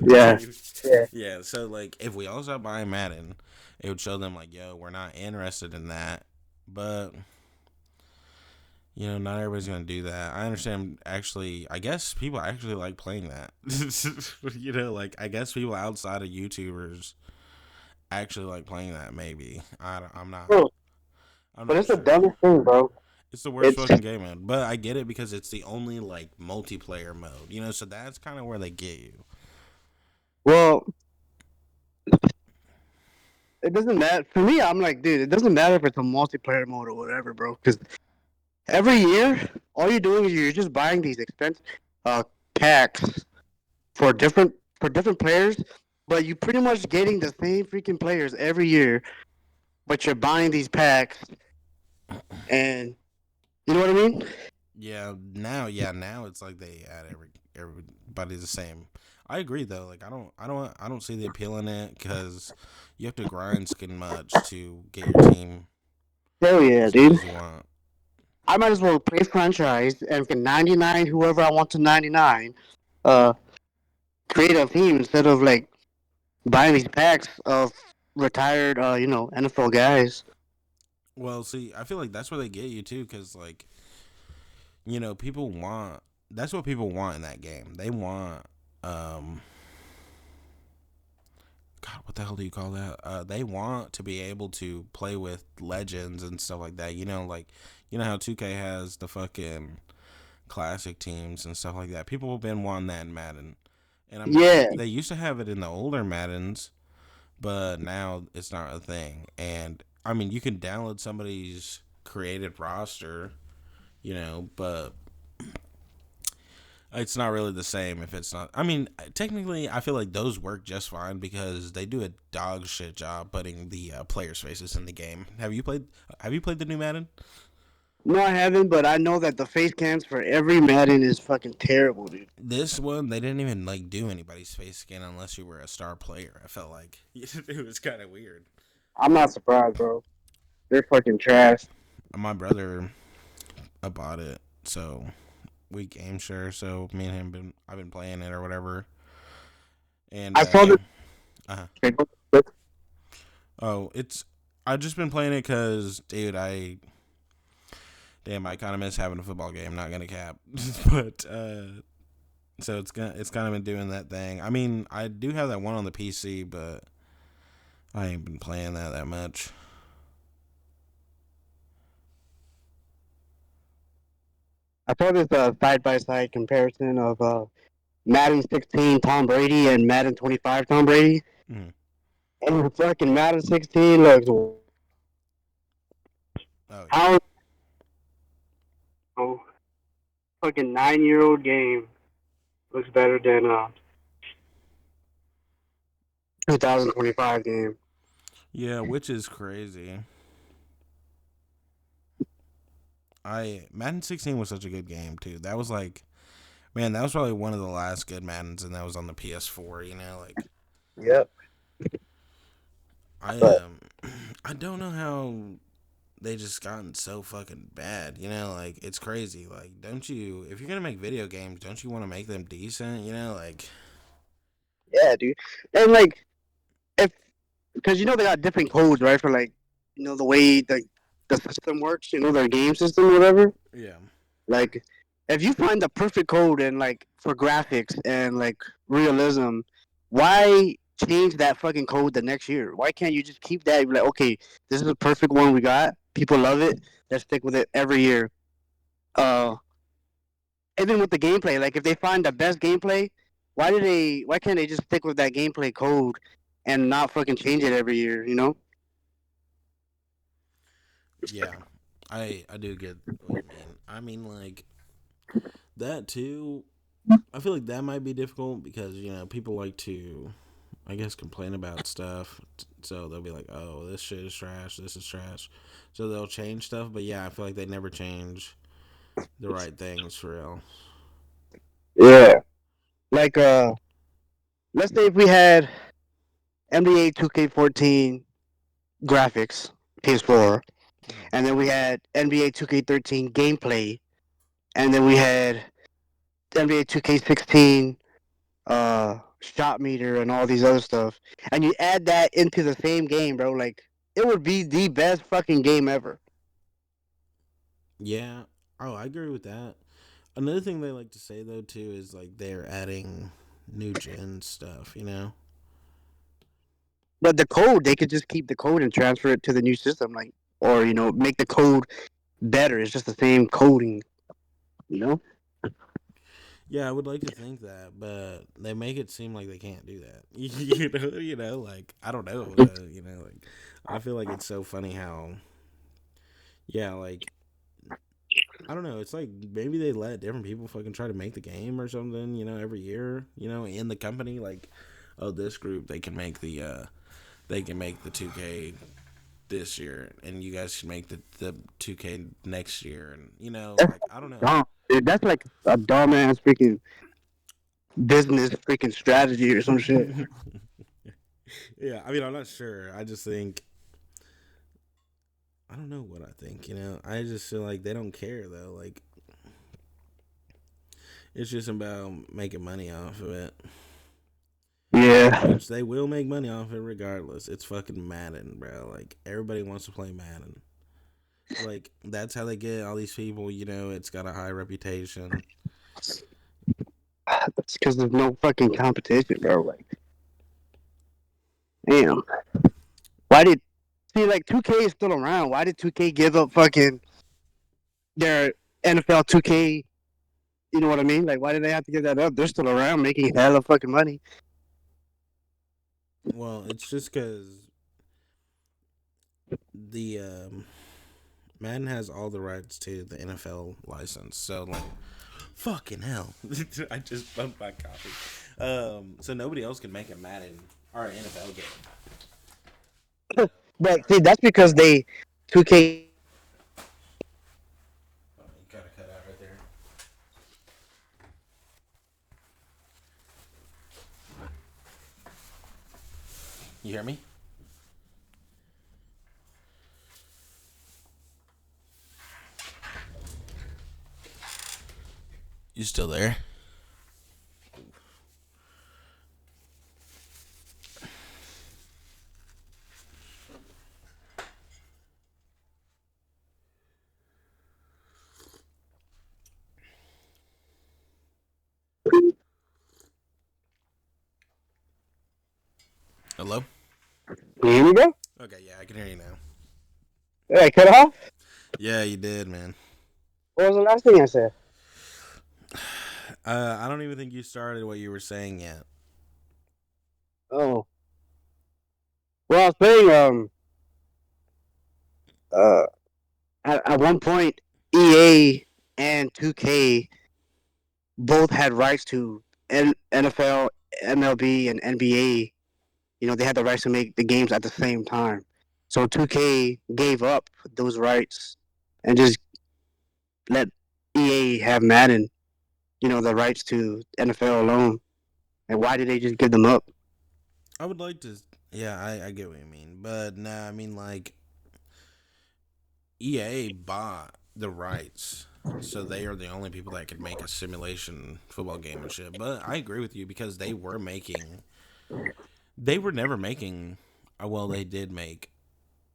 Yeah. Yeah. Yeah, so like if we all start buying Madden, it would show them like, yo, we're not interested in that. But not everybody's gonna do that. I understand. Actually, I guess people actually like playing that. Like I guess people outside of YouTubers actually like playing that. Maybe I don't, I'm not. Bro, I'm but not it's the sure. dumbest thing, bro. It's the worst It's fucking game mode, but I get it because it's the only like multiplayer mode. So that's kind of where they get you. well, it doesn't matter for me. I'm like, dude, it doesn't matter if it's a multiplayer mode or whatever, bro. Because every year, all you're doing is you're just buying these expensive uh, packs for different players, but you pretty much getting the same freaking players every year. But you're buying these packs, and you know what I mean? Yeah, now it's like they add everybody the same. I agree though. Like I don't see the appeal in it because you have to grind skin much to get your team Hell yeah, as good dude. as you want. I might as well play franchise and get 99 whoever I want to 99. Uh, create a team instead of like buying these packs of retired, NFL guys. Well, see, I feel like that's where they get you too, because like people want that's what people want in that game. They want um God, what the hell do you call that? They want to be able to play with legends and stuff like that. Like how 2K has the fucking classic teams and stuff like that. People have been wanting that in Madden, and I mean Yeah, they used to have it in the older Maddens, but now it's not a thing. And I mean you can download somebody's created roster, but it's not really the same if it's not. I mean, technically, I feel like those work just fine because they do a dog shit job putting the players' faces in the game. Have you played the new Madden? no, I haven't, but I know that the face cams for every Madden is fucking terrible, dude. This one, they didn't even like do anybody's face scan unless you were a star player. I felt like it was kind of weird. I'm not surprised, bro. They're fucking trash. My brother bought it, so we game share. So me and him I've been playing it or whatever, and I saw this. uh Okay, oh, I've just been playing it because, dude, I kind of miss having a football game. Not gonna cap, but so it's kind of been doing that thing. I mean, I do have that one on the PC, but I ain't been playing that much. I saw this side by side comparison of Madden 16 Tom Brady and Madden 25 Tom Brady. Mm. And fucking Madden 16 looks Oh yeah, how oh, fucking 9-year-old game looks better than 2025 game. yeah, which is crazy. I Madden 16 was such a good game too. That was like, man, that was probably one of the last good Maddens, and that was on the PS4. Like Yep. I But I don't know how they just gotten so fucking bad. Like it's crazy. Like, don't you? If you're gonna make video games, don't you want to make them decent? Like yeah, dude. And like if because they got different codes, right? For like the way the system works, their game system, or whatever. yeah, Like if you find the perfect code and like for graphics and like realism, why change that fucking code the next year? Why can't you just keep that? Like, okay, this is the perfect one we got. People love it. Let's stick with it every year. Uh, Even with the gameplay, like if they find the best gameplay, why can't they just stick with that gameplay code and not fucking change it every year? yeah. I do get what you mean. I mean, like that too. I feel like that might be difficult because people like to, I guess, complain about stuff. So they'll be like, "Oh, this shit is trash. This is trash." So they'll change stuff. But yeah, I feel like they never change the right things for real. Yeah. Like let's say if we had NBA 2K14 graphics, PS4, Mm. and then we had NBA 2K13 gameplay, and then we had NBA 2K16 shot meter and all these other stuff, and you add that into the same game, bro, like it would be the best fucking game ever. Yeah. Oh, I agree with that. Another thing they like to say though too is like they're adding new gen stuff. You know. But the code, they could just keep the code and transfer it to the new system, like, or make the code better. It's just the same coding, you know. Yeah, I would like to think that, but they make it seem like they can't do that. Like I don't know. Like I feel like it's so funny how, yeah, like I don't know. It's like maybe they let different people fucking try to make the game or something. Every year. In the company, like, oh, this group they can make the 2K this year, and you guys should make the 2K next year, and That's like I don't know. dumb, dude. That's like a dumbass freaking business freaking strategy or some shit. Yeah, I mean, I'm not sure. I just think I don't know what I think. I just feel like they don't care though. Like it's just about making money off of it, Yeah, which they will make money off it regardless. It's fucking Madden, bro. Like everybody wants to play Madden. Like that's how they get all these people. It's got a high reputation. that's because there's no fucking competition, bro. Like, damn. Why did see like 2K is still around? Why did 2K give up fucking their NFL 2K? You know what I mean? Like, why did they have to give that up? They're still around making hella fucking money. Well, it's just because the Madden has all the rights to the NFL license. So like, fucking hell, I just bumped my coffee. So nobody else can make a Madden or an NFL game. But see, that's because they 2K. Oh, you gotta cut out right there. You hear me? You still there? Hello? Can you hear me, bro? Okay, yeah, I can hear you now. Did I cut off? Yeah, you did, man. What was the last thing I said? I don't even think you started what you were saying yet. Oh, well, I was saying, uh, at one point, EA and 2K both had rights to NFL, MLB, and NBA. They had the rights to make the games at the same time. So 2K gave up those rights and just let EA have Madden. The rights to NFL alone. And why did they just give them up? I would like to. Yeah, I get what you mean, but nah, I mean like EA bought the rights, so they are the only people that could make a simulation football game and shit. But I agree with you because they were never making. Well, they did make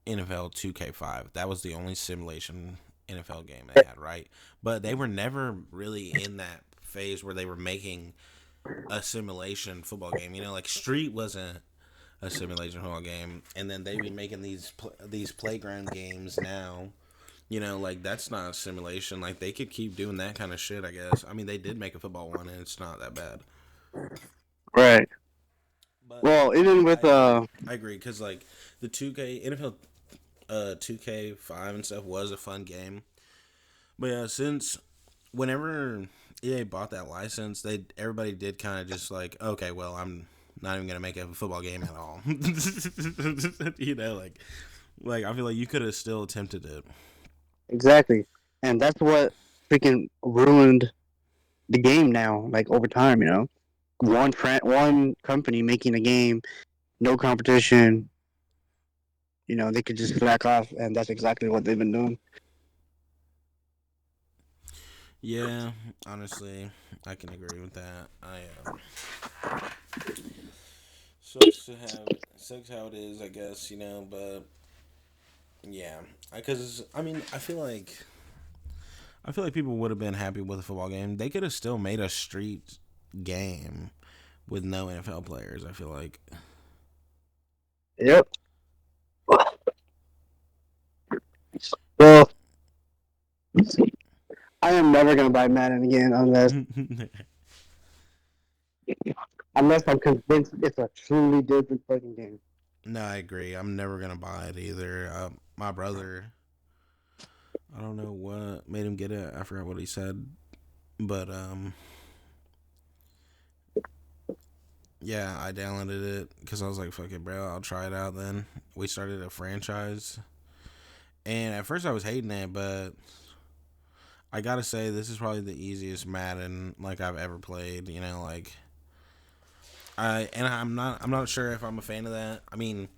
NFL 2K5. That was the only simulation NFL game they had, right? But they were never really in that phase where they were making a simulation football game. Like Street wasn't a simulation football game, and then they be making these playground games now. Like that's not a simulation. Like they could keep doing that kind of shit, I guess. I mean, they did make a football one, and it's not that bad. Right. But Well, even I with agree. I agree because like the 2K NFL 2K5 and stuff was a fun game. But yeah, since whenever EA bought that license, everybody did kind of just like, okay, well, I'm not even gonna make a football game at all. Like I feel like you could have still attempted it. exactly, and that's what freaking ruined the game now. Like over time, one company making a game, no competition. They could just slack off, and that's exactly what they've been doing. Yeah, honestly, I can agree with that. I sucks how it is, I guess, but yeah, because I mean, I feel like people would have been happy with a football game. They could have still made a street game with no NFL players. I feel like. Yep. Well, I am never gonna buy Madden again unless I'm convinced it's a truly different fucking game. No, I agree. I'm never gonna buy it either. My brother, I don't know what made him get it. I forgot what he said, but yeah, I downloaded it because I was like, "Fuck it, bro. I'll try it out." Then we started a franchise, and at first I was hating it, but I gotta say this is probably the easiest Madden like I've ever played. Like I'm not sure if I'm a fan of that. I mean,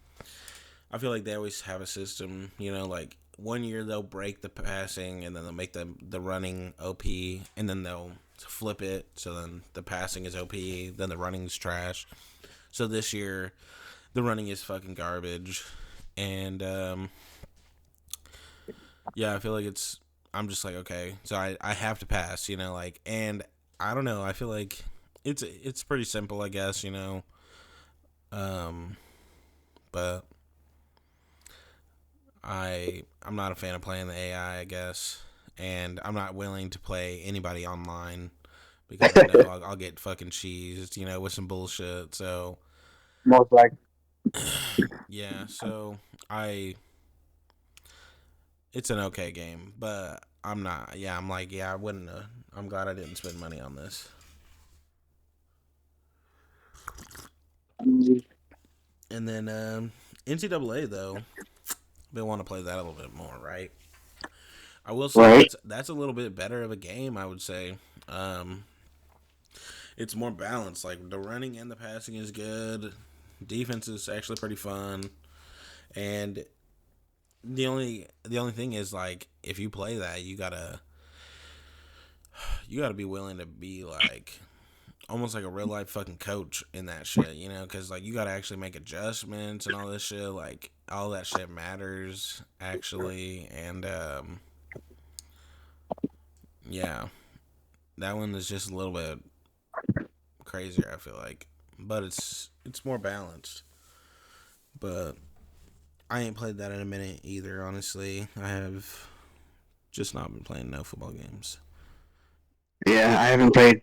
I feel like they always have a system, like one year they'll break the passing and then they'll make the running OP and then they'll flip it so then the passing is OP, then the running is trash. So this year the running is fucking garbage. And yeah, I feel like I'm just like, okay, so I have to pass, like, and I don't know, I feel like it's pretty simple, I guess, um but I'm not a fan of playing the AI, I guess, and I'm not willing to play anybody online because I know I'll get fucking cheesed, with some bullshit. So Most like yeah, so I it's an okay game, but I'm not. Yeah, I'm like, yeah, I wouldn't. I'm glad I didn't spend money on this. And then NCAA though, they want to play that a little bit more, right? I will say right. that's a little bit better of a game, I would say. Um, it's more balanced. Like the running and the passing is good. Defense is actually pretty fun. And the only thing is like if you play that, you gotta be willing to be like almost like a real life fucking coach in that shit, because like you gotta actually make adjustments and all this shit. Like all that shit matters actually, and yeah, that one is just a little bit crazier. I feel like, but it's more balanced. But I ain't played that in a minute either, honestly. I have just not been playing no football games. Yeah, I haven't played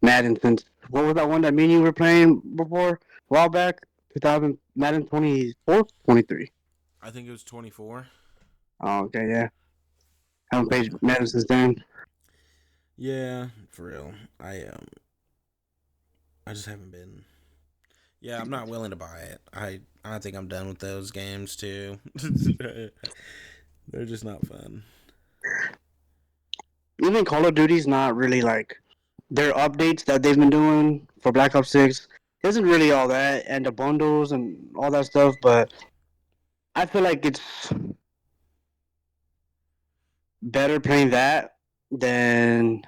Madden since what was that one that me and you were playing before a while back? 2000 Madden 24, 23. I think it was 24. Oh, okay, yeah. Haven't played Madden since then. Yeah, for real. I just haven't been. Yeah, I'm not willing to buy it. I think I'm done with those games too. They're just not fun. Even Call of Duty's not really like their updates that they've been doing for Black Ops 6 isn't really all that, and the bundles and all that stuff, but I feel like it's better playing that than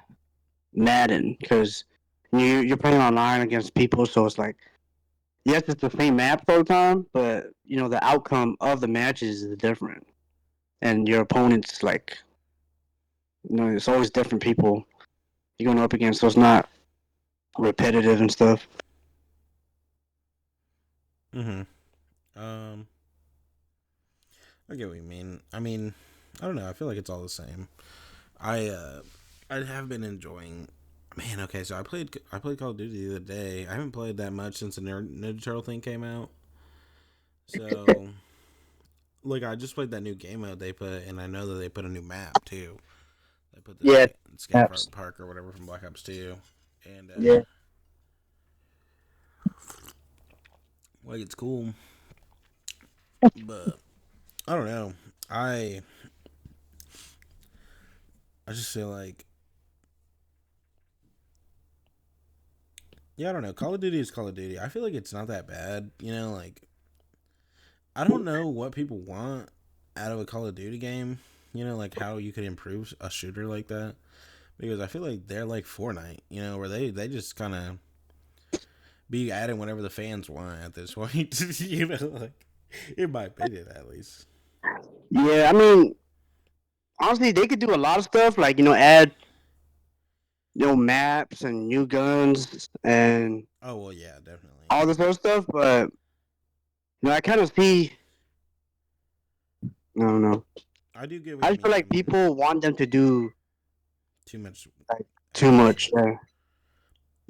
Madden because you're playing online against people, so it's like yes, it's the same map all the time, but the outcome of the matches is different, and your opponents like it's always different people you're going up against, so it's not repetitive and stuff. Mhm. Um, I get what you mean. I mean, I don't know. I feel like it's all the same. I uh, I have been enjoying. Man, okay, so I played Call of Duty the other day. I haven't played that much since the Ninja Turtle thing came out. So, like, I just played that new game mode they put, and I know that they put a new map too. They put the Yeah, skate apps. park or whatever from Black Ops 2, and Yeah. like it's cool, but I don't know. I I just feel like yeah, I don't know. Call of Duty is Call of Duty. I feel like it's not that bad. Like I don't know what people want out of a Call of Duty game. Like how you could improve a shooter like that. because I feel like they're like Fortnite, where they just kind of be adding whatever the fans want at this point. Like in my opinion, at least. Yeah, I mean, honestly, they could do a lot of stuff, like add maps and new guns and Oh well, yeah, definitely. all this other stuff, but I kind of see. I don't know. I do get what I you just feel like mean. people want them to do Too much like too much. addition. Yeah.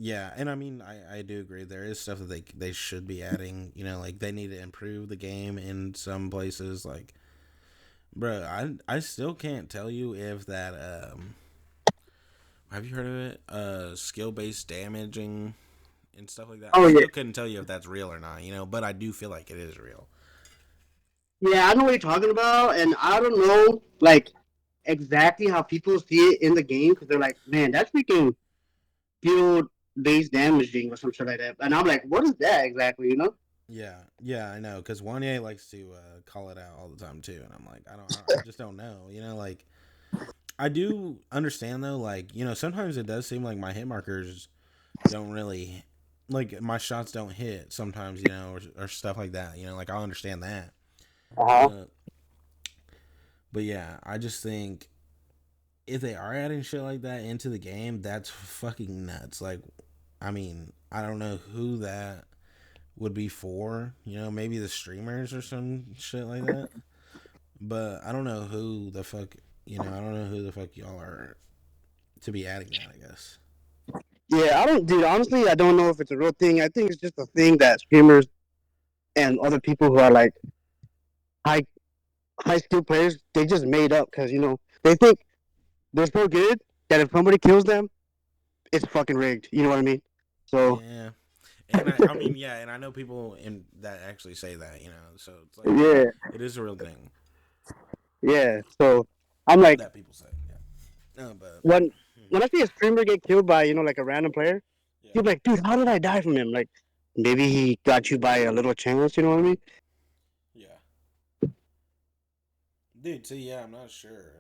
Yeah, and I mean, I do agree. There is stuff that they should be adding. Like they need to improve the game in some places. Like, bro, I still can't tell you if that have you heard of it? Skill based damaging and stuff like that. I Oh yeah. still couldn't tell you if that's real or not. But I do feel like it is real. Yeah, I know what you're talking about, and I don't know like exactly how people see it in the game because they're like, man, that's freaking field based damaging or some shit like that. And I'm like, what is that exactly? Yeah, I know. Because Wanye likes to call it out all the time too, and I'm like, I just don't know. Like I do understand though. Like sometimes it does seem like my hit markers don't really like my shots don't hit sometimes. Or stuff like that. Like I understand that, Uh-huh. but yeah, I just think if they are adding shit like that into the game, that's fucking nuts. Like, I mean, I don't know who that would be for. Maybe the streamers or some shit like that. But I don't know who the fuck. I don't know who the fuck y'all are to be adding that. I guess. Yeah, I don't, dude. Honestly, I don't know if it's a real thing. I think it's just a thing that streamers and other people who are like high high skill players they just made up because they think they're so good that if somebody kills them, it's fucking rigged. You know what I mean? So Yeah. And I mean, yeah, and I know people in that actually say that, so it's like, yeah, yeah, it is a real thing yeah. So I'm like, that people say, yeah. No, but when hmm, when I see a streamer get killed by like a random player, yeah, he's like, dude, how did I die from him? Like, maybe he got you by a little chance. You know what I mean? yeah, dude. See, yeah, I'm not sure.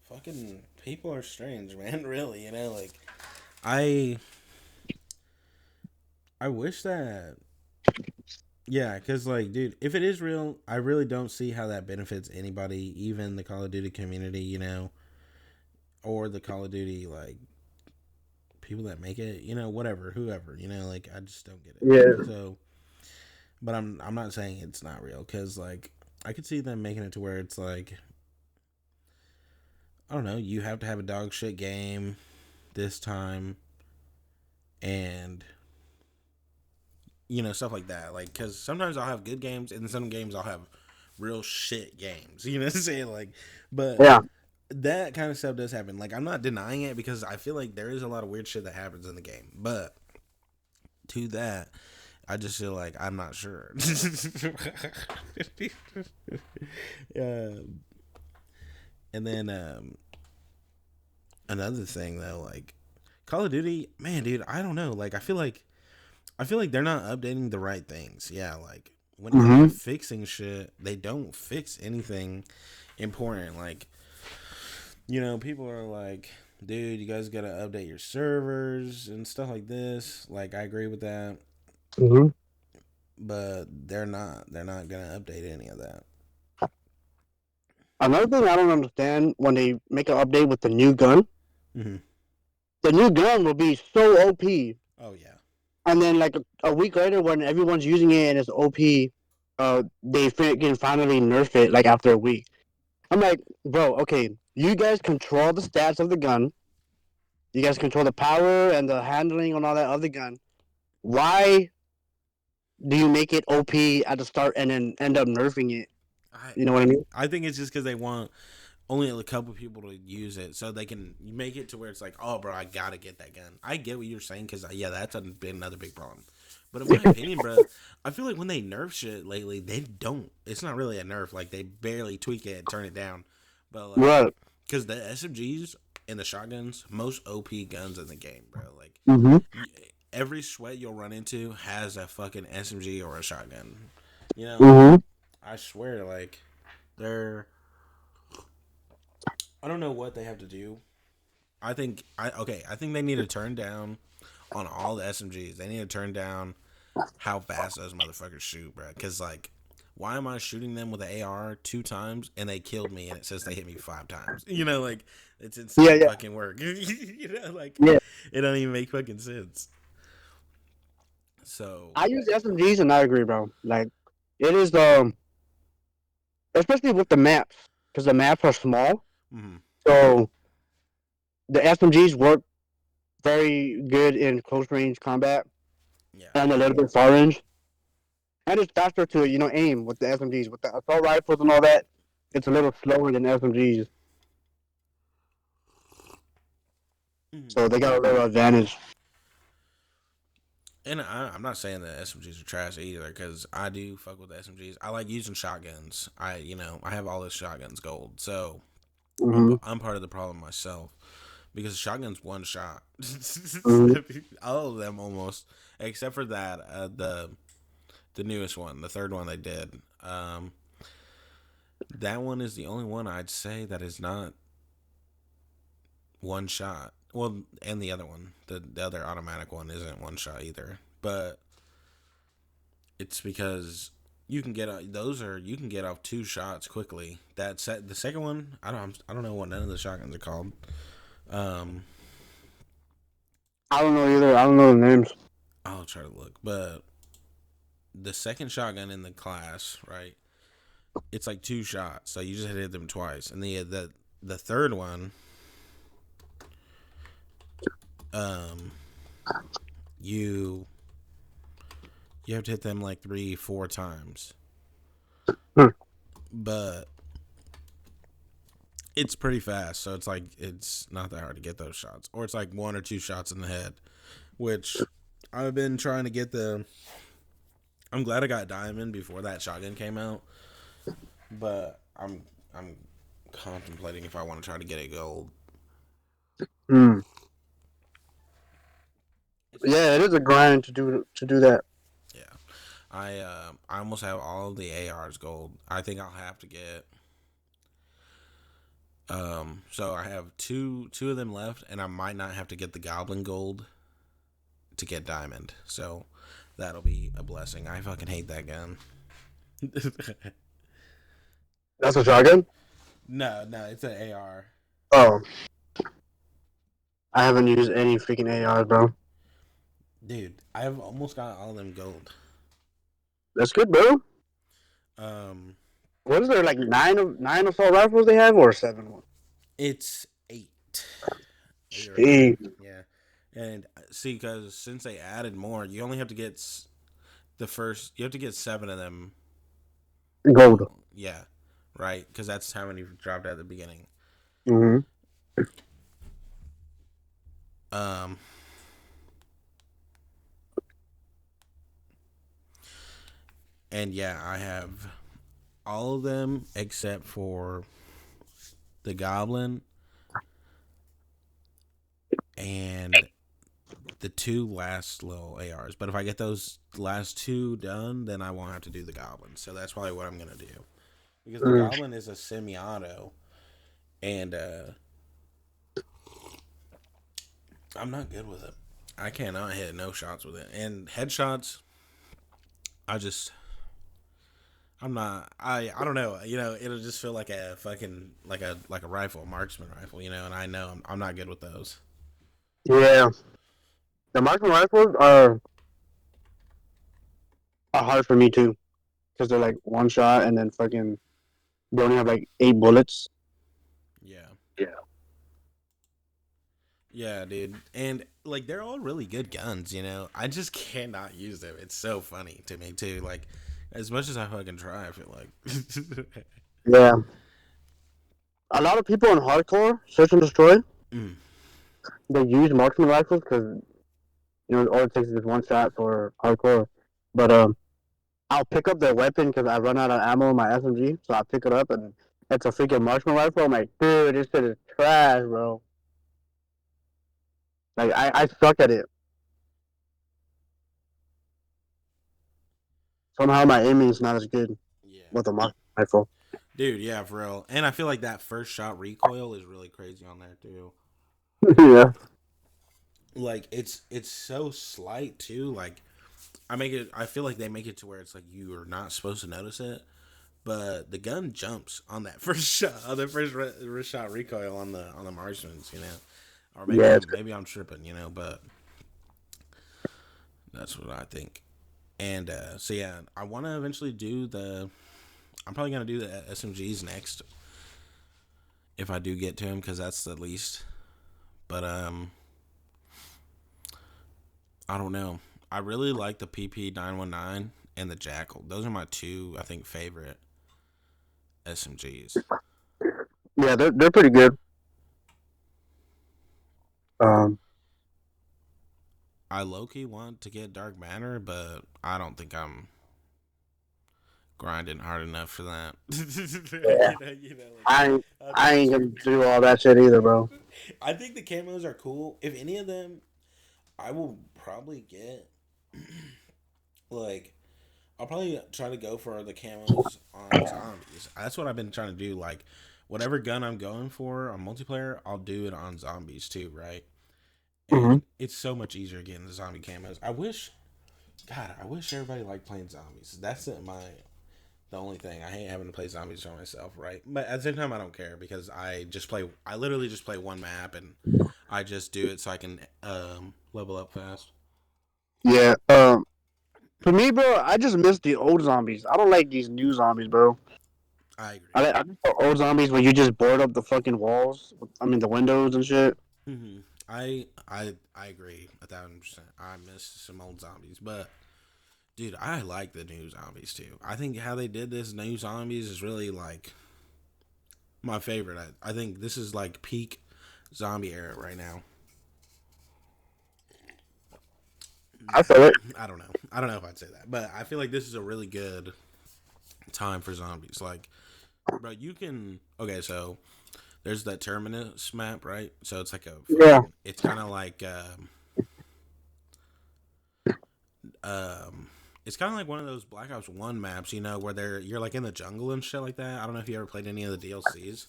Fucking people are strange, man. Really, like I, I wish that, yeah, because like, dude, if it is real, I really don't see how that benefits anybody, even the Call of Duty community, or the Call of Duty like people that make it, whatever, whoever, like I just don't get it. Yeah. So, but I'm not saying it's not real because like I could see them making it to where it's like I don't know, you have to have a dog shit game this time and stuff like that. Like because sometimes I'll have good games and some games I'll have real shit games. You know what I'm saying? Like, but Yeah. that kind of stuff does happen. Like I'm not denying it because I feel like there is a lot of weird shit that happens in the game, but to that I just feel like I'm not sure. uh, and then another thing though, like Call of Duty, man, dude, I don't know. Like I feel like they're not updating the right things. Yeah, like when it comes to Mm-hmm. fixing shit, they don't fix anything important. Like people are like, dude, you guys gotta update your servers and stuff like this. Like I agree with that, Mm-hmm. but they're not. They're not gonna update any of that. Another thing I don't understand when they make an update with the new gun, Mm-hmm. the new gun will be so OP, Oh yeah. and then like a week later when everyone's using it and it's OP, they can finally nerf it like after a week. I'm like, bro, okay, you guys control the stats of the gun, you guys control the power and the handling and all that of the gun. Why do you make it OP at the start and then end up nerfing it? I You know what I mean? I think it's just because they want only a couple people to use it, so they can make it to where it's like, oh, bro, I gotta get that gun. I get what you're saying because yeah, that's been another big problem. But in my opinion, bro, I feel like when they nerf shit lately, they don't. It's not really a nerf. Like they barely tweak it and turn it down. But like, Right. because the SMGs and the shotguns, most OP guns in the game, bro. Like Mm-hmm. every sweat you'll run into has a fucking SMG or a shotgun. Mm-hmm. I swear, like they're I don't know what they have to do. I think they need to turn down on all the SMGs. They need to turn down how fast those motherfuckers shoot, bro. Because like, why am I shooting them with an AR 2 times and they killed me and it says they hit me 5 times? You know, like it's Yeah, insane yeah, fucking work. You know, like yeah. it don't even make fucking sense. So, I use SMGs and I agree, bro. Like, it is especially with the maps, because the maps are small. mhm, So the SMGs work very good in close range combat yeah, and a little bit far range. And it's faster to aim with the SMGs with the assault rifles and all that. It's a little slower than SMGs, mhm. so they got a little advantage. And I'm not saying that SMGs are trash either, because I do fuck with the SMGs. I like using shotguns. I have all this shotguns gold, so Hmm. I'm part of the problem myself because shotgun's one shot. Hmm. All of them almost, except for that the newest one, the third one they did. That one is the only one I'd say that is not one shot. Well, and the other one, the other automatic one, isn't one shot either. But it's because you can get those are you can get off 2 shots quickly. The second one, I don't know what none of the shotguns are called. Um, I don't know either. I don't know the names. I'll try to look, but the second shotgun in the class, right? It's like 2 shots, so you just hit them twice, and the third one, um, you you have to hit them like 3 4 times, Hmm. but it's pretty fast, so it's not that hard to get those shots, or it's like 1 or 2 shots in the head, which I've been trying to get the. I'm glad I got diamond before that shotgun came out, but I'm contemplating if I want to try to get it gold. Hmm. It's just Yeah, it is a grind to do that. yeah. I almost have all of the ARs gold. I think I'll have to get so I have two of them left, and I might not have to get the goblin gold to get diamond. So that'll be a blessing. I fucking hate that gun. That's a shotgun. No, it's an AR. Oh, I haven't used any freaking ARs, bro. Dude, I've almost got all of them gold. That's good, bro. Um, What is there like nine assault rifles they have or seven? it's 8. 8 or 9. Gee, Yeah. And see, because since they added more, you only have to get you have to get 7 of them. gold. Yeah, right? Because that's how many dropped at the beginning. Hmm. Um, and yeah, I have all of them except for the goblin and the 2 last little ARs. But if I get those last 2 done, then I won't have to do the goblin. So that's probably what I'm gonna do because the Mm. goblin is a semi-auto, and I'm not good with it. I cannot hit no shots with it, and headshots. I just I'm not. I don't know. It'll just feel like a fucking like a rifle, marksman rifle. And I know I'm not good with those. Yeah, the marksman rifles are hard for me too because they're like one shot and then fucking they only have like 8 bullets. Yeah, Yeah. yeah, dude. And like they're all really good guns. I just cannot use them. It's so funny to me too. Like as much as I fucking try, I feel like. Yeah, a lot of people in hardcore search and destroy Mm, they use marksman rifles because all it takes is one shot for hardcore. But I'll pick up their weapon because I run out of ammo in my SMG, so I pick it up and it's a freaking marksman rifle. I'm like, dude, this shit is trash, bro. Like I suck at it. Somehow my aiming is not as good yeah. with a marksman rifle. Dude, yeah, for real. And I feel like that first shot recoil is really crazy on there too. Yeah. Like it's so slight too. Like I feel like they make it to where it's like you are not supposed to notice it, but the gun jumps on that first shot, on the first shot recoil on the marksmans, you know. Or Yeah. maybe I'm tripping, you know, but that's what I think. And so yeah, I want to eventually do the. I'm probably gonna do the SMGs next if I do get to him because that's the least. But I don't know. I really like the PP919 and the Jackal. Those are my two, I think, favorite SMGs. Yeah, they're pretty good. Um, I low key want to get Dark Matter, but I don't think I'm grinding hard enough for that. yeah, Like I ain't- I I think ain't it's gonna too. do all that shit either, bro. I think the camos are cool. If any of them, I will probably get like I'll probably try to go for the camos on zombies. That's what I've been trying to do. Like, whatever gun I'm going for on multiplayer, I'll do it on zombies too, right? Hmm. And it's so much easier getting the zombie camos. God, I wish everybody liked playing zombies. That's the only thing. I hate having to play zombies for myself, right? But at the same time, I don't care because I literally just play one map and I just do it so I can level up fast. Yeah. For me, bro, I just miss the old zombies. I don't like these new zombies, bro. I agree. I miss the old zombies where you just board up the fucking walls. I mean, the windows and shit. Hmm. I agree 1,000%. I miss some old zombies, but dude, I like the new zombies too. I think how they did this new zombies is really like my favorite. I think this is like peak zombie era right now. I feel it. I don't know. I don't know if I'd say that, but I feel like this is a really good time for zombies. Like, bro, you can. Okay, so there's that terminus map, right? So it's like a Yeah. fucking. It's kind of like um, it's kind of like one of those Black Ops One maps, you know, where you're like in the jungle and shit like that. I don't know if you ever played any of the DLCs.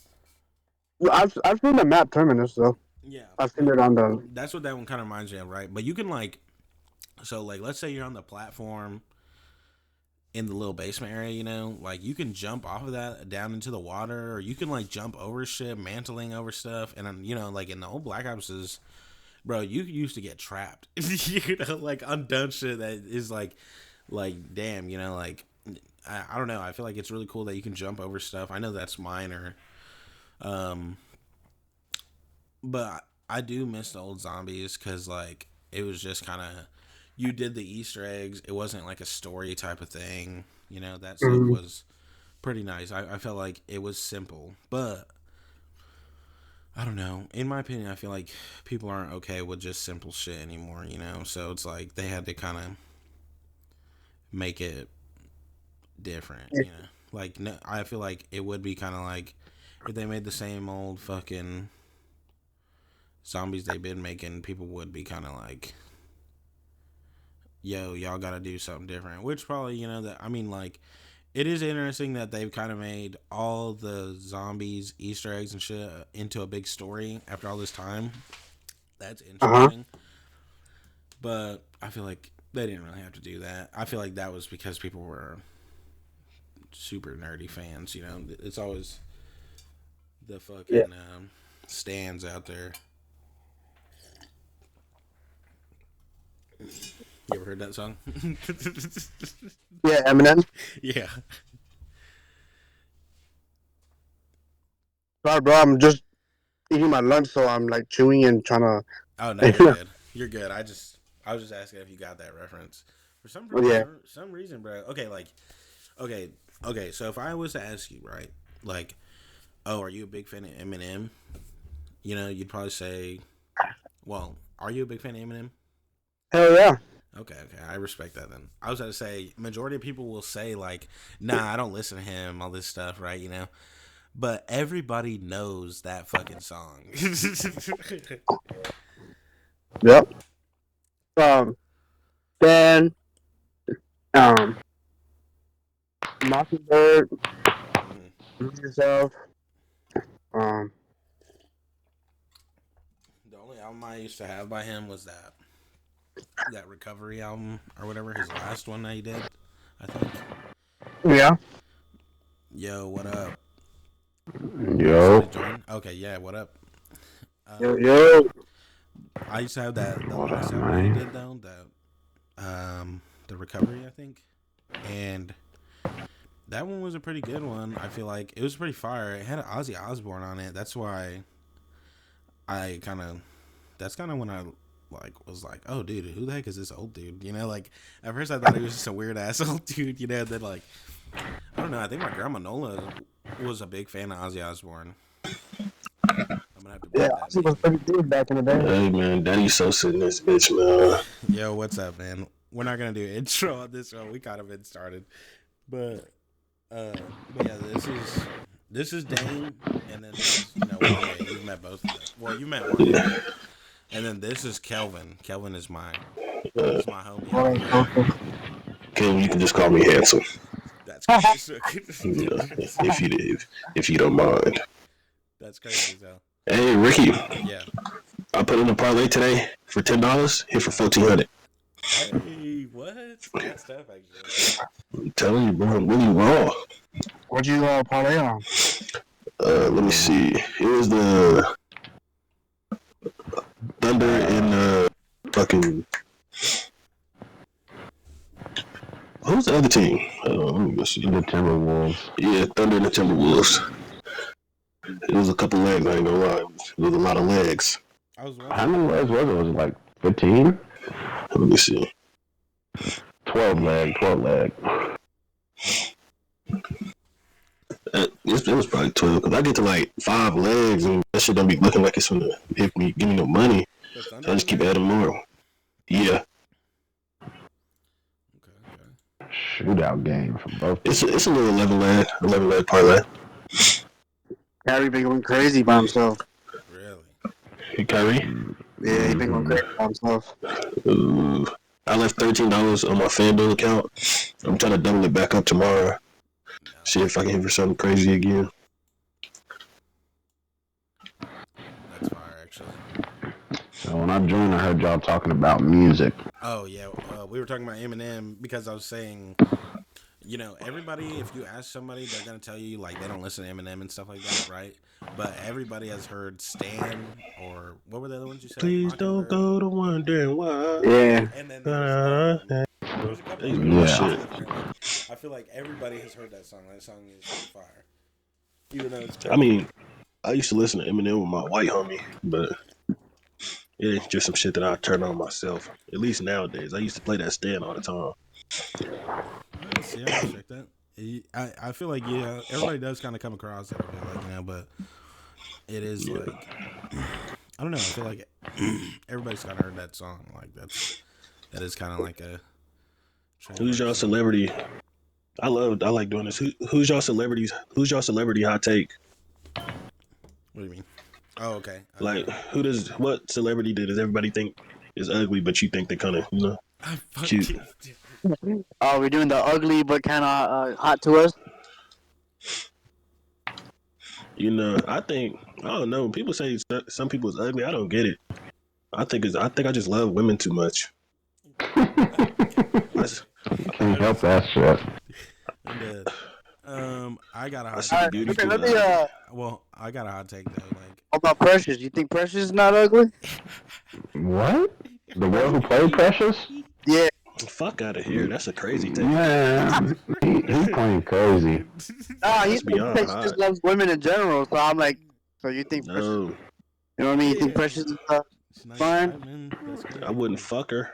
Well, I've seen the map terminus though. Yeah, I've seen it on the. that's what that one kind of reminds me of, right? But you can like, so like, let's say you're on the platform in the little basement area, you know, like you can jump off of that down into the water, or you can like jump over shit, mantling over stuff, and then you know, like in the old Black Ops's, bro, you used to get trapped, you know, like undone shit that is like damn, you know, like I don't know. I feel like it's really cool that you can jump over stuff. I know that's minor, um, but I do miss the old zombies because like it was just kind of you did the Easter eggs. It wasn't like a story type of thing. You know that stuff Mhm. was pretty nice. I felt like it was simple, but I don't know. In my opinion, I feel like people aren't okay with just simple shit anymore. You know, so it's like they had to kind of make it different. You know, like no, I feel like it would be kind of like if they made the same old fucking zombies they've been making, people would be kind of like, yo, y'all got to do something different. Which probably, you know, that I mean, like, it is interesting that they've kind of made all the zombies, Easter eggs, and shit into a big story after all this time. That's Uh huh. interesting. But I feel like they didn't really have to do that. I feel like that was because people were super nerdy fans, you know? It's always the Yeah. fucking stands out there. You ever heard that song? Yeah, Eminem. Yeah. Sorry, bro. I'm just eating my lunch, so I'm like chewing and trying Oh no, you're to. good. You're good. I was just asking if you got that reference. For Yeah. some reason, bro. Okay, like okay, okay. So if I was to ask you, right, like, oh, are you a big fan of Eminem? You know, you'd probably say, well, are you a big fan of Eminem? Hell yeah. Okay, okay, I respect that. Then I was going to say, majority of people will say like, nah, I don't listen to him, all this stuff, right? You know, but everybody knows that fucking song. Yep. Then um, Mockingbird. yourself. Um, The only album I used to have by him was that Recovery album or whatever, his last one that he did, I think. yeah. Yo, what up? You Yo, decided to join? Okay, yeah, what up? Yo, Um, yo. I used to have that the what last up, album that he man? did though, the Recovery, I think, and that one was a pretty good one. I feel like it was pretty fire. It had Ozzy Osbourne on it. That's why I kind of. That's kind of when I was like, oh, dude, who the heck is this old dude? You know, like at first I thought he was just a weird ass old dude. You know, and then like I don't know. I think my grandma Nola was a big fan of Ozzy Osbourne. I'm gonna have to Yeah, bring that Ozzy was name. pretty big back in the day. Hey man, Daddy Sosa in this bitch, man. Yo, what's up, man? We're not gonna do an intro on this one. We kind of been started, but yeah, this is Dane, and then this is Wale. You've met both of them. Well, you met one of them, Yeah. and then this is Kelvin. Kelvin is my homie All over right, here. okay. Okay, you can just call me handsome, That's crazy. if you don't mind. That's crazy as hell. Hey Ricky, Yeah. I put in a parlay today for $10. Hit for 1,400. Hey, what? Good stuff, actually. I'm telling you, bro, I'm really raw. What'd you parlay on? Let me see. It was the Thunder and fucking. Who's the other team? Let me go see. The Timberwolves. Yeah, Thunder and the Timberwolves. It was a couple legs. I ain't gonna lie. It was a lot of legs. I was How wondering. many legs was it? Was it like 15? Let me see. 12 leg, 12 leg. It was probably 12 because I get to like 5 legs and that shit don't be looking like it's gonna hit me, give me no money. The Thunder So I just was keep there? adding more. Yeah, Okay. Shootout game for both it's teams. a little 11 leg parlay. Kyrie been going crazy by himself. Really? Hey, Kyrie. Yeah, he been going crazy by himself. Ooh. I left $13 on my FanDuel account. I'm trying to double it back up tomorrow. No. See if I can hit for something crazy again. That's fire, actually. So when I joined, I heard y'all talking about music. Oh, yeah. We were talking about Eminem because I was saying, everybody, if you ask somebody, they're going to tell you, like, they don't listen to Eminem and stuff like that, right? But everybody has heard Stan or what were the other ones you said? Please don't Mockingbird. go to wondering why. Yeah. And then there was a couple other ones Yeah. too. Like, I feel like everybody has heard that song. That song is on fire. Even though it's I mean, I used to listen to Eminem with my white homie, but it's just some shit that I turn on myself. At least nowadays. I used to play that Stan all the time. see, I respect that. I feel like everybody does kind of come across it. I feel like but it is Yeah. like I don't know. I feel like everybody's kind of heard that song. Like that is kind of like a. Who's y'all celebrity? I like doing this. Who's y'all celebrities? Who's y'all celebrity hot take? What do you mean? Oh, okay. Like, what celebrity does everybody think is ugly, but you think they kind of, I cute? fucking. Oh, we're doing the ugly but kind of hot to us. I don't know. People say some people is ugly. I don't get it. I think I just love women too much. Can't help that shit. I'm dead. I got a hot see take. the beauty Okay, too. let me Well, I got a hot take though. Like, about Precious. You think Precious is not ugly? What? The girl who played Precious? Yeah. Fuck out of here. That's a crazy take. Man, he's playing crazy. Nah, he That's beyond just hot. loves women in general. So I'm like, so you think Precious? No, You know what I mean? You think Precious is She's nice, fine? man. That's crazy. I wouldn't fuck her.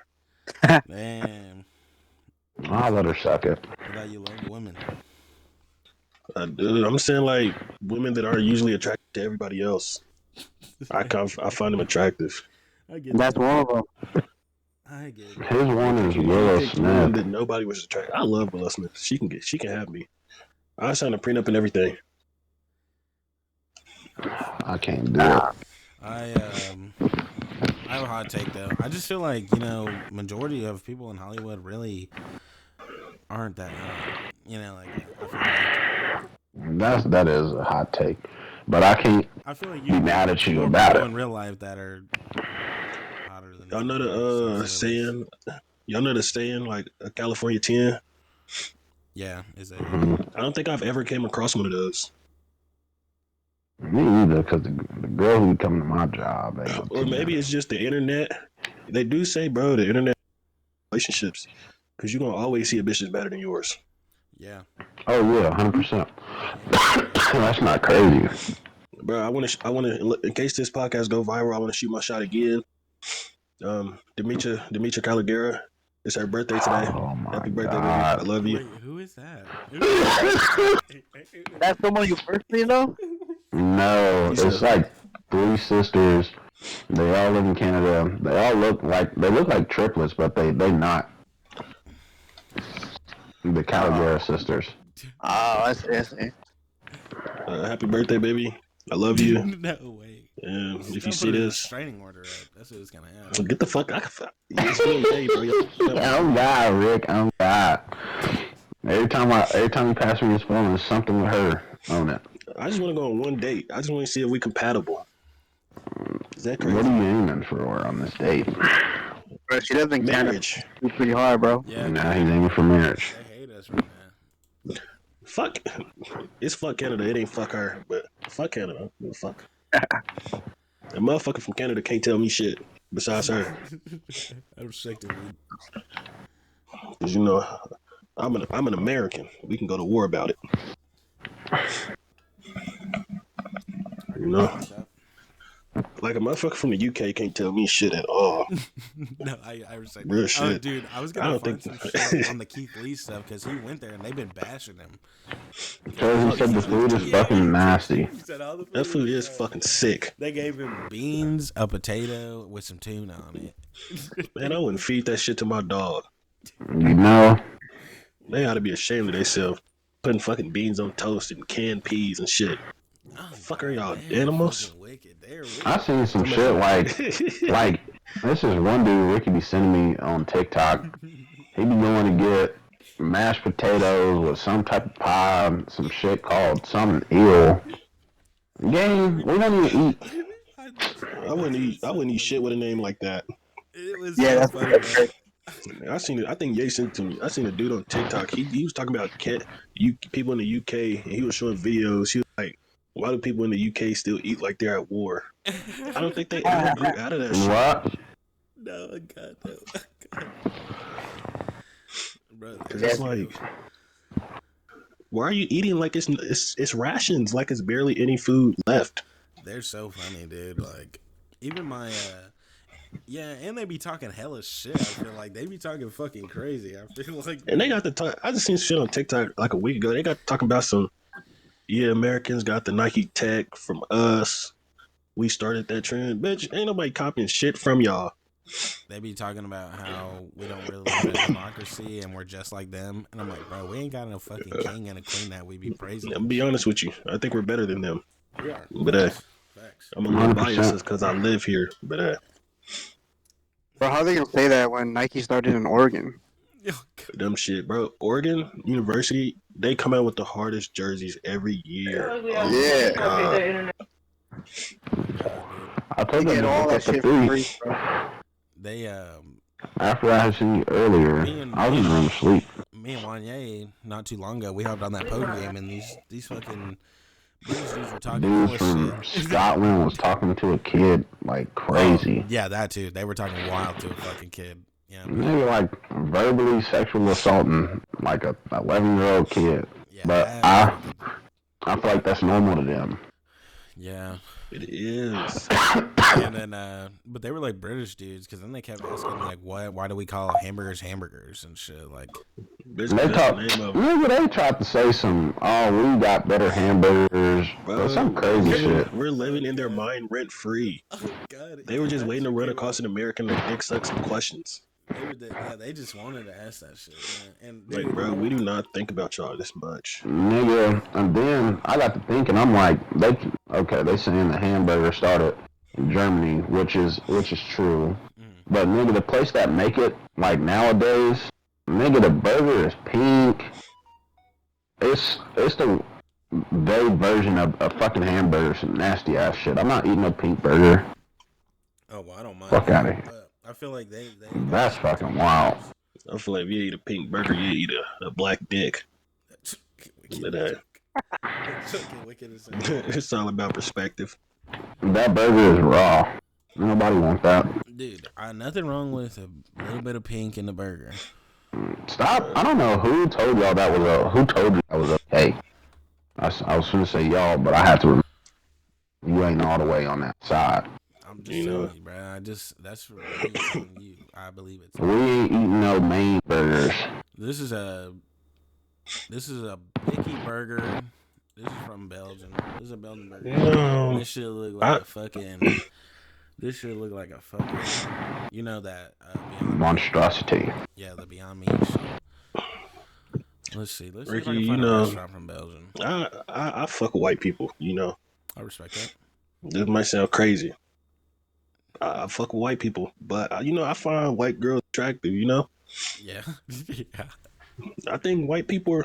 Damn. I'll let her suck it. Without you love women. I do. I'm saying like women that aren't usually attracted to everybody else. I find them attractive. I get That's that. one of them. I get it. His one is You Willow picked one Smith. that nobody was attracted. I love Willow Smith. She can have me. I signed a prenup and everything. I can't do it. I have a hot take though. I just feel like majority of people in Hollywood really aren't that hot. Like I feel like That is a hot take, but I can't I feel like be you mad meet at you more about people it. in real life that are hotter than Y'all know some the celebrities. saying. Y'all know the saying like a California 10. Yeah, is a I don't think I've ever came across one of those. Me either, because the girl who come to my job ain't Or 10. maybe it's just the internet. They do say, bro, the internet relationships, because you're gonna always see a bitch that's better than yours. yeah. Oh yeah, 100%. Yeah. That's not crazy. Bro, I want to. In case this podcast go viral, I want to shoot my shot again. Demetra Caligera. It's her birthday today. Oh my Happy birthday, baby! I god. love you. Wait, who is that? Who is that? That's someone you personally know? No, You it's said like three sisters. They all live in Canada. They look like triplets, but they not the Caligari Oh, sisters. I see. happy birthday, baby! I love you. No way. And She's if you gonna put see a this, restraining order up. That's what's gonna happen. get the fuck out. It's been a day, bro. Oh God, Rick. Oh God. Every time you pass me his phone, there's something with her on it. I just want to go on one date. I just want to see if we compatible. Is that What crazy? are you aiming for on this date? Bro, she lives in Canada. Marriage. It's pretty hard, bro. Yeah, Now he's aiming for marriage. they hate us right now. Fuck. It's fuck Canada. It ain't fuck her. But fuck Canada. Fuck. A motherfucker from Canada can't tell me shit besides her. Objectively. Because, I'm an American. We can go to war about it. I You can know? respect that. Like a motherfucker from the UK can't tell me shit at all. No, I respect Real that. Oh, shit. dude, I was I gonna don't find think. some shit on the Keith Lee stuff because he went there and they've been bashing him. Because he Fuck said the Keith Lee, food is too. fucking nasty. He said all the That food was is trash. fucking sick. They gave him beans, a potato with some tuna on it. Man, I wouldn't feed that shit to my dog. You know, They ought to be ashamed of themselves. Putting fucking beans on toast and canned peas and shit. Oh, Fuck are y'all, they're animals? fucking wicked. They're wicked. I seen some Somebody- shit like this is one dude Ricky be sending me on TikTok. He be going to get mashed potatoes with some type of pie, some shit called something ill. Game, we don't even eat. I wouldn't eat shit with a name like that. It was Yeah, so that's funny, bro. I seen it. I think Ye sent it to me. I seen a dude on TikTok. He was talking about people in the UK, and he was showing videos. He was like, "Why do people in the UK still eat like they're at war?" I don't think they ever grew out of that shit. What? No, God, no. Bro, Cause it's like, why are you eating like it's rations? Like it's barely any food left. they're so funny, dude. Like, even my, yeah, and they be talking hella shit. I feel like they be talking fucking crazy. I feel like, And they got the talk. I just seen shit on TikTok like a week ago. They got talking about some. Yeah, Americans got the Nike tech from us. We started that trend, bitch. Ain't nobody copying shit from y'all. they be talking about how we don't really live in a democracy and we're just like them. And I'm like, bro, we ain't got no fucking king and a queen that we be praising. I'm gonna be honest with you. I think we're better than them. We are. But Facts. I'm a little 100%. biased because I live here. But Bro, how they gonna say that when Nike started in Oregon? them shit, bro. Oregon University, they come out with the hardest jerseys every year. Oh, Yeah. my God. I They told them get to all look that up the shit for three. free, bro. They, After I had seen you earlier, I was in the room asleep. me and Wanye, not too long ago, we hopped on that poker game and these fucking British dudes were talking Dude full from of shit. Scotland was talking to a kid like crazy. Oh, yeah, that too. They were talking wild to a fucking kid. Yeah, They were like verbally sexual assaulting like a 11-year-old kid. yeah. But that was wicked. I feel like that's normal to them. Yeah. It is. And then, but they were like British dudes, because then they kept asking like, why do we call hamburgers hamburgers and shit? Like, Bitch, They that's talk. the name of Remember they tried to say some. Oh, we got better hamburgers, or some crazy shit. We're living in their mind rent free. oh god, They were just waiting to run across an American and dick suck some questions. They just wanted to ask that shit, man. And Like, dude, bro, we do not think about y'all this much. Nigga, and then I got to thinking. I'm like, they saying the hamburger started in Germany, which is true. But nigga, the place that make it like nowadays, nigga, the burger is pink. It's the their version of a fucking hamburger, some nasty ass shit. I'm not eating a pink burger. Oh well, I don't mind. Fuck out of here. But I feel like they That's fucking wild. I feel like if you eat a pink burger, you eat a black dick. Wicked as hell. It's all about perspective. That burger is raw. Nobody want that. Dude, nothing wrong with a little bit of pink in the burger. Stop. I don't know who told y'all that was who told you that was okay. I was gonna say y'all, but I have to remember you ain't all the way on that side. I'm just telling you, bro. That's for me telling you. I believe it's. We ain't eating no main burgers. This is a picky burger. This is from Belgium. This is a Belgian burger. No. This should look like a fucking. This should look like a fucking. You know that Beyond monstrosity. Yeah, the Beyond Meat shit. Let's see. Let's see if I Ricky, can find a restaurant from Belgium. I fuck with white people, you know. I respect that. This might sound crazy. I fuck with white people, but you know, I find white girls attractive, you know. Yeah. Yeah. I think white people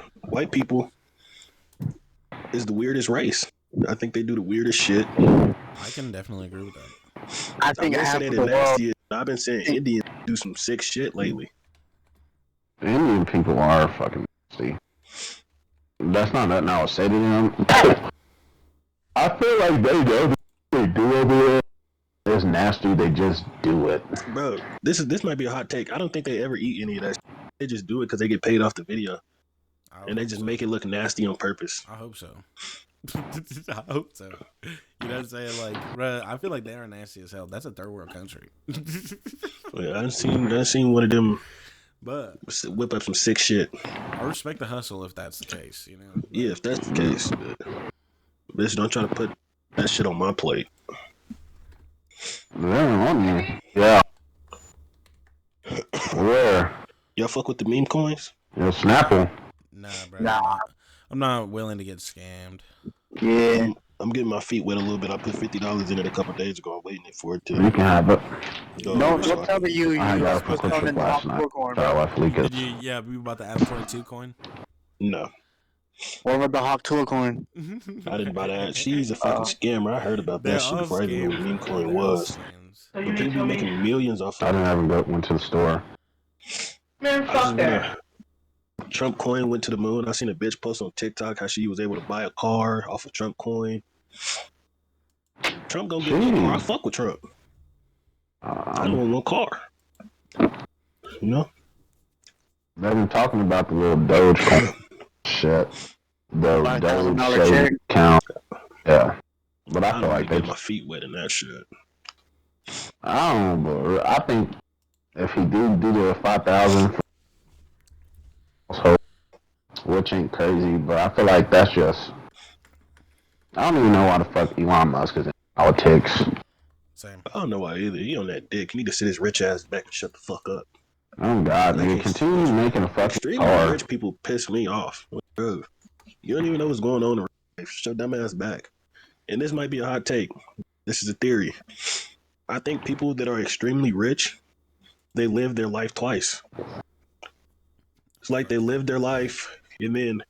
is the weirdest race. I think they do the weirdest shit. I can definitely agree with that. I think I half say of they the the world. nastiest. I've been saying Indians do some sick shit lately. Indian people are fucking nasty. That's not nothing I would say to them. I feel like they know what they do over there. It's nasty. They just do it. Bro, this might be a hot take. I don't think they ever eat any of that shit. They just do it because they get paid off the video. And they just make it look nasty on purpose. I hope so. I hope so. You know what I'm saying? Like, bro, I feel like they are nasty as hell. That's a third world country. Yeah, I've seen one of them But whip up some sick shit. I respect the hustle if that's the case, you know? Yeah, if that's the case. Bitch, don't try to put that shit on my plate. They're on you. Yeah. Where? Y'all fuck with the meme coins? Yo, Snapple. Nah, bro. Nah. I'm not willing to get scammed. Yeah. I'm getting my feet wet a little bit. I put $50 in it a couple days ago. I'm waiting for it to You can have it. go. Don't so I tell can- me you I got it supposed for to come Christmas in the last hot night. popcorn, Sorry, bro. wife leakers. Yeah, we about to add a 22 coin. No, What about the hot tool coin? I didn't buy that. She's a fucking scammer. I heard about that shit before I even knew what meme coin was. But people be making millions off I of didn't it. ever went to the store. Man, fuck that. Trump coin went to the moon. I seen a bitch post on TikTok how she was able to buy a car off of Trump coin. Trump gonna give me a car. I fuck with Trump. I know one car. You know? They've been talking about the little Dogecoin shit. The $5,000 Doge check. savings account. Yeah. But I I feel don't like get they. my feet wet in that shit. I don't know, but I think if he do the 5,000, which ain't crazy, but I feel like that's just. I don't even know why the fuck Elon Musk is in politics. Same. I don't know why either. He on that dick. He need to sit his rich ass back and shut the fuck up. Oh God, Like, nigga, continue making a fucking Extremely car. rich people piss me off. Bro, you don't even know what's going on in life. Shut your dumb ass back. And this might be a hot take. This is a theory. I think people that are extremely rich, they live their life twice. It's like they lived their life and then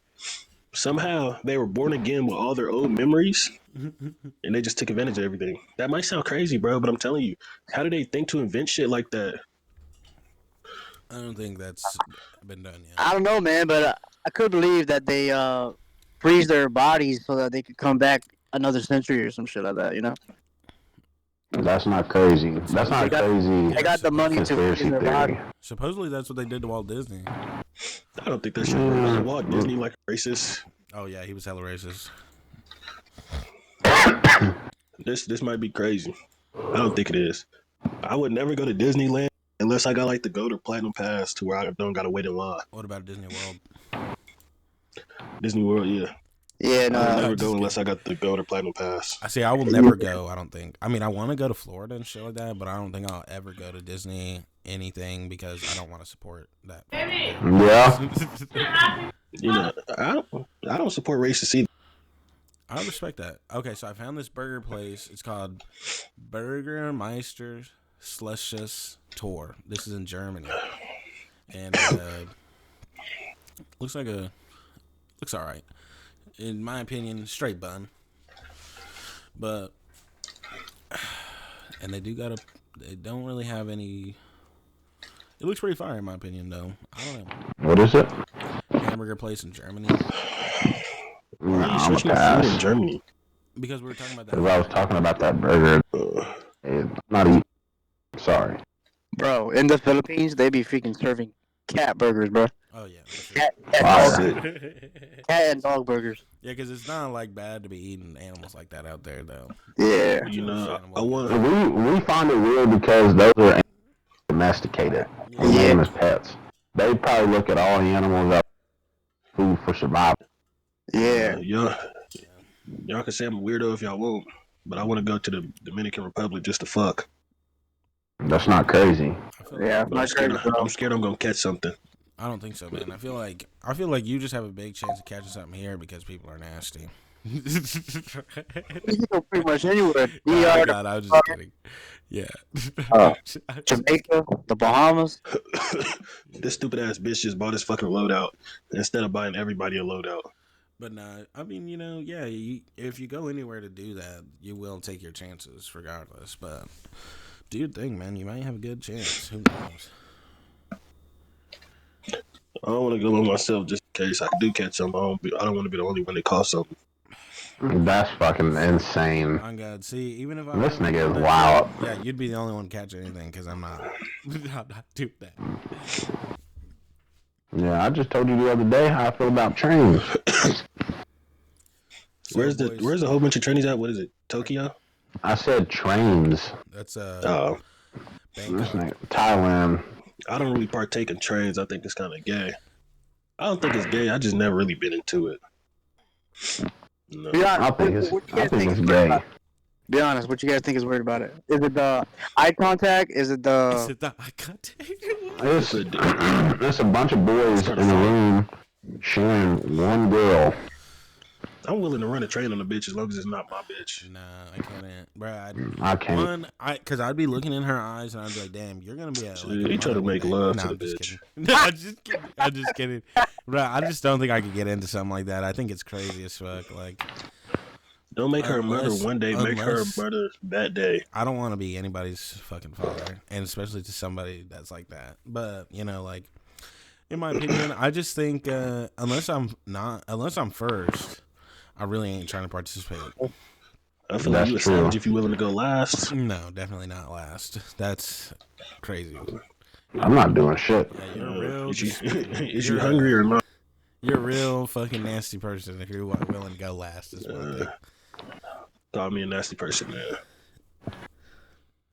somehow they were born again with all their old memories and they just took advantage of everything. That might sound crazy, bro, but I'm telling you, how do they think to invent shit like that? I don't think that's been done yet. I don't know, man, but I could believe that they freeze their bodies so that they could come back another century or some shit like that. You know, That's not crazy. That's not crazy. they got the money to Conspiracy freeze their body. theory. Supposedly that's what they did to Walt Disney. I don't think that shit works. Walt Disney like a racist. Oh yeah, he was hella racist. This might be crazy. I don't think it is. I would never go to Disneyland unless I got like the Gold or Platinum Pass to where I don't gotta wait in line. What about Disney World? Disney World, yeah. Yeah, I would no. never go unless I got the Gold or Platinum Pass. I see. I will never go. I don't think. I mean, I want to go to Florida and shit like that, but I don't think I'll ever go to Disney anything because I don't want to support that. Yeah. You know, I don't support racist either. I respect that. Okay, so I found this burger place. It's called Burgermeister Slushes Tour. This is in Germany, and looks all right. in my opinion, straight bun. But and they don't really have any. It looks pretty fire in my opinion, though. I don't know. What is it? Hamburger place in Germany. Why are you I'm a switching to food in pass. Germany? Because we were talking about that. Because I was talking about that burger. I'm not eating. Sorry. Bro, in the Philippines, they be freaking serving cat burgers, bro. Oh yeah, for sure. Cat Fire. and dog burgers. Yeah, because it's not like bad to be eating animals like that out there, though. Yeah. You know, Understandable. I want. We find it weird because those are domesticated. We Yeah. name them as pets. They probably look at all the animals as food for survival. Yeah. Y'all can say I'm a weirdo if y'all want, but I want to go to the Dominican Republic just to fuck. That's not crazy. I feel Yeah. like, But I'm scared I'm gonna catch something. I don't think so, man. I feel like you just have a big chance of catching something here because people are nasty. You can go pretty much anywhere. Oh, God, I was just kidding. Yeah. Jamaica, the Bahamas. This stupid ass bitch just bought his fucking loadout instead of buying everybody a loadout. But nah, I mean, yeah, if you go anywhere to do that, you will take your chances regardless. But do your thing, man. You might have a good chance. Who knows? I don't want to go by myself just in case I do catch something. I don't want to be the only one that caught something. That's fucking insane. On God, see, even if I This nigga is wild. yeah, you'd be the only one catching anything because I'm not. I'm not doing that. Yeah, I just told you the other day how I feel about trains. Where's the whole bunch of trainees at? What is it? Tokyo? I said trains. That's This Bangkok. nigga, Thailand. I don't really partake in trains. I think it's kind of gay. I don't think it's gay. I just never really been into it. No. I think it's gay. Be honest, what you guys think is weird about it? Is it the eye contact? Is it the? Is it the eye contact? It's a bunch of boys in a room sharing one girl. I'm willing to run a train on a bitch as long as it's not my bitch. Nah, I can't, bro. I can't. Because I'd be looking in her eyes and I'd be like, "Damn, you're gonna be a." He trying to make love to the bitch. No, I'm just kidding. I'm just kidding, bro. I just don't think I could get into something like that. I think it's crazy as fuck. Like, don't make her murder one day. Make her murder that day. I don't want to be anybody's fucking father, and especially to somebody that's like that. But like, in my opinion, I just think unless I'm first, I really ain't trying to participate. I feel like you a savage if you willing to go last. No, definitely not last. That's crazy. I'm not doing shit. Yeah, you're real. Is you hungry or not? You're a real fucking nasty person if you're willing to go last. Is what I think. Call me a nasty person, man.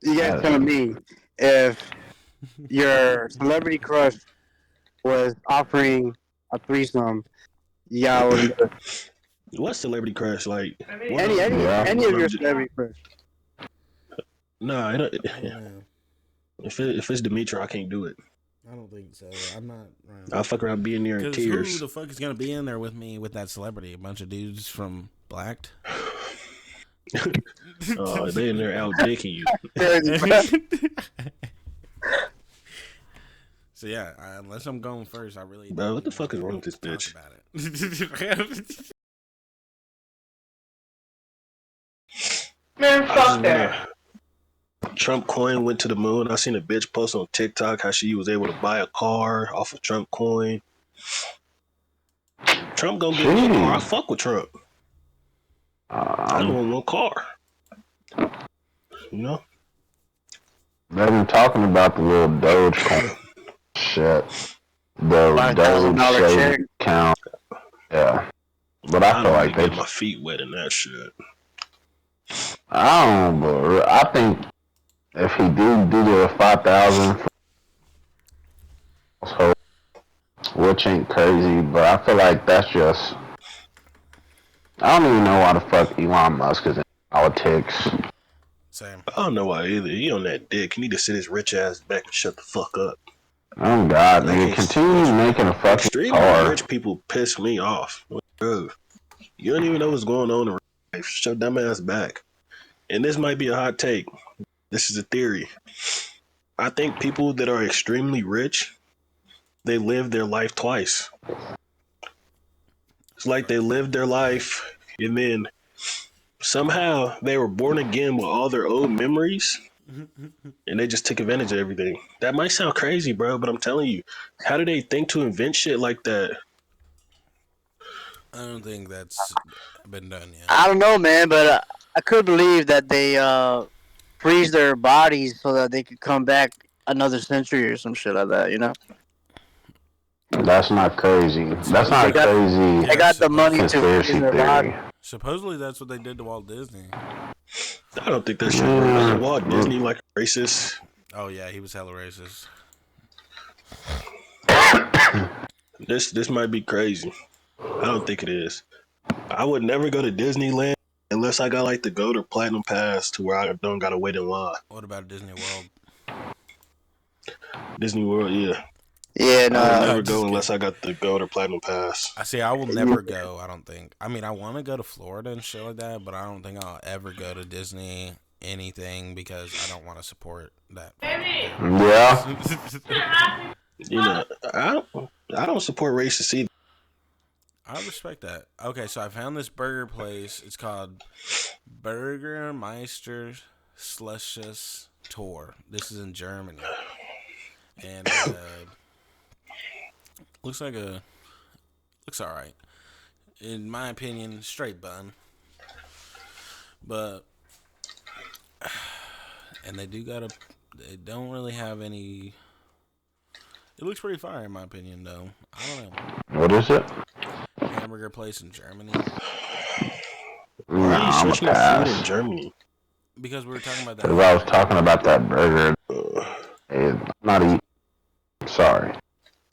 You guys telling me if your celebrity crush was offering a threesome, y'all would. What celebrity crush? Like Any of your celebrity crush? Nah, if it's Demetra, I can't do it. I don't think so. I'm not. I'll fuck around being there in tears. Who the fuck is gonna be in there with me with that celebrity? A bunch of dudes from Blacked. Oh, they in there out dicking you. So yeah, unless I'm going first, I really. Bro, what the fuck is wrong with this bitch? About it. Man, fuck that. Trump coin went to the moon. I seen a bitch post on TikTok how she was able to buy a car off of Trump coin. Trump gonna get me a car. I fuck with Trump. I don't want one car. You know? They've been talking about the little Dogecoin shit. The $5,000 check. count. Yeah. But I feel like get my feet wet in that shit. I don't know, but I think if he do the 5,000, which ain't crazy, but I feel like that's just. I don't even know why the fuck Elon Musk is in politics. Same. I don't know why either. He on that dick. He need to sit his rich ass back and shut the fuck up. Oh God, nigga, continue making a fucking extremely car. rich people piss me off. Bro, you don't even know what's going on in life. Shut your dumb ass back. And this might be a hot take. This is a theory. I think people that are extremely rich, they live their life twice. It's like they lived their life and then somehow they were born again with all their old memories and they just took advantage of everything. That might sound crazy, bro, but I'm telling you, how do they think to invent shit like that? I don't think that's been done yet. I don't know, man, but I could believe that they freeze their bodies so that they could come back another century or some shit like that. You know, That's not crazy. That's not they a got crazy they got the money to freeze conspiracy their body. theory. Supposedly that's what they did to Walt Disney. I don't think that shit works. Wasn't Walt Disney like a racist? Oh yeah, he was hella racist. This might be crazy. I don't think it is. I would never go to Disneyland unless I got like the gold or platinum pass to where I don't gotta wait in line. What about Disney World? Disney World, yeah. Yeah, I would no, never just go unless I got the gold or platinum pass. I see. I will never go. I don't think. I mean, I want to go to Florida and shit like that, but I don't think I'll ever go to Disney anything because I don't want to support that. Yeah. You know, I don't support racists either. I respect that. Okay, so I found this burger place. It's called Burgermeister Slushes Tour. This is in Germany, and looks all right. In my opinion, straight bun, but and they don't really have any. It looks pretty fire in my opinion, though. I don't know. What is it? Hamburger place in Germany. Why are you I'm a switching to food in pass. Germany? Because we were talking about that. Because I was talking about that burger. I'm not eating. Sorry.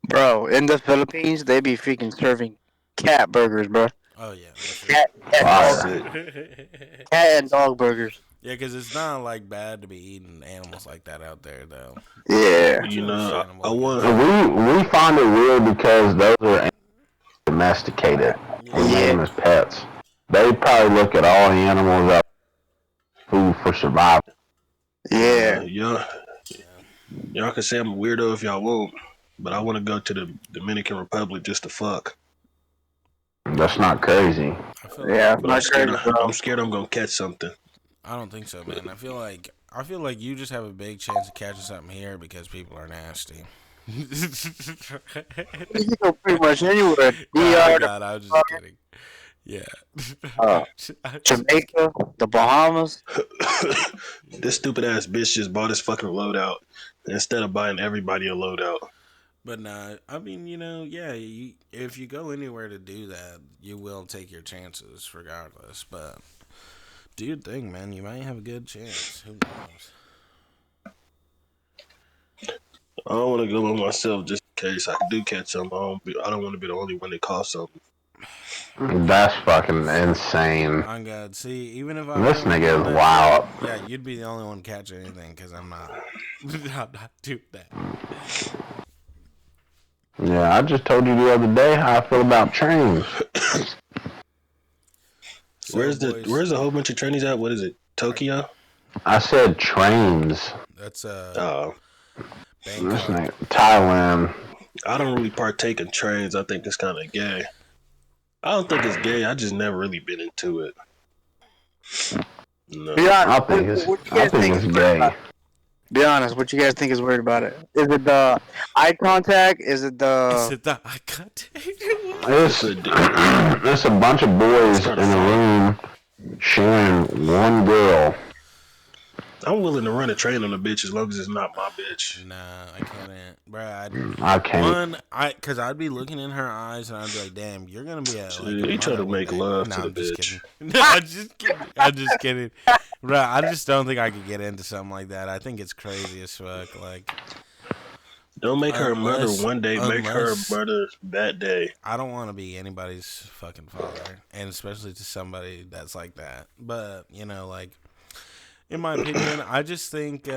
bro. In the Philippines, they be freaking serving cat burgers, bro. Oh yeah, Cat, Fire. cat and dog burgers. yeah, because it's not like bad to be eating animals like that out there, though. Yeah, You know, Animal, I I want. guess. We find it weird because those are domesticated. We made them as pets. They probably look at all the animals as food for survival. yeah. Y'all can say I'm a weirdo if y'all want, but I want to go to the Dominican Republic just to fuck. That's not crazy. I feel Yeah, like, But I'm not scared. crazy, bro. I'm scared I'm gonna catch something. I don't think so, man. I feel like you just have a big chance of catching something here because people are nasty. You can go pretty much anywhere. Oh DR, God, I was just kidding. Yeah. Jamaica, the Bahamas. This stupid ass bitch just bought his fucking loadout instead of buying everybody a loadout. But nah, I mean, yeah, if you go anywhere to do that, you will take your chances regardless. But do your thing, man. You might have a good chance. Who knows? I don't want to go by myself just in case I do catch something. I don't want to be the only one that caught something. That's fucking insane. On God, see, even if I This really nigga wanted- is wild. yeah, you'd be the only one catching anything because I'm not. I'm not doing that. Yeah, I just told you the other day how I feel about trains. So, Where's boys, the whole bunch of trainees at? What is it? Tokyo? I said trains. That's This Bangkok. nigga, Thailand. I don't really partake in trains. I think it's kind of gay. I don't think it's gay. I just never really been into it. No. Be honest. I think it's What you guys gay. about it? Be honest. What you guys think is weird about it? Is it the eye contact? Is it Is the? it the eye contact? It's a bunch of boys in a room sharing one girl. I'm willing to run a train on a bitch as long as it's not my bitch. Nah, I can't, bro. I can't. Cause I'd be looking in her eyes and I'd be like, "Damn, you're gonna be a He trying to make love to the I'm just bitch. kidding. No, I'm just kidding, bro. I just don't think I could get into something like that. I think it's crazy as fuck. Like, Don't make her a mother Unless- one day. Make her a unless- mother that day. I don't want to be anybody's fucking father, and especially to somebody that's like that. But like. In my opinion, I just think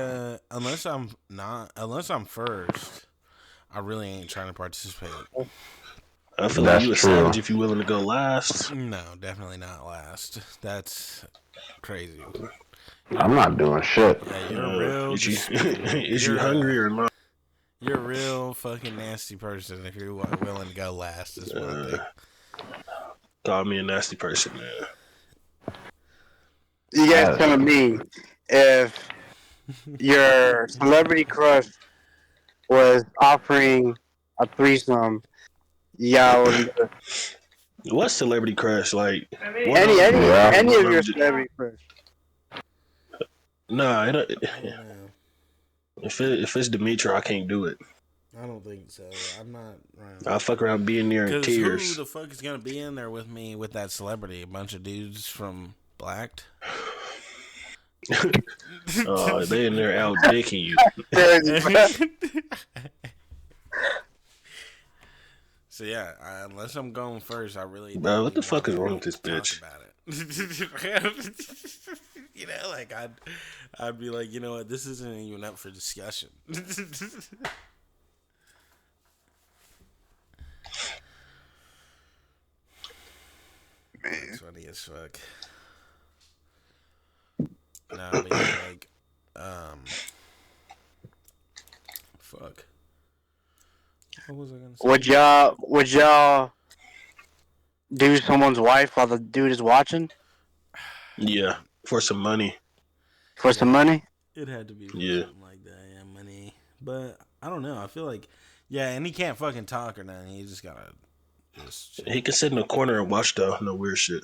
unless I'm first, I really ain't trying to participate. I feel That's like you a true. savage if you willing to go last. No, definitely not last. That's crazy. I'm not doing shit. Yeah, you're real. Is you hungry or not? You're a real fucking nasty person if you're willing to go last. Is one thing. Call me a nasty person, man. You guys telling me if your celebrity crush was offering a threesome, y'all wouldn't do it. What's celebrity crush like? I mean, One Any of any them, Yeah. any one of of your them. celebrity crush. Nah, I don't know. if it's Demetra, I can't do it. I don't think so. I'm not. I'll fuck around being near in Because who tears. the fuck is gonna be in there with me with that celebrity? A bunch of dudes from Blacked. They in there out dicking you. So yeah, unless I'm going first, I really Bro, don't what the even fuck is wanna wrong with this talk bitch? about it. You know, like I'd be like, you know what, this isn't even up for discussion. That's funny as fuck. No, but yeah, like, fuck. What was I gonna say? Would y'all do someone's wife while the dude is watching Yeah, for some money. for some money? It had to be for Yeah. something like that, yeah, money. But I don't know. I feel like, yeah, and he can't fucking talk or nothing. He just gotta just chill. He can sit in the corner and watch though. No weird shit.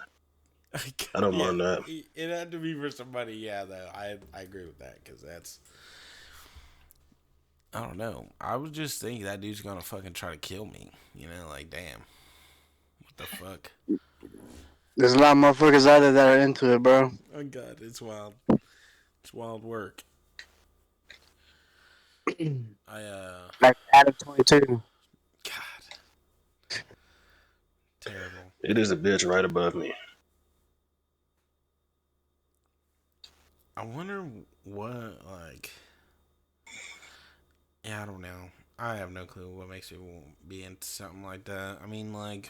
I don't mind that. It had to be for somebody. Yeah, though I agree with that because that's. I don't know. I was just thinking that dude's gonna fucking try to kill me. You know, like damn, what the fuck? There's a lot of motherfuckers out there that are into it, bro. Oh god, it's wild. It's wild work. Like Adam 22. God, terrible. It is a bitch right above me. I wonder what like. Yeah, I don't know. I have no clue what makes people be into something like that. I mean, like,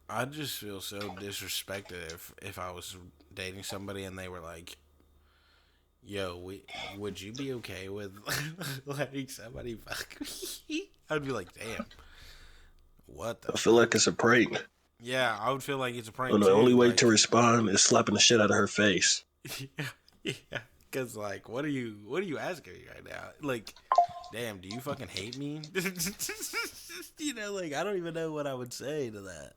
I just feel so disrespected if I was dating somebody and they were like, "Yo, would you be okay with letting somebody fuck me?" I'd be like, "Damn, what the?" I feel like it's a prank. Yeah, I would feel like it's a prank And the too. only way like, to respond is slapping the shit out of her face. yeah. Cause like, what are you asking me right now? Like, damn, do you fucking hate me? You know, like I don't even know what I would say to that.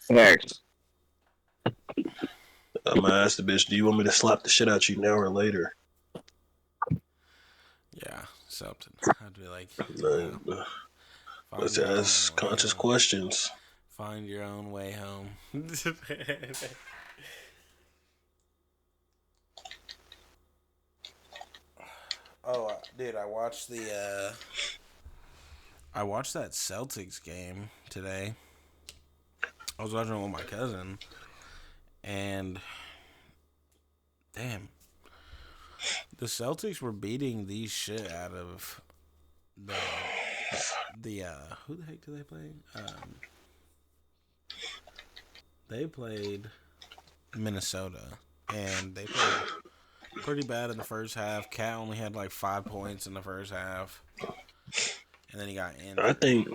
Thanks. I'm gonna ask the bitch, do you want me to slap the shit out you now or later? Yeah, something. I'd be like, Let's ask conscious questions. Find your own way home. Oh, dude, I watched that Celtics game today. I was watching it with my cousin, and damn, the Celtics were beating the shit out of the who the heck did they play? They played Minnesota, and they played pretty bad in the first half. Cat only had like 5 points in the first half, and then he got injured. I think,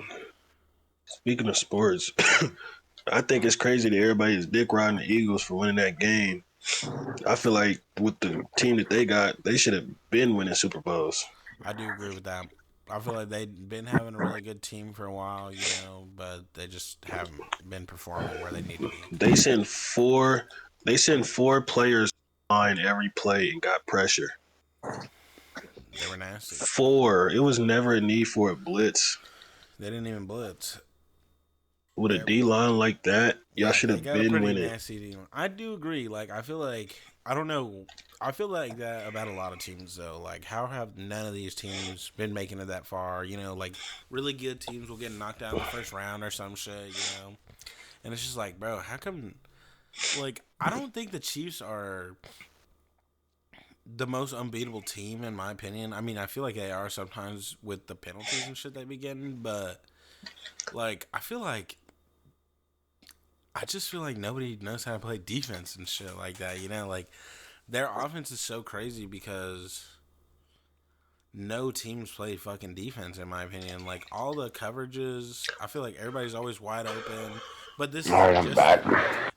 speaking of sports, I think it's crazy that everybody is dick riding the Eagles for winning that game. I feel like with the team that they got, they should have been winning Super Bowls. I do agree with that. I feel like they've been having a really good team for a while, you know, but they just haven't been performing where they need to be. They send four players line every play and got pressure. They were nasty. 4. It was never a need for a blitz. They didn't even blitz. With a D line like that, y'all should have got a been pretty winning. nasty D-line. I do agree. Like, I feel like, I don't know. I feel like that about a lot of teams, though. Like, how have none of these teams been making it that far? You know, like, really good teams will get knocked out in the first round or some shit, you know? And it's just like, bro, how come, like, I don't think the Chiefs are the most unbeatable team, in my opinion. I mean, I feel like they are sometimes with the penalties and shit they be getting, but, like, I just feel like nobody knows how to play defense and shit like that, you know? Like, their offense is so crazy because no teams play fucking defense in my opinion. Like all the coverages, I feel like everybody's always wide open. But All right, I'm back.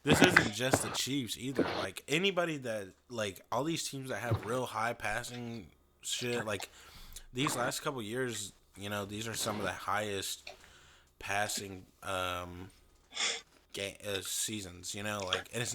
this isn't just the Chiefs either. Like anybody that like all these teams that have real high passing shit. Like these last couple years, you know, these are some of the highest passing seasons. You know, like and it's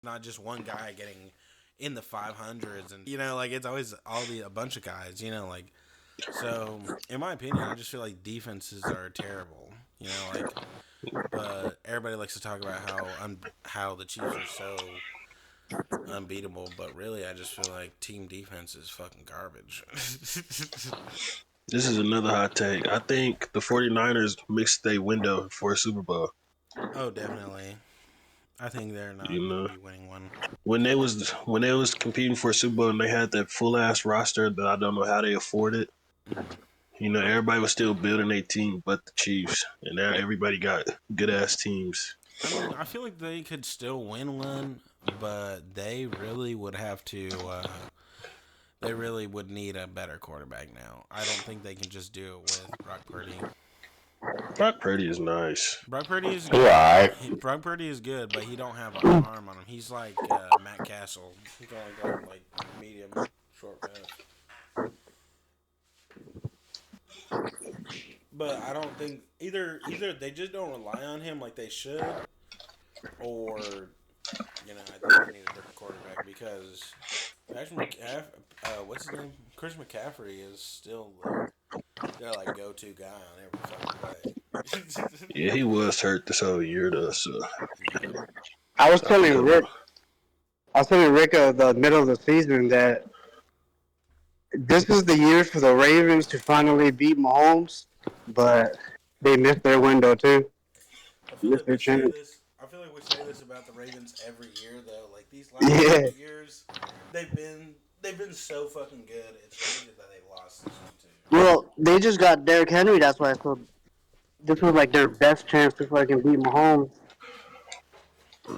not just one guy getting in the 500s and you know like it's always a bunch of guys, you know, like so in my opinion I just feel like defenses are terrible, you know, like but everybody likes to talk about how the Chiefs are so unbeatable, but really I just feel like team defense is fucking garbage. This is another hot take. I think the 49ers missed their window for a Super Bowl. Oh, definitely. I think they're not You going know, to be winning one. when they was competing for a Super Bowl and they had that full ass roster that I don't know how they afford it. Mm. You know, everybody was still building their team, but the Chiefs, and now everybody got good ass teams. I mean, I feel like they could still win one, but they really would have to. They really would need a better quarterback now. I don't think they can just do it with Brock Purdy. Brock Purdy is nice. Brock Purdy is He good. alright. Brock Purdy is good, but he don't have an arm on him. He's like Matt Castle. He can only go like medium, short pass. But I don't think either they just don't rely on him like they should, or you know I think they need a different quarterback because actually what's his name? Chris McCaffrey is still their like go-to guy on every fucking play. Yeah, he was hurt this whole year though, so Yeah. I was I telling feel Rick, him. the middle of the season that this is the year for the Ravens to finally beat Mahomes, but they missed their window too. I feel Missed like their we say chance. this. I feel like we say this about the Ravens every year, though. Like these last Yeah. couple years, they've been so fucking good. It's crazy that they lost this one too. Well, they just got Derrick Henry. That's why. So this was like their best chance to fucking beat Mahomes.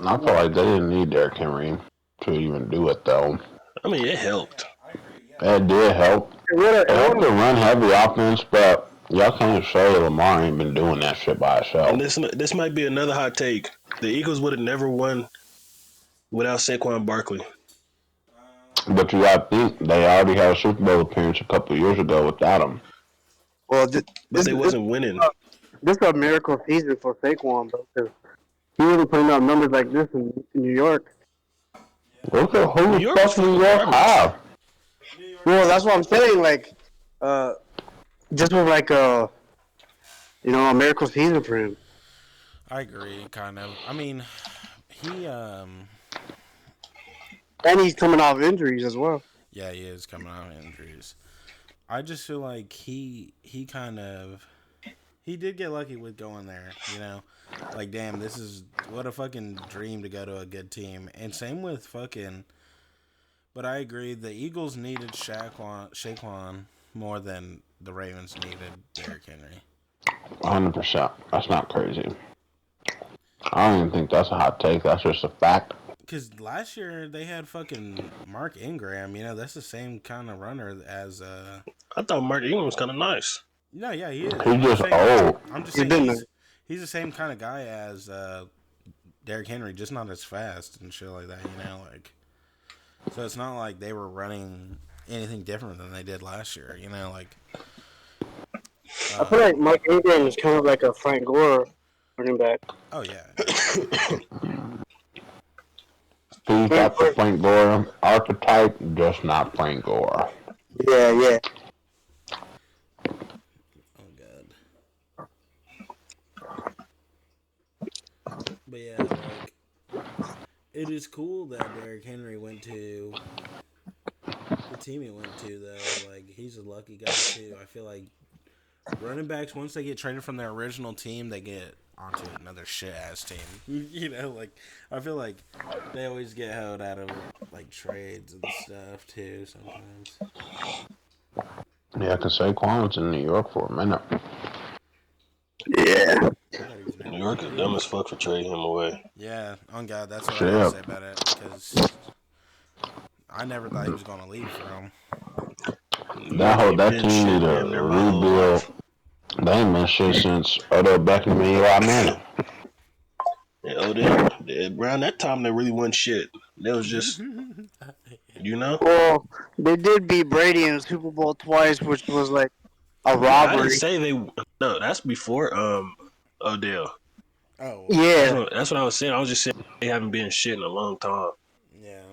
I feel like they didn't need Derrick Henry to even do it though. I mean, it Oh helped. yeah, I agree. Yeah, It did help. It would It helped have. to run heavy offense, but y'all can't say Lamar ain't been doing that shit by And himself. this might be another hot take. The Eagles would have never won without Saquon Barkley. But you gotta think they already had a Super Bowl appearance a couple of years ago without him. Well, But they wasn't winning. this is a miracle season for Saquon, bro. Because he wasn't putting up numbers like this in New York. Look at who New the York fuck was New fucking York garbage. have. Well, that's what I'm saying. Like, just with like a a miracle season for him. I agree. Kind of. I mean, he And he's coming off injuries as well. yeah, he is coming out of injuries. I just feel like he kind of he did get lucky with going there, you know. Like damn, this is what a fucking dream to go to a good team. And same with fucking but I agree the Eagles needed Shaquan more than the Ravens needed Derrick Henry. 100%. That's not crazy. I don't even think that's a hot take. That's just a fact. Because last year they had fucking Mark Ingram. You know, that's the same kind of runner as. I thought Mark Ingram was kind of nice. No, yeah, he is. He's just old. I'm just He's saying been he's the same kind of guy as Derrick Henry, just not as fast and shit like that. You know, like. So it's not like they were running anything different than they did last year. You know, like. I feel like Mark Ingram is kind of like a Frank Gore running back. Oh yeah. He's got the Frank Gore archetype, just not Frank Gore. Yeah. Oh god. But yeah, like it is cool that Derrick Henry went to the team he went to though. Like he's a lucky guy too. I feel like running backs once they get traded from their original team, they get onto another shit ass team. You know, like I feel like they always get held out of like trades and stuff too sometimes. Yeah, because Saquon was in New York for a minute. Yeah. New York is dumb as fuck for trading him away. Yeah, on God, that's what I have to say about it because I never thought he was gonna leave for him. That team need a rebuild. They ain't been shit since Odell Beckham and Eli Manning. And Odell, around that time, they really wasn't shit. They was just, you know. Well, they did beat Brady in the Super Bowl twice, which was like a robbery. I didn't say they. No, that's before Odell. Oh yeah. That's what I was saying. I was just saying they haven't been shit in a long time. yeah.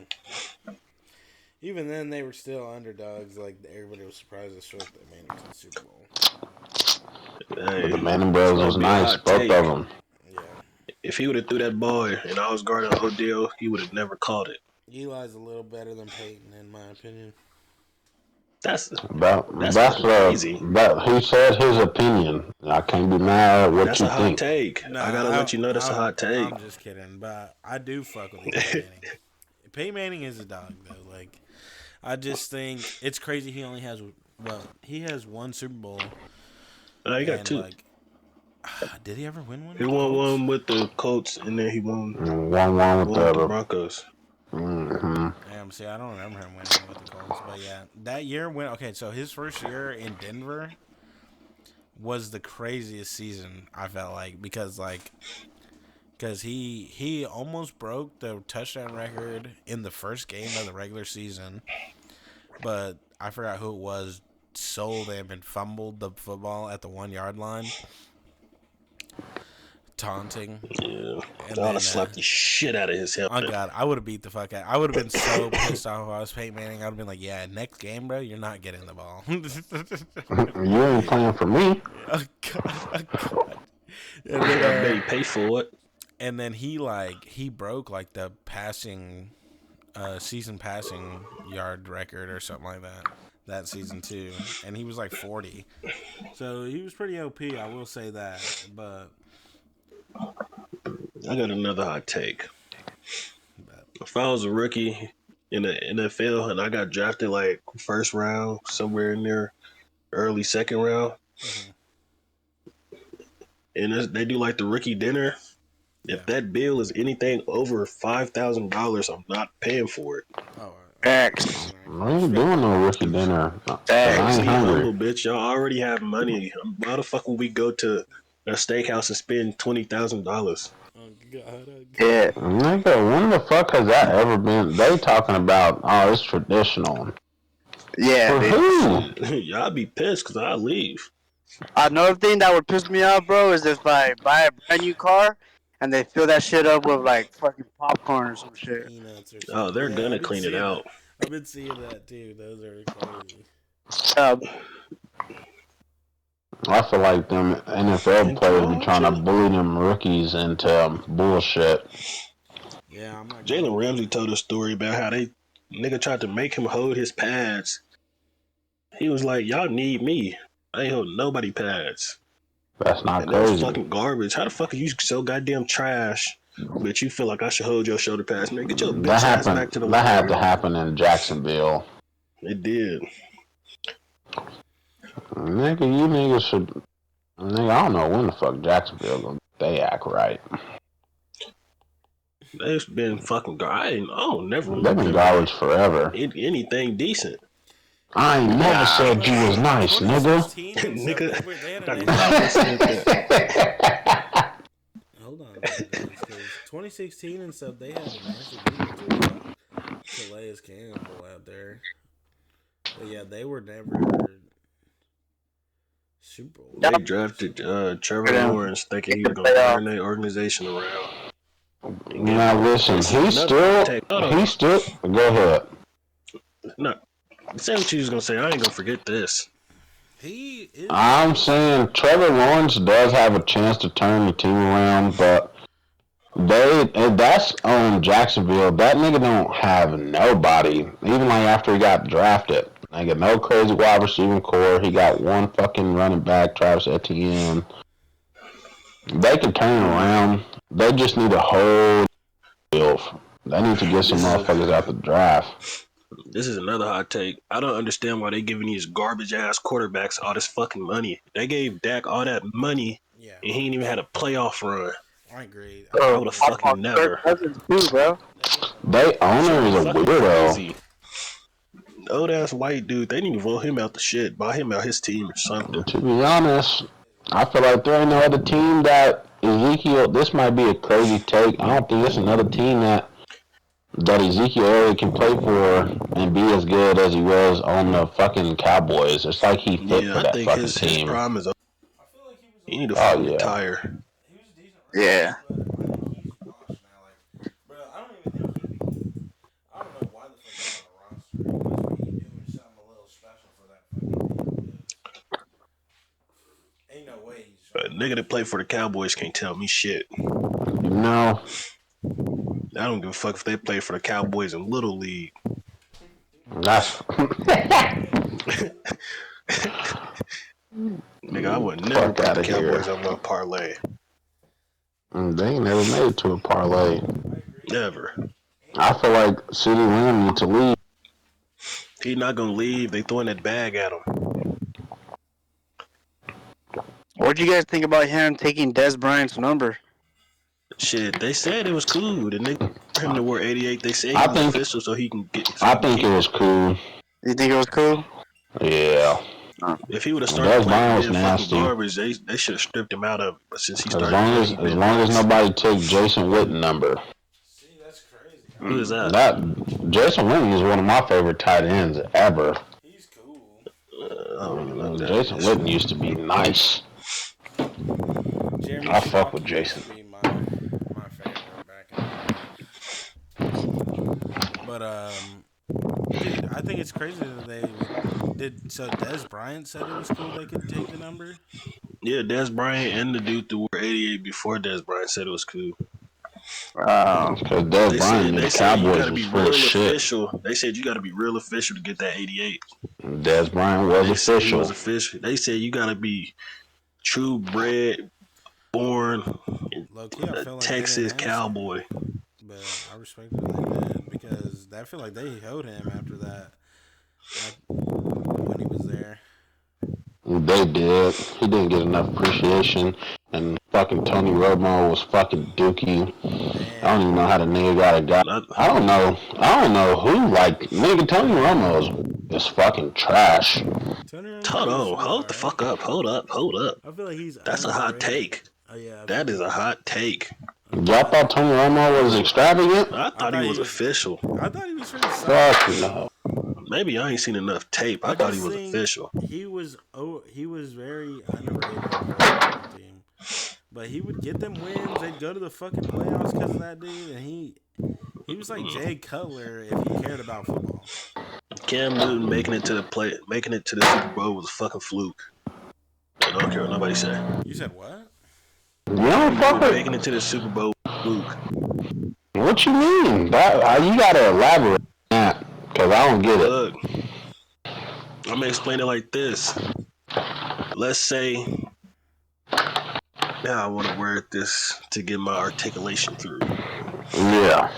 Even then, they were still underdogs. Like everybody was surprised as fuck they made it to the Super Bowl. Hey, But the Manning brothers was nice, both of them. Yeah. If he would have threw that ball and I was guarding Odell, he would have never caught it. Eli's a little better than Peyton, in my opinion. That's crazy. He said his opinion. I can't be mad at what that's you a hot think. take. No, I gotta let you know that's a hot take. I'm just kidding, but I do fuck with Peyton Manning. Peyton Manning is a dog, though. Like, I just think it's crazy. He only has he has one Super Bowl. No, he got two. Like, did he ever win one? He won one with the Colts, and then he won one with the Broncos. Mm-hmm. Damn, see, I don't remember him winning with the Colts, but yeah, that year so his first year in Denver was the craziest season. I felt like because he almost broke the touchdown record in the first game of the regular season, but I forgot who it was. Sold him and fumbled the football at the 1 yard line. Taunting. Yeah. I would have slapped the shit out of his helmet. Oh, God. I would have beat the fuck out. I would have been so pissed off if I was Peyton Manning. I would have been like, yeah, next game, bro, you're not getting the ball. You ain't playing for me. Oh, God. Oh, God. And then, I bet he paid for it. And then he broke, like, the passing, season passing yard record or something like that season, too. And he was, like, 40. So he was pretty OP, I will say that. But I got another hot take. If I was a rookie in the NFL and I got drafted like first round, somewhere in there, early second round, and they do like the rookie dinner, if that bill is anything over $5,000, I'm not paying for it. Oh, X. I ain't doing no rookie dinner. I ain't hungry. Bitch, y'all already have money. Why the fuck would we go to a steakhouse and spend $20,000? Oh, God. Yeah. Nigga, when the fuck has that ever been? They talking about, oh, it's traditional. Yeah. For who? Y'all be pissed because I leave. Another thing that would piss me off, bro, is if I buy a brand new car and they fill that shit up with like fucking popcorn or some shit. Peanuts or something. Oh, they're gonna clean it out. I've been seeing that too. Those are crazy. I feel like them NFL players be trying to bully them rookies into bullshit. Yeah, I'm not. Jalen Ramsey told a story about how they nigga tried to make him hold his pads. He was like, "Y'all need me. I ain't hold nobody pads." That's not and crazy. That was fucking garbage. How the fuck are you so goddamn trash? But you feel like I should hold your shoulder pads, man. Get your bitch ass back to the That had to happen in Jacksonville. It did. Nigga, you niggas should. Nigga, I don't know when the fuck Jacksonville gonna. They act right. They've been fucking. I don't never They've been remember garbage forever. anything decent. I ain't never said you was nice, nigga. 2016 and stuff, Nigga, they had I a nice. never said that. Hold on, because 2016 and stuff, they had a nasty defense with Calais Campbell out there. But yeah, they were never Super Bowl. They drafted Trevor Lawrence thinking he was gonna turn their organization around. Now listen, he still. Go ahead. No, say what you was gonna say. I ain't gonna forget this. I'm saying Trevor Lawrence does have a chance to turn the team around, but that's on Jacksonville. That nigga don't have nobody. Even like after he got drafted, nigga, no crazy wide receiving core. He got one fucking running back, Travis Etienne. They can turn around. They just need a whole deal. They need to get some motherfuckers out the draft. This is another hot take. I don't understand why they giving these garbage ass quarterbacks all this fucking money. They gave Dak all that money, and he ain't even had a playoff run. I agree. I would have fucking never. They owner is a weirdo. Old ass white dude. They need to vote him out the shit. Buy him out his team or something. To be honest, I feel like there ain't no other team that Ezekiel. This might be a crazy take. I don't think there's another team that Ezekiel Elliott can play for and be as good as he was on the fucking Cowboys. It's like he fit for that fucking team. His prime is up. He need to fucking retire. Yeah. A nigga that play for the Cowboys can't tell me shit. No. I don't give a fuck if they play for the Cowboys in Little League. That's nigga, I would never put the Cowboys on my parlay. They ain't never made it to a parlay. Never. I feel like CeeDee Lamb needs to leave. He's not gonna leave. They throwing that bag at him. What do you guys think about him taking Des Bryant's number? Shit, they said it was cool. The nigga for him to wear 88. They said he was official, so he can get. I think it was cool. You think it was cool? Yeah. If he would have started playing fucking garbage, they should have stripped him out of it. But since he started, as long as nobody took Jason Witten number. See, that's crazy. Who is that? Jason Witten is one of my favorite tight ends ever. He's cool. Jason Witten used to be nice. I fuck with Jason. My favorite back in. But dude, I think it's crazy that they did. So Des Bryant said it was cool they could take the number. Yeah, Des Bryant and the dude that wore 88 before Des Bryant said it was cool. Because Des Bryant and the Cowboys was full of shit. Official. They said you got to be real official to get that 88. Des Bryant was official. He was official. They said you got to be true bred, born Texas cowboy. But I respect what they did because I feel like they held him after that, when he was there. They did. He didn't get enough appreciation, and fucking Tony Romo was fucking dookie. I don't even know how the nigga got a guy. I don't know who nigga Tony Romo is fucking trash. Hold the fuck up. Hold up. I feel like that's a hot take. Oh, yeah, that is a hot take. Y'all thought Tony Romo was extravagant? I thought he was official. I thought he was pretty fuck no. Maybe I ain't seen enough tape. I thought he was official. He was very underrated on the team. But he would get them wins. They'd go to the fucking playoffs because of that dude. And he was like Jay Cutler if he cared about football. Cam Newton making it to the Super Bowl was a fucking fluke. I don't care what nobody say. You said what? Making it to the Super Bowl fluke. What you mean? You gotta elaborate on that because I don't get it. Look, I'm gonna explain it like this. Let's say. Now I want to word this to get my articulation through. Yeah.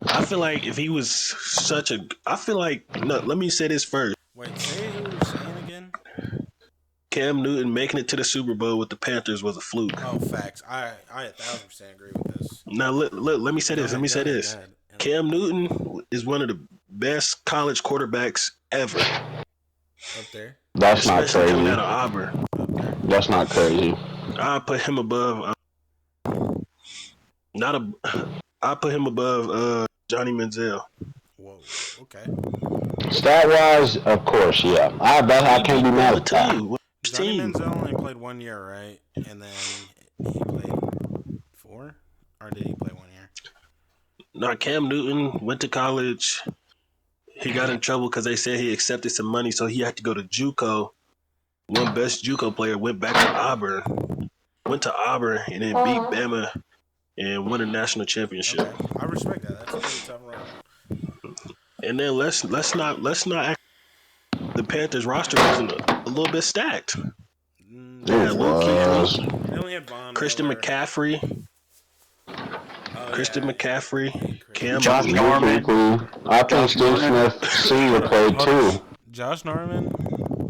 I feel like if he was let me say this first. Wait, say who you're saying again? Cam Newton making it to the Super Bowl with the Panthers was a fluke. Oh, facts. I 1,000% agree with this. this. Now let me say Go this. Let ahead, me go say ahead, this. go ahead. Cam Newton is one of the best college quarterbacks ever, Up there. That's not especially coming out crazy. of Auburn. Up there. That's not crazy. I put him above. Not a. I put him above Johnny Manziel. Whoa. Okay. Stat wise, of course, yeah. I He can't be beat mad Bama at that. too. What Johnny team? Manziel only played 1 year, right? And then he played 4? Or did he play 1 year? No, Cam Newton went to college. He got in trouble because they said he accepted some money, so he had to go to JUCO. One best JUCO player went back to Auburn. Went to Auburn and then beat Bama and won a national championship. Okay. I respect that. That's a pretty tough run. And then let's not act. The Panthers roster wasn't a little bit stacked. They had It Luke was. Kuechly, They only had Von Christian Miller. McCaffrey, Oh, Christian yeah. McCaffrey, Yeah, Cam Josh Newton. Norman. I think Josh Steve Norman. Smith Sr. played too. Josh Norman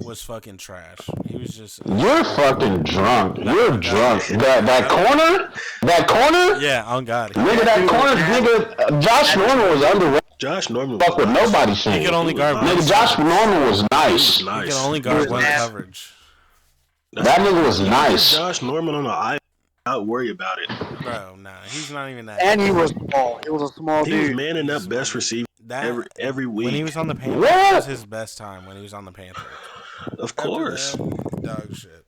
was fucking trash. He was just. You're fucking drunk. You're on drunk. God. That corner, Yeah, on God. nigga, that corner, nigga. Josh Norman was underrated. Josh Norman Fuck was with nice. nobody He saying. could only guard one. Nigga, Josh Norman was He nice. was nice. He could only He guard was one nasty. coverage. That nigga was You nice. put Josh Norman on the island. Not worry about it. Bro, nah, he's not even that. And he was small. He was a small He was dude. manning up He's best small. receiver That every week. when he was on the Panthers, What? that was his best time. When he was on the Panthers, Of course. After that, dog shit.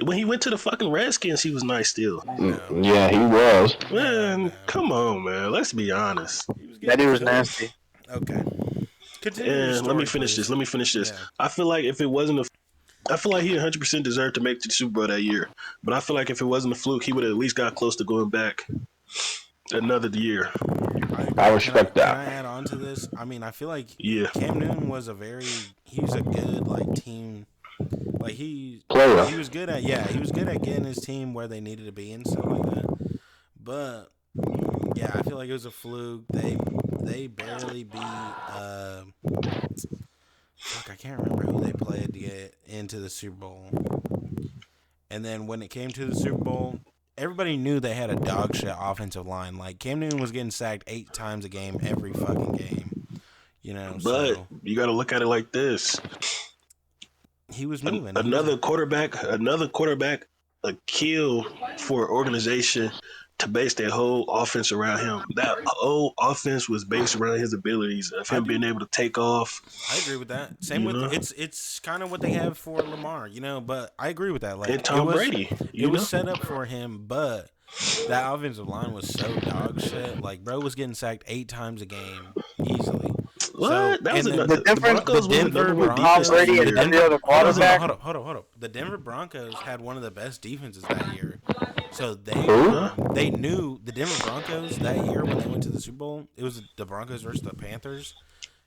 When he went to the fucking Redskins, he was nice still. No, Yeah, he was. Man, no. come on, man. Let's be honest. He was That getting dude was killed. nasty. Okay, continue your And story, let me finish please. this. Yeah. I feel like if it wasn't I feel like he 100% deserved to make it to the Super Bowl that year. But I feel like if it wasn't a fluke, he would have at least got close to going back another year. I respect that. Can I add on to this? I mean, I feel like Yeah. Cam Newton was a good like team, like Player. he was good at he was good at getting his team where they needed to be and stuff like that. But yeah, I feel like it was a fluke. They barely beat I can't remember who they played to get into the Super Bowl. And then when it came to the Super Bowl, everybody knew they had a dog shit offensive line. Like Cam Newton was getting sacked 8 times a game every fucking game. You know, But so you got to look at it like this. he was moving. Another quarterback, a kill for an organization to base their whole offense around him. That whole offense was based around his abilities of him being able to take off. I agree with that. Same with it's kind of what they have for Lamar, you know. But I agree with that. Like And Tom Brady, it was set up for him, but that offensive line was so dog shit. Like bro was getting sacked 8 times a game easily. What? So, That was and another. the difference- Broncos the was the number one Denver defense Tom Brady that and year. every other quarterback. Hold up. The Denver Broncos had one of the best defenses that year. So Who? they knew the Denver Broncos that year when they went to the Super Bowl. It was the Broncos versus the Panthers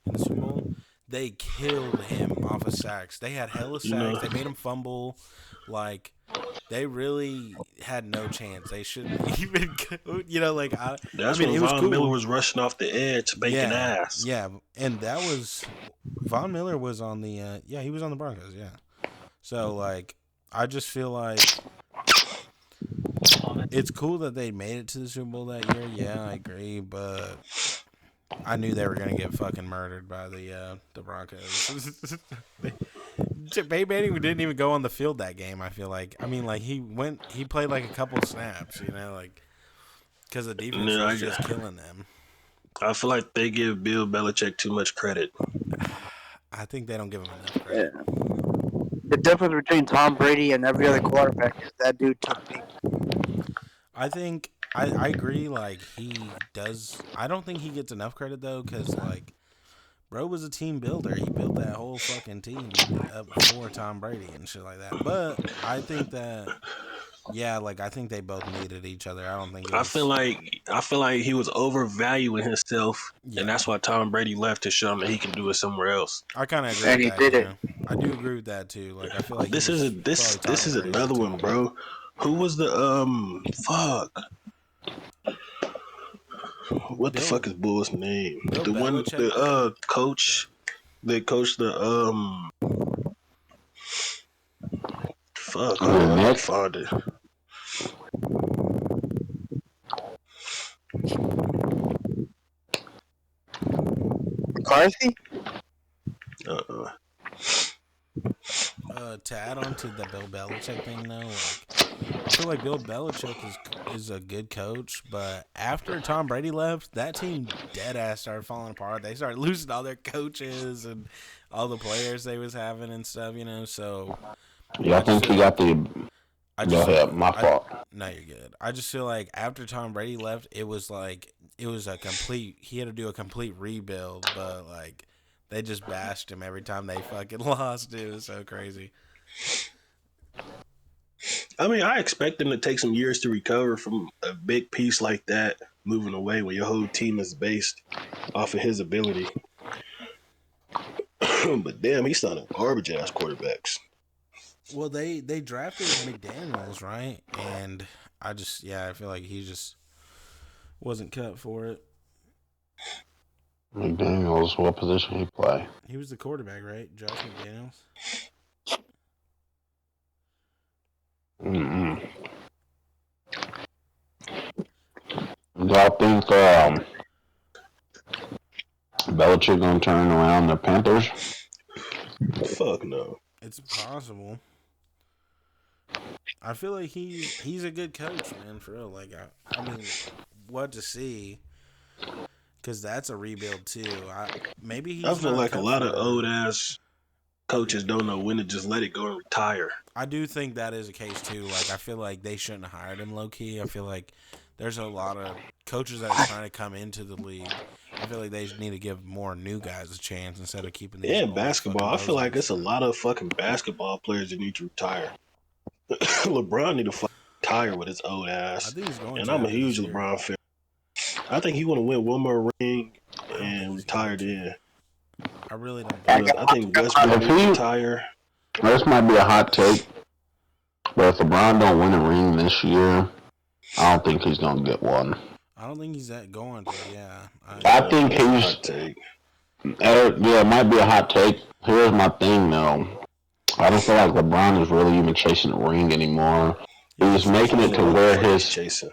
in the Super Bowl. They killed him off of sacks. They had hella sacks. They made him fumble. Like they really had no chance. They shouldn't even go. You know, like That's it when was Von cool. Miller was rushing off the edge, making ass. Yeah, and that was Von Miller was on the he was on the Broncos, yeah. So like I just feel like it's cool that they made it to the Super Bowl that year. Yeah, I agree, but I knew they were gonna get fucking murdered by the Broncos. Peyton Manning didn't even go on the field that game. I feel like. I mean, like he played like a couple snaps, you know, like because the defense was just killing them. I feel like they give Bill Belichick too much credit. I think they don't give him enough credit. Yeah. The difference between Tom Brady and every other quarterback is that dude took me. I think I agree. Like he does. I don't think he gets enough credit though, because like, bro was a team builder. He built that whole fucking team up for Tom Brady and shit like that. But I think that, yeah, like I think they both needed each other. I don't think. I feel like he was overvaluing himself, and that's why Tom Brady left to show him that he can do it somewhere else. I kind of agree. And with he that, did it. know? I do agree with that too. Like I feel like This is another one, bro. Who was the fuck? What the fuck is Bull's name? Bill The one, Belichick? the coach, they coached the fuck. I find it. McCarthy? Uh-uh. To add on to the Bill Belichick thing, though, like I feel like Bill Belichick is a good coach, but after Tom Brady left, that team dead ass started falling apart. They started losing all their coaches and all the players they was having and stuff, you know. So Yeah, I I just think feel he got the. I Go just feel ahead, my fault. no, you're good. I just feel like after Tom Brady left, it was a complete. He had to do a complete rebuild, but like they just bashed him every time they fucking lost. It was so crazy. I mean, I expect them to take some years to recover from a big piece like that moving away when your whole team is based off of his ability. But damn, he's not a garbage ass quarterbacks. Well, they drafted McDaniels, right? And I feel like he just wasn't cut for it. McDaniels, what position he play? He was the quarterback, right? Josh McDaniels. Mm-mm. Y'all think Belichick gonna turn around the Panthers? Fuck no. It's possible. I feel like he's a good coach, man. For real, like I mean, what to see? Because that's a rebuild too. Maybe he's. I feel not like a cut lot for of old ass coaches don't know when to just let it go and retire. I do think that is a case too. Like I feel like they shouldn't have hired him low key. I feel like there's a lot of coaches that are trying to come into the league. I feel like they need to give more new guys a chance instead of keeping these. Yeah, old basketball. I fucking feel like bozos. it's a lot of fucking basketball players that need to retire. LeBron need to fucking retire with his old I ass. think he's going And to I'm a after this huge year. LeBron fan. I think he want to win one more ring I don't think and he's retire going to. then. I really don't think. I think Westbrook needs to retire. This might be a hot take, but if LeBron don't win a ring this year, I don't think he's gonna get one. I don't think he's going to. Yeah. I think That's a he's. hot take. Yeah, it might be a hot take. Here's my thing, though. I don't feel like LeBron is really even chasing a ring anymore. He's making it to where his. Chasing.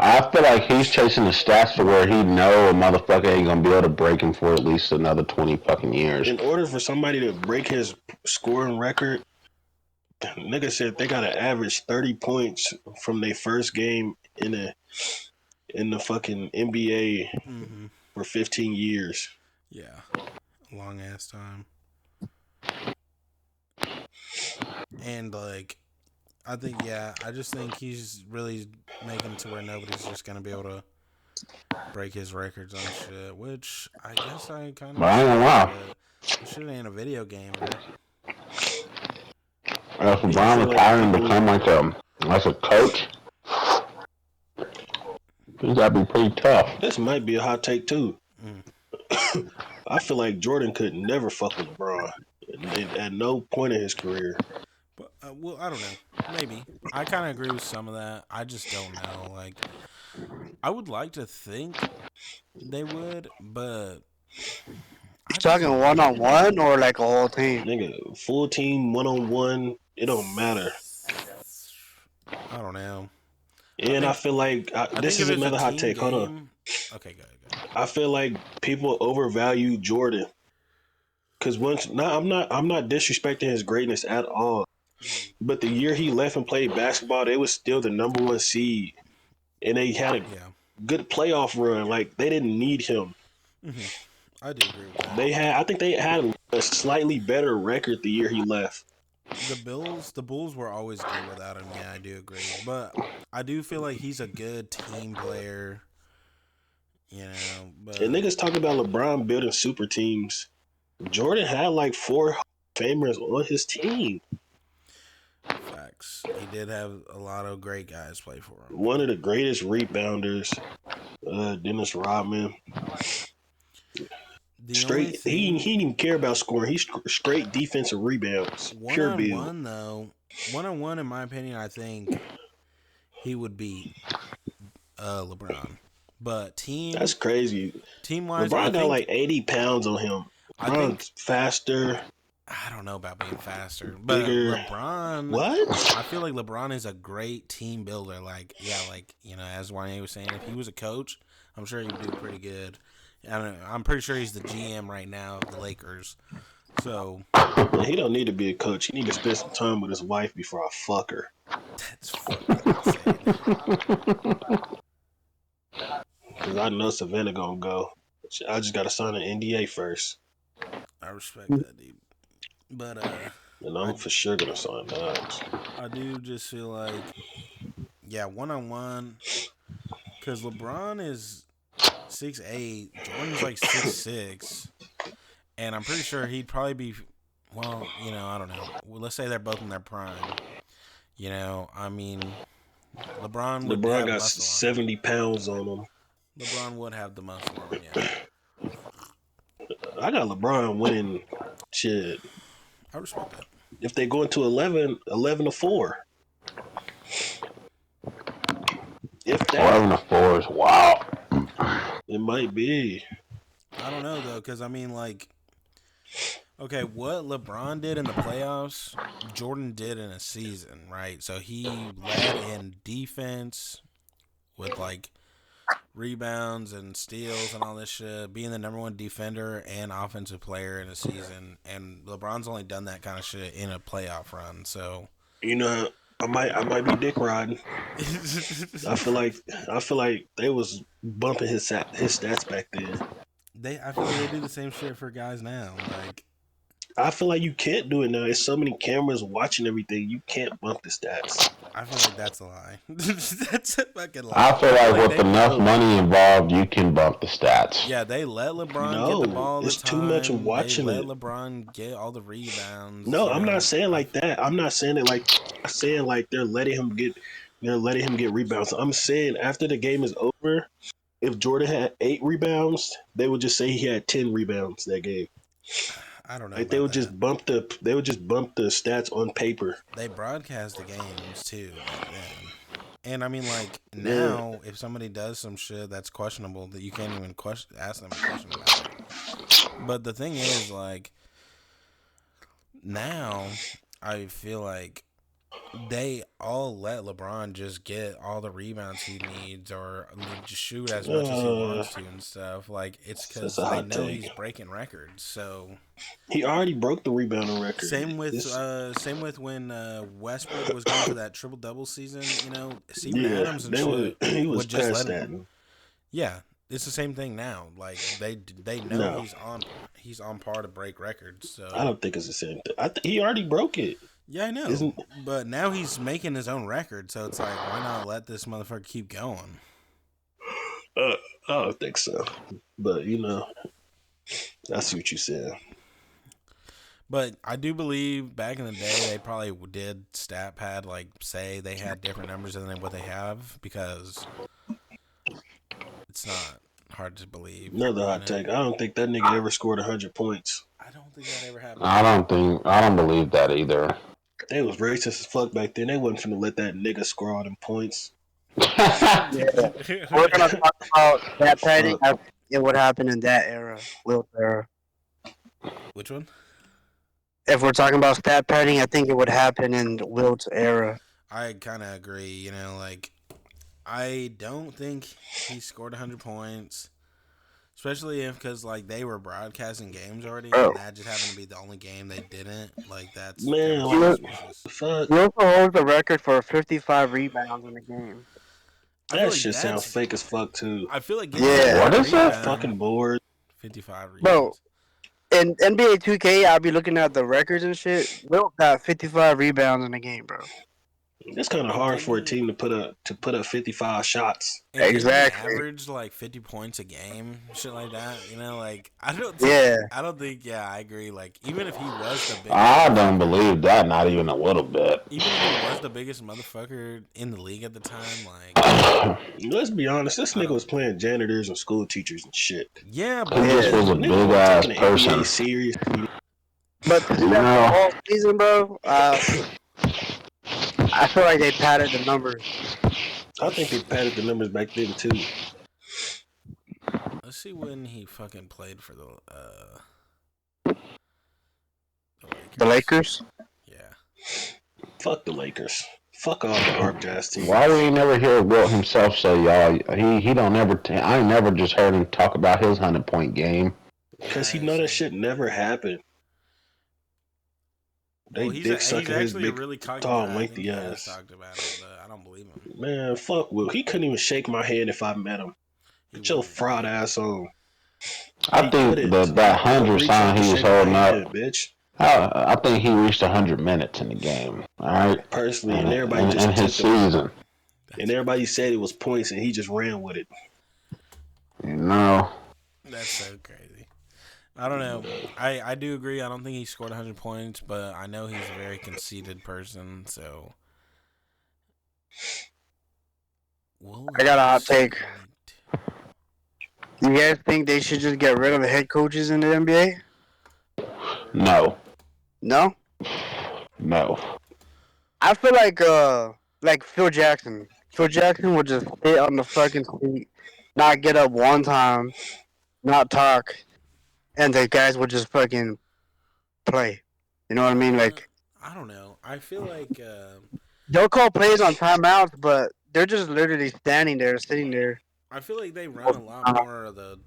I feel like he's chasing the stats to where he know a motherfucker ain't gonna be able to break him for at least another 20 fucking years. In order for somebody to break his scoring record, nigga said they gotta average 30 points from their first game in the fucking NBA for 15 years. Yeah. Long ass time. And like I just think he's really making it to where nobody's just gonna be able to break his records on shit, which I guess I kind of. But I ain't gonna lie. This shit ain't a video game, right? If LeBron retire and become like a coach, he's gotta be pretty tough. This might be a hot take too. I feel like Jordan could never fuck with LeBron at no point in his career. But well, I don't know. Maybe I kind of agree with some of that. I just don't know. Like, I would like to think they would, but You talking 1-on-1 or like a whole team? Nigga, full team 1-on-1, it don't matter. I don't know. And I feel like this is another hot take. Hold on. Okay, go ahead. I feel like people overvalue Jordan because I'm not disrespecting his greatness at all. But the year he left and played basketball, they was still the number one seed, and they had a good playoff run. Like they didn't need him. I do agree with that. I think they had a slightly better record the year he left. The Bulls were always good without him. Yeah, I do agree. But I do feel like he's a good team player. You know, but and niggas talking about LeBron building super teams. Jordan had like 4 famers on his team. Facts. He did have a lot of great guys play for him. One of the greatest rebounders, Dennis Rodman. He didn't even care about scoring. He's straight defensive rebounds. Pure build. One-on-one, in my opinion, I think he would beat LeBron. But that's crazy. Team-wise, LeBron got like 80 pounds on him. LeBron's faster. I don't know about being faster, but bigger. LeBron. What? I feel like LeBron is a great team builder. Like, yeah, like, you know, as Wanye was saying, if he was a coach, I'm sure he would do pretty good. I don't know, I'm pretty sure he's the GM right now of the Lakers. So Yeah, he don't need to be a coach. He need to spend some time with his wife before I fuck her. that's fucking insane. Because I know Savannah gonna go. I just gotta sign an NDA first. I respect that, dude. But And I'm for sure gonna sign that. I do just feel like, yeah, 1-on-1, because LeBron is 6'8", Jordan's like 6'6", and I'm pretty sure he'd probably be, well, I don't know. Well, let's say they're both in their prime. I mean, LeBron would LeBron have got muscle on 70 pounds on him. him. LeBron would have the muscle on him, yeah. I got LeBron winning shit. I respect that. If they go into 11-4. If that, 11-4 is wow. it might be. I don't know, though, because, I mean, like, okay, what LeBron did in the playoffs, Jordan did in a season, right? So he led in defense with, like, rebounds and steals and all this shit, being the number one defender and offensive player in a season. And LeBron's only done that kind of shit in a playoff run, so... You know, I might be dick riding. I feel like they was bumping his stats back then. I feel like they do the same shit for guys now. Like, I feel like you can't do it now. There's so many cameras watching everything. You can't bump the stats. I feel like that's a lie. That's a fucking lie. I feel like with enough money involved, you can bump the stats. Yeah, they let LeBron No, get the ball all the it's time. too much of watching they let it. LeBron get all the rebounds. No, I'm not saying like that. I'm not saying it like I'm saying like they're letting him get rebounds. I'm saying after the game is over, if Jordan had 8 rebounds, they would just say he had 10 rebounds that game. I don't know. Like they would just bump the stats on paper. They broadcast the games too back then. And I mean, like, now, if somebody does some shit that's questionable, that you can't even ask them a question about it. But the thing is, like, now, I feel like they all let LeBron just get all the rebounds he needs or just shoot as much as he wants to and stuff. Like, it's because they know he's breaking records. So he already broke the rebounding record. Same with when Westbrook was going for that triple double season. Steven Adams and shit he was would just past let that. him. Yeah, it's the same thing now. Like they know he's on par to break records. So I don't think it's the same thing. he already broke it. Yeah, I know. But now he's making his own record, so it's like, why not let this motherfucker keep going? I don't think so. But I see what you said. But I do believe back in the day they probably did stat pad, like, say they had different numbers than what they have, because it's not hard to believe. Another hot take. I don't think that nigga ever scored 100 points. I don't think that ever happened. I don't believe that either. They was racist as fuck back then. They wasn't finna let that nigga score all them points. Yeah. We're gonna talk about that padding. It would happen in that era, Wilt's era. Which one? If we're talking about stat padding, I think it would happen in Wilt's era. I kind of agree. Like, I don't think he scored 100 points. Especially because, like, they were broadcasting games already, and that just happened to be the only game they didn't. Like, that's... Man, he also holds the record for 55 rebounds in a game. That shit sounds fake as fuck, too. I feel like... What is that? Fucking bored. 55 rebounds. Bro, in NBA 2K, I'll be looking at the records and shit. Wilt got 55 rebounds in a game, bro. It's kind of hard for a team to put up 55 shots. And exactly. Average like 50 points a game, shit like that. Like, I don't think. Yeah, I agree. Like, even if he was the biggest, I don't believe that. Not even a little bit. Even if he was the biggest motherfucker in the league at the time, like, let's be honest, this nigga was playing janitors and school teachers and shit. Yeah, but he just was a big ass person. Seriously. But the whole season, bro. I feel like they padded the numbers. I think they padded the numbers back then too. Let's see when he fucking played for the Lakers. Yeah. Fuck the Lakers. Fuck all the ARP jazz Why we teams. ain't never hear Wilt himself say, y'all? He don't never. I ain't never just heard him talk about his 100-point game. Because he know that shit never happened. They Well, dick he's sucking his actually a big, really cocky tall, guy. I think lengthy he has ass. talked about it, but I don't believe him. Man, fuck Will. He couldn't even shake my hand if I met him. Get your fraud ass on. I think that 100 reach out sign to he was shake my holding hand, up. bitch. I think he reached 100 minutes in the game. All right, Personally, and everybody in just his took them. season. And everybody said it was points, and he just ran with it. You know, that's so crazy. I don't know. I do agree. I don't think he scored 100 points, but I know he's a very conceited person. So, I got a hot take. You guys think they should just get rid of the head coaches in the NBA? no. No? No. I feel like Phil Jackson. Phil Jackson would just sit on the fucking seat, not get up one time, not talk, and the guys would just fucking play. You know what I mean? Like, I don't know. I feel like they'll call plays on timeouts, but they're just literally standing there, sitting there. I feel like they run a lot more of the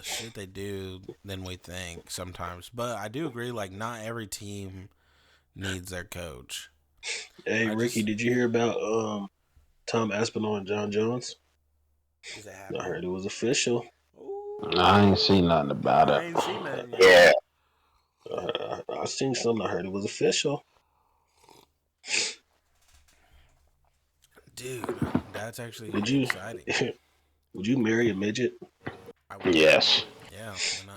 shit they do than we think sometimes. But I do agree. Like, not every team needs their coach. Hey, Ricky, did you hear about Tom Aspinall and John Jones? Is it I happening? heard it was official. I ain't seen nothing about it. I ain't seen nothing yet. Yeah. I seen something. I heard it was official. Dude, that's actually exciting. Would you marry a midget? I would. Yes. Yeah, why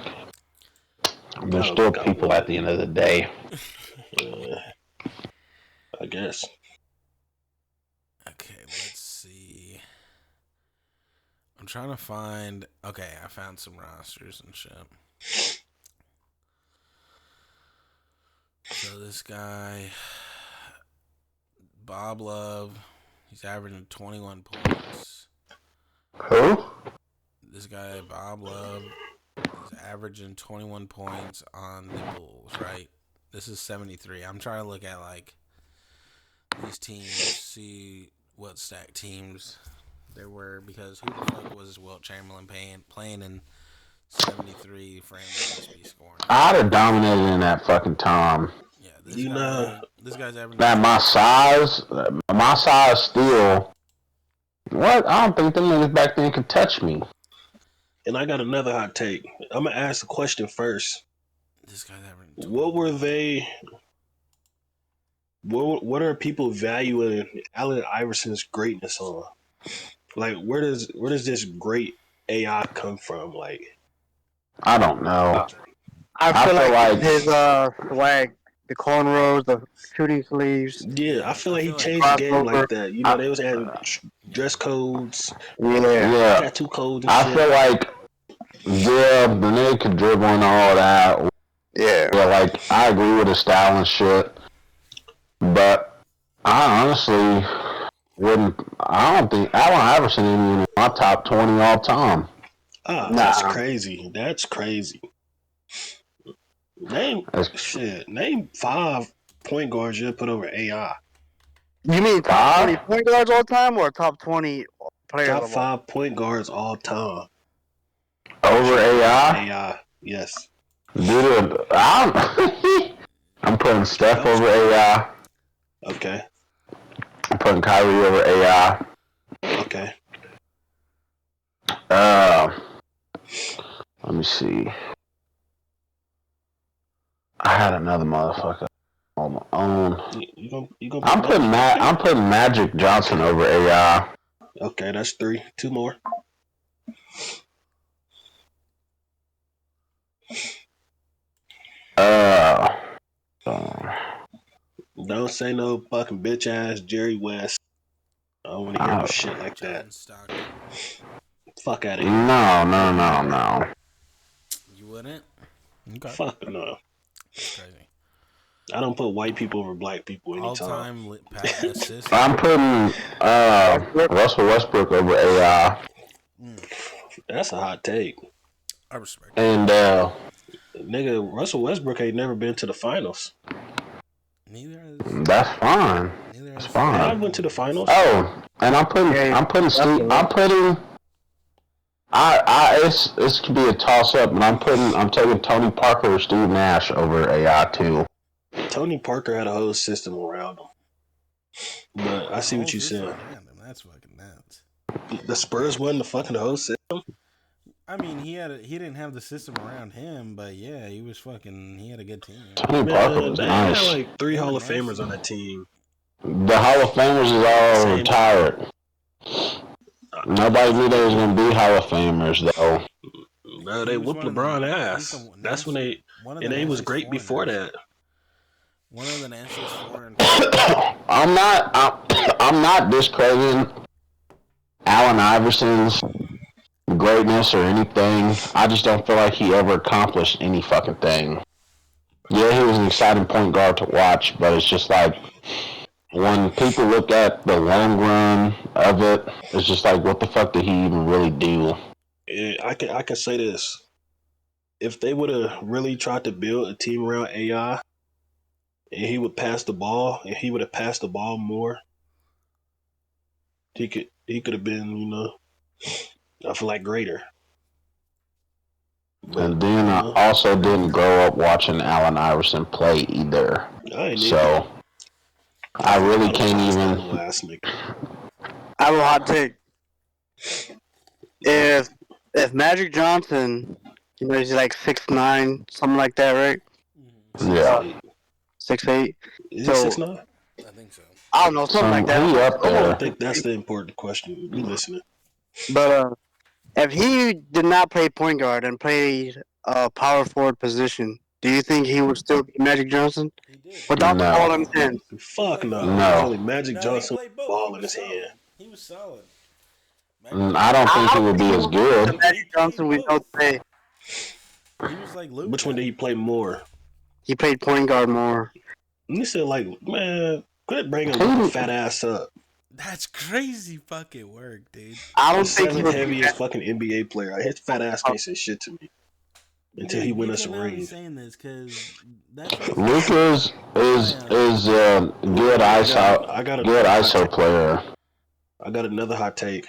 not? They're still people at the end of the day. I guess. Okay, let's see. I'm trying to find. Okay, I found some rosters and shit. So this guy, Bob Love, he's averaging 21 points. Who? This guy, Bob Love, is averaging 21 points on the Bulls, right? This is 73. I'm trying to look at, like, these teams, see what stack teams there were, because who the fuck was Wilt Chamberlain playing in 73 for him to just be scoring? I'd have dominated in that fucking time. Yeah, this guy's averaging. That my size still. What? I don't think them niggas back then could touch me. And I got another hot take. I'm gonna ask the question first. This guy's averaging. What were they? What are people valuing Allen Iverson's greatness on? Like, where does this great AI come from? Like, I don't know. I feel like his swag, the cornrows, the shooting sleeves. Yeah, I feel like he changed the game like that. You know, they was adding dress codes, tattoo codes and shit. I feel like, yeah, the nigga could dribble and all that. Yeah. Yeah, like, I agree with his style and shit. But I honestly I don't think Allen Iverson is in my top 20 all time. That's crazy. That's crazy. Name 5 point guards you put over AI. You mean top 20 point guards all time or top 20 players? Top 5 point guards all time. Over AI? AI, yes. Dude, I'm putting Steph over AI. Okay. I'm putting Kyrie over AI. Okay. Let me see. I had another motherfucker on my own. I'm putting Magic Johnson over AI. Okay, that's 3. 2 more. Don't say no fucking bitch ass Jerry West. I don't want to hear no shit like that. Fuck out of here. No. You wouldn't? Okay. Fuck no. That's crazy. I don't put white people over black people anytime. All-time assist. I'm putting Russell Westbrook over AI. That's a hot take. I respect it. And nigga, Russell Westbrook ain't never been to the finals. Neither has. That's fine. Neither That's has. fine. I went to the finals. Oh, and I'm putting this could be a toss up, but I'm taking Tony Parker or Steve Nash over AI too. Tony Parker had a whole system around him. But I see what you said. That's fucking nuts. The Spurs won the fucking whole system. I mean, he didn't have the system around him, but yeah, he had a good team. Tony Parker was They nice. had like 3 Hall of Famers on that team. The Hall of Famers is all retired. Nobody knew they was gonna be Hall of Famers though. Bro, they whooped LeBron ass. That's when they was great before that. One of the nicest foreign. I'm not discrediting Allen Iverson's greatness or anything. I just don't feel like he ever accomplished any fucking thing. Yeah, he was an exciting point guard to watch, but it's just like when people look at the long run of it, it's just like, what the fuck did he even really do? I can say this: if they would have really tried to build a team around AI, and he would pass the ball, and he would have passed the ball more, he could have been, I feel like greater. And then I also didn't grow up watching Allen Iverson play either. So I really can't even. I have a hot take. If Magic Johnson, he's like 6'9", something like that, right? Yeah. 6'8". Is he 6'9"? I think so. I don't know, something like that. Up there. I don't think that's the important question. We listening. But if he did not play point guard and played a power forward position, do you think he would still be Magic Johnson? He did. Without the ball in his hand? Fuck no. No. Magic Johnson with the ball in his hand. He was solid. I don't think he would be as good. The Magic Johnson we know today. He was like Luke. Which one did he play more? He played point guard more. You said man, quit bringing the fat ass up. That's crazy fucking work, dude. I don't think he was was the heaviest fucking NBA player. His fat ass can't say shit to me until he win us a ring. Saying this because Luke is good ISO player. I got another hot take.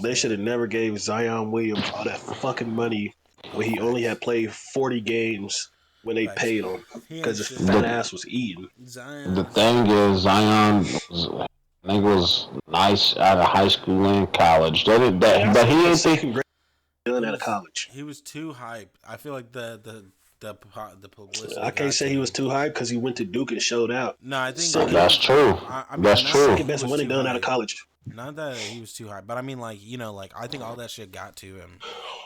They should have never gave Zion Williams all that fucking money when he only had played 40 games when they paid him because his fat ass was eating. The thing is, Zion was nice out of high school and college. But he ain't thinking great out of college. He was too hyped. I feel like the publicity. I can't say he was too hyped because he went to Duke and showed out. No, I think that's true. That's true. Second best money done out of college. Not that he was too high, but I mean, I think all that shit got to him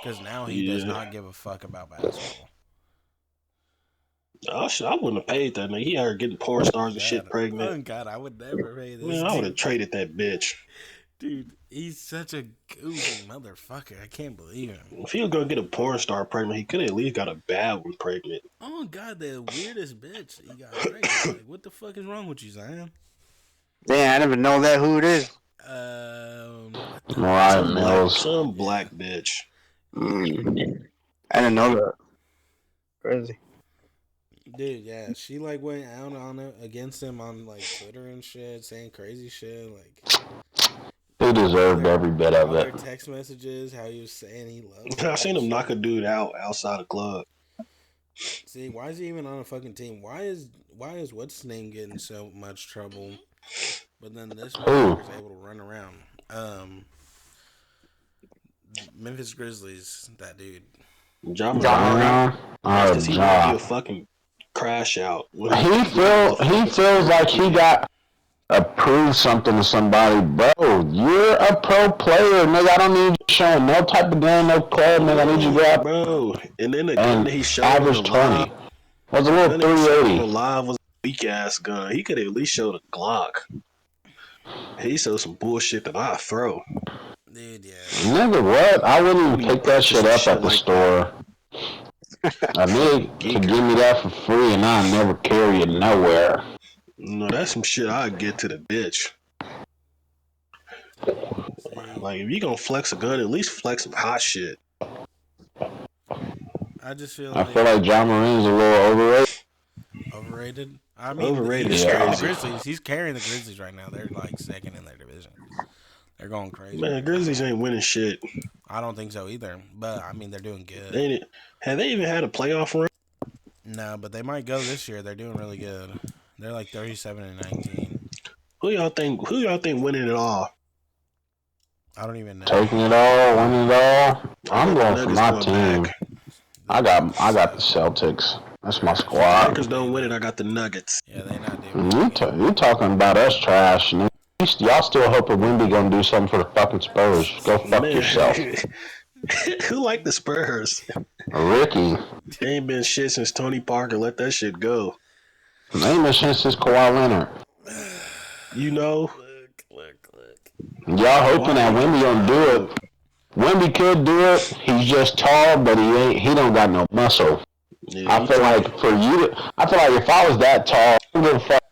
because now he does not give a fuck about basketball. Oh shit! I wouldn't have paid that man. He out here getting porn stars and shit pregnant. Oh God, I would never pay this. Man, I would have traded that bitch. Dude, he's such a goofy motherfucker. I can't believe him. If he was gonna get a porn star pregnant, he could have at least got a bad one pregnant. Oh God, the weirdest bitch he got pregnant. Like, what the fuck is wrong with you, Zion? Damn, I didn't even know that who it is. Some black bitch. I didn't know that. Crazy. Dude, yeah, she went out on it against him on Twitter and shit, saying crazy shit. He deserved every bit of it. Text messages, how he was saying he loved him. I seen him knock a dude out outside a club. See, why is he even on a fucking team? Why is what's his name getting so much trouble? But then this motherfucker's able to run around. Memphis Grizzlies, that dude. John because he might be a fucking crash out. He feels like he got to prove something to somebody. Bro, you're a pro player, nigga. I don't need you showing no type of game, no club, nigga. I need you to go out. Bro, and then the gun that he showed average 20. Was a little 380. Live was a weak ass gun. He could have at least showed a Glock. He showed some bullshit that I throw. Dude, yeah. Nigga, what? I wouldn't even pick that shit up at the store. A nigga could give me that for free and I'll never carry it nowhere. No, that's some shit I'd get to the bitch. Like, if you gonna flex a gun, at least flex some hot shit. I just feel like John Moran's a little overrated. Overrated? I mean, Overrated he's is carrying the crazy. Grizzlies. He's carrying the Grizzlies right now. They're like second in their division. They're going crazy. Man, Grizzlies ain't winning shit. I don't think so either. But I mean, they're doing good. Have they even had a playoff run? No, but they might go this year. They're doing really good. They're like 37-19. Who y'all think winning it all? I don't even know. Taking it all, winning it all. I'm going for my Nuggets team. back. I got the Celtics. That's my If the squad. Lakers don't win it, I got the Nuggets. Yeah, they not doing You talking about us trash? Y'all still hoping Wemby gonna do something for the fucking Spurs? Go fuck yourself. Who like the Spurs? Ricky. They ain't been shit since Tony Parker. Let that shit go. Ain't been since this Kawhi Leonard. You know? Look. Y'all hoping that Wemby gonna do it. Wemby could do it. He's just tall, but he don't got no muscle. Yeah, I feel like if I was that tall, I don't give a fuck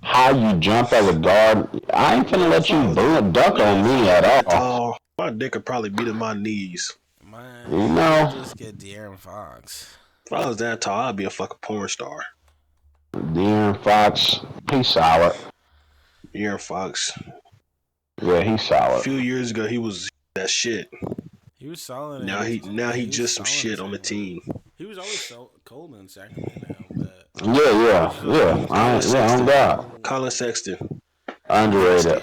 how you jump as a guard. I ain't finna let you dunk on me at all. My dick could probably beat at my knees. Man, You know. just get De'Aaron Fox. If I was that tall, I'd be a fucking porn star. De'Aaron Fox, he's solid. De'Aaron Fox. Yeah, he's A solid. few years ago, he was that shit. He was solid. Now he just some shit on the team. He was always so cold in Sacramento, but Yeah. On God. Colin Sexton. Underrated.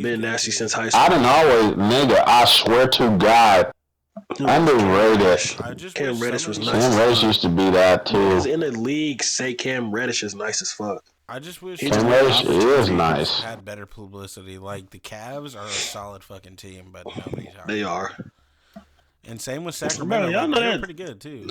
Been nasty since high school. I done always, nigga, I swear to God, underrated. Cam Reddish was nice. Cam Reddish used to be that too. Niggas in the league say Cam Reddish is nice as fuck. I just wish Cam Reddish is nice. had better publicity. Like the Cavs are a solid fucking team, but nobody's hiring. They are. And same with Sacramento. Bro, y'all know they're that. pretty good too.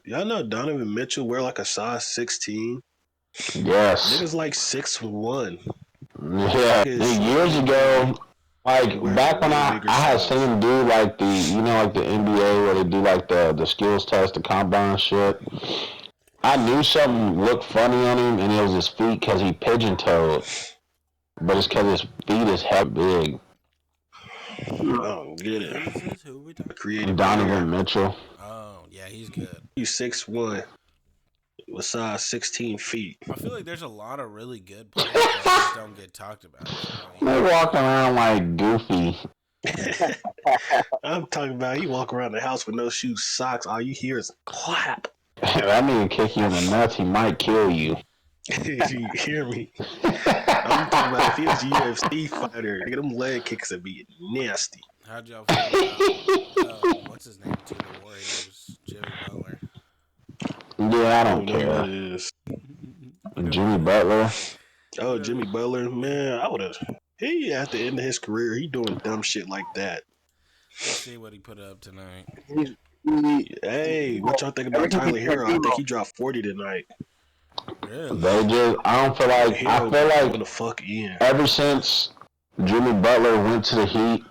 Y'all know Donovan Mitchell wear like a size 16? Yes. Niggas like 6'1". Yeah. Years ago, like back when I had seen him do like the NBA where they do like the skills test, the combine shit. I knew something looked funny on him, and it was his feet because he pigeon-toed. But it's because his feet is hella big. I don't get it. Who we talking? Creative Donovan Mitchell. Oh yeah, he's good. He's 6'1" with size 16 feet. I feel like there's a lot of really good players that just don't get talked about. They walk around like Goofy. I'm talking about he walk around the house with no shoes, socks. All you hear is clap. That nigga kick you in the nuts, he might kill you. You hear me? I'm talking about if he was a UFC fighter, them leg kicks would be nasty. How'd y'all feel about what's his name to the Warriors, Jimmy Butler? Yeah, I don't know care. what it is. Jimmy Butler. Oh, Jimmy Butler, man, I would have. He at the end of his career, he doing dumb shit like that. Let's see what he put up tonight. Hey, what y'all think about Tyler Hero? I think he dropped 40 tonight. Really? I don't feel like, I feel like the fuck in. ever since Jimmy Butler went to the Heat,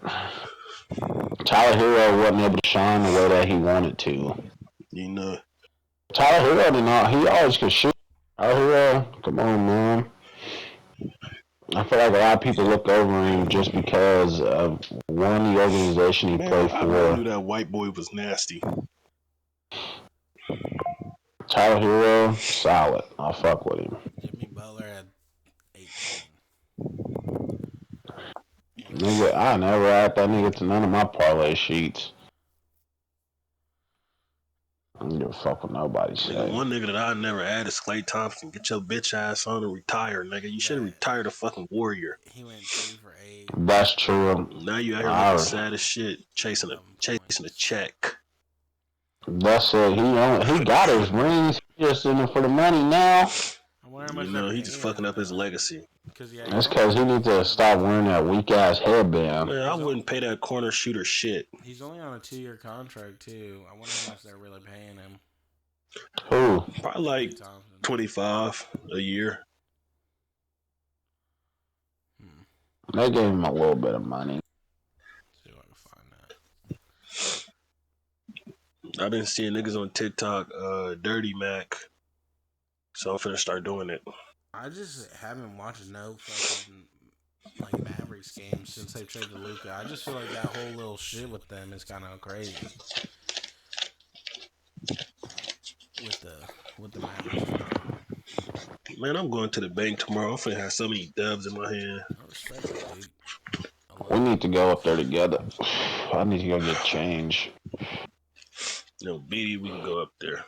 Tyler Hero wasn't able to shine the way that he wanted to. You know. Tyler Hero did not, he always could shoot. Tyler Hero, come on, man. I feel like a lot of people look over him just because of one, the organization he played I for. knew that white boy was nasty. Tyler Hero, solid. I'll fuck with him. Jimmy Butler at 18. Nigga, I never add that nigga to none of my parlay sheets. I don't give a fuck what nobody Nigga, say. one nigga that I never add is Klay Thompson. Get your bitch ass on and retire, nigga. You should have retired a fucking Warrior. He went 3 for 8. That's true. Now you out here looking sad as shit, chasing a points. check. That's it. He got his rings. He's just in it for the money now. I wonder how much You know, he just fucking up his legacy. That's because he needs to stop wearing that weak ass headband. Man, I wouldn't pay that corner shooter shit. He's only on a 2-year contract too. I wonder how much they're really paying him. Who? Probably like 25 a year. They gave him a little bit of money. Let's see if I can find that. I've been seeing niggas on TikTok, Dirty Mac. So I'm finna start doing it. I just haven't watched no fucking like Mavericks games since they've traded Luka. I just feel like that whole little shit with them is kind of crazy. With the Mavericks. Man, I'm going to the bank tomorrow. I'm finna have so many dubs in my hand. I respect it, dude. We need to go up there together. I need to go get change. No, BD, we can go up there.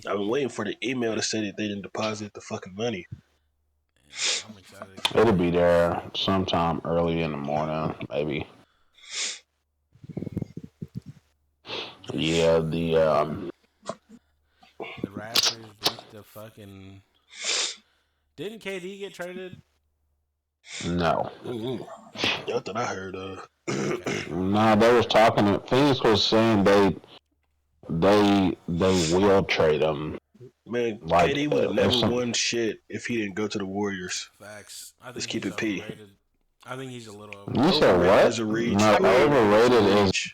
I've been waiting for the email to say that they didn't deposit the fucking money. I'm excited. It'll be there sometime early in the morning, maybe. Yeah, the Raptors beat the fucking. Didn't KD get traded? No. That's what I heard of. Nah, they was talking. Phoenix was saying they will trade him. Man, like, KD would have never won shit if he didn't go to the Warriors. Facts. Let's keep it P. I think he's a little overrated. You said what? Is a reach. No, overrated is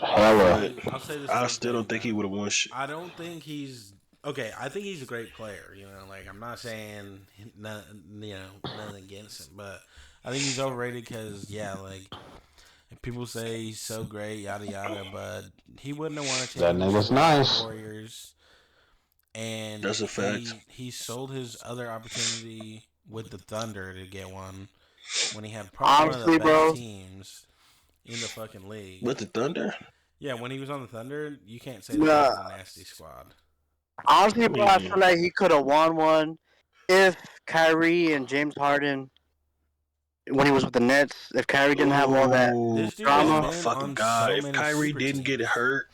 hella. I'll say this. I still don't think he would have won shit. I don't think he's okay. I think he's a great player. You know, like I'm not saying nothing against him, but I think he's overrated because like people say he's so great, yada yada, but he wouldn't have won a championship. That nigga's nice. Warriors. And that's a fact. He sold his other opportunity with the Thunder to get one when he had probably one of the best teams in the fucking league. With the Thunder? Yeah, when he was on the Thunder, you can't say that was a nasty squad. Honestly, bro, I feel like he could have won one if Kyrie and James Harden, when he was with the Nets, if Kyrie didn't have all that drama. Oh my fucking God. If Kyrie didn't get hurt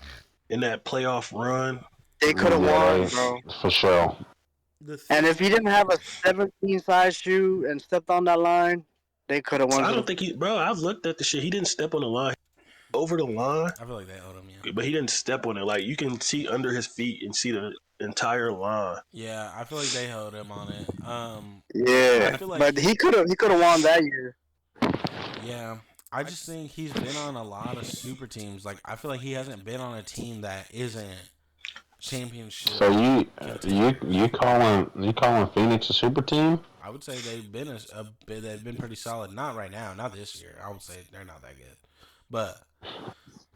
in that playoff run, they could have won, bro. For sure. And if he didn't have a 17 size shoe and stepped on that line, they could have won. I don't think I've looked at the shit. He didn't step on the line. Over the line. I feel like they owed him, yeah. But he didn't step on it. Like, you can see under his feet and see the entire line. Yeah, I feel like they owed him on it. Yeah, but he could have won that year. Yeah. I just think he's been on a lot of super teams. Like, I feel like he hasn't been on a team that isn't championship. So you calling Phoenix a super team? I would say they've been they've been pretty solid. Not right now, not this year. I would say they're not that good, but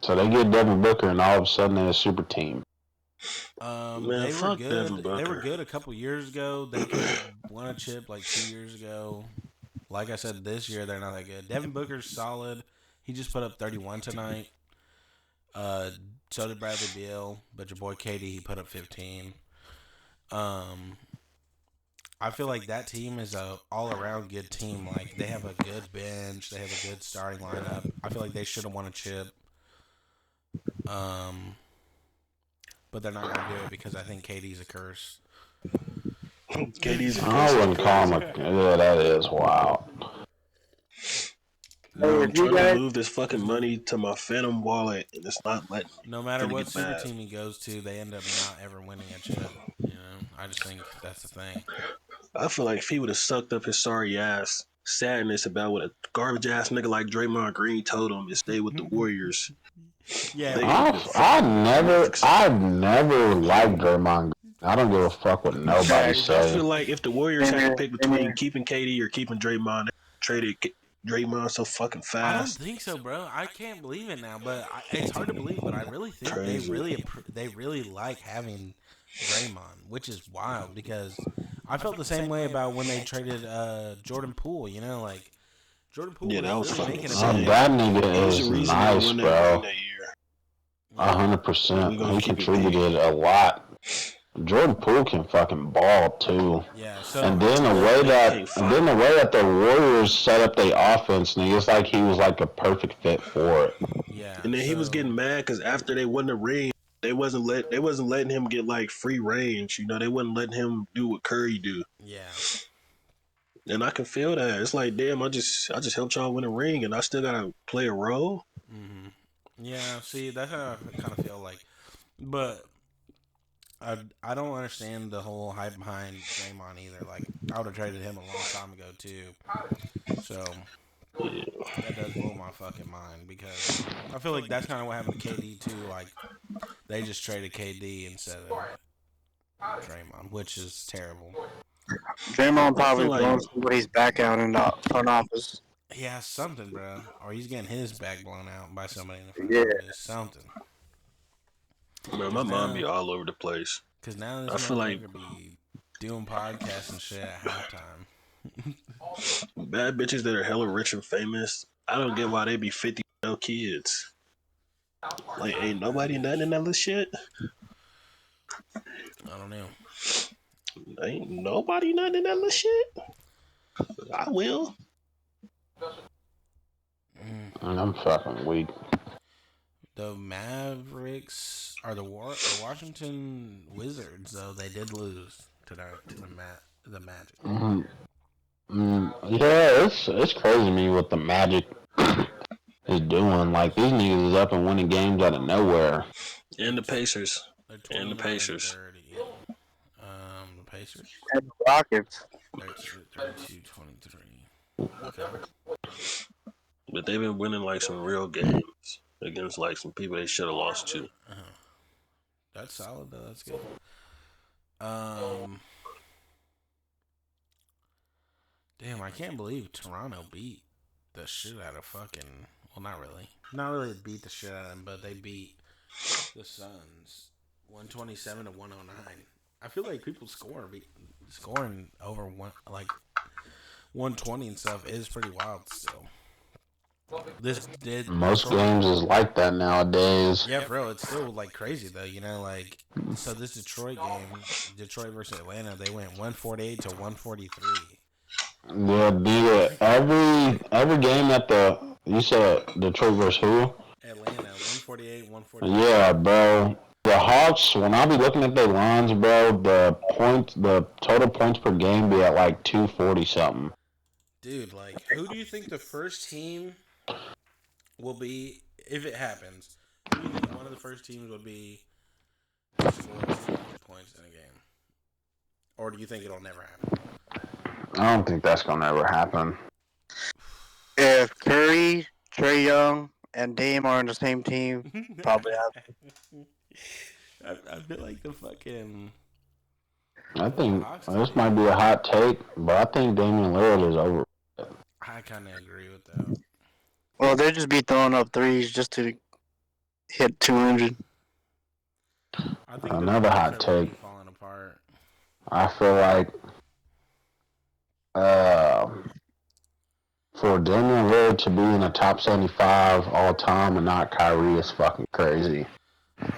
so they get Devin Booker and all of a sudden they're a super team. Man, they were good. Devin Booker. They were good a couple years ago. They could have won a chip like 2 years ago. Like I said, this year they're not that good. Devin Booker's solid. He just put up 31 tonight. So did Bradley Beal, but your boy KD, he put up 15. I feel like that team is a all-around good team. Like, they have a good bench. They have a good starting lineup. I feel like they should have won a chip. But they're not going to do it because I think KD's a curse. KD's a curse. I wouldn't call him yeah, that is wild. I'm trying to move this fucking money to my Phantom wallet, and it's not letting me. No matter what super team he goes to, they end up not ever winning a chip. You know, I just think that's the thing. I feel like if he would have sucked up his sorry ass sadness about what a garbage ass nigga like Draymond Green told him and stay with the Warriors. Yeah, I've never liked Draymond. I don't give a fuck what nobody says. I feel like if the Warriors had to pick between keeping KD or keeping Draymond, they traded Draymond so fucking fast. I don't think so, bro. I can't believe it now, but it's hard to believe. But I really think they really like having Draymond, which is wild because I felt the same way about when they traded Jordan Poole. You know, like Jordan Poole Yeah, was that was really fucking making a insane. difference. That nigga He was is the reason they nice, won that ring bro. that year. Yeah. 100%. We gonna He keep it P. contributed a lot. Jordan Poole can fucking ball too. Yeah. So And then the That way nigga that, can't and then fight. the way that the Warriors set up their offense, nigga, it's like he was like a perfect fit for it. yeah. And then he was So getting mad because after they won the ring, they wasn't letting him get like free range. You know, they wasn't letting him do what Curry do. yeah. And I can feel that. It's like, damn, I just helped y'all win a ring, and I still gotta play a role. hmm Yeah. See, that's how I kind of feel like, but I don't understand the whole hype behind Draymond either. Like I would have traded him a long time ago too. So that does blow my fucking mind because I feel like that's kind of what happened to KD too. Like they just traded KD instead of Draymond, which is terrible. Draymond I feel probably like, blown somebody's back out in the front office. He has something, bro, or he's getting his back blown out by somebody in the front Yeah. office. Something. man, my Cause mom be now, all over the place. cause now this I feel like motherfucker be doing podcasts and shit at halftime. bad bitches that are hella rich and famous, I don't get why they be 50 no kids. Like, ain't nobody nothing in that little shit. I don't know. Ain't nobody nothing in that little shit. I will. Mm. And I'm fucking weak. The Mavericks are the Washington Wizards, though they did lose to the Magic. Yeah, it's crazy to me what the Magic is doing. Like these niggas is up and winning games out of nowhere. And the Pacers. They're And the 29 and Pacers. 30. The Pacers And the Rockets. 32, 23. Okay. But they've been winning like some real games against like some people they should have lost to. Uh-huh. That's solid though. That's good. Damn, I can't believe Toronto beat the shit out of fucking. Well, not really beat the shit out of them, but they beat the Suns 127 to 109. I feel like people scoring over 120 and stuff is pretty wild still. This did Most Detroit. games is like that nowadays. Yeah, bro, it's still like crazy though. You know, like so this Detroit game, Detroit versus Atlanta, they went 148 to 143. Yeah, nigga, every game at the you said Detroit versus who? Atlanta 148, 143. Yeah, bro. The Hawks, when I be looking at their lines, bro, the total points per game be at like 240 something. Dude, like, who do you think the first team will be if it happens? Who do you think one of the first teams will be to score 200 points in a game? Or do you think it'll never happen? I don't think that's gonna ever happen. If Curry, Trey Young, and Dame are on the same team, probably happen. I feel like the fucking. I think Hawks this did. might be a hot take, but I think Damian Lillard is over. I kind of agree with that. Well, they'll just be throwing up threes just to hit 200. I think Another the hot Bucks are really take. falling apart. I feel like for Damian Lillard to be in the top 75 all time and not Kyrie is fucking crazy. I agree.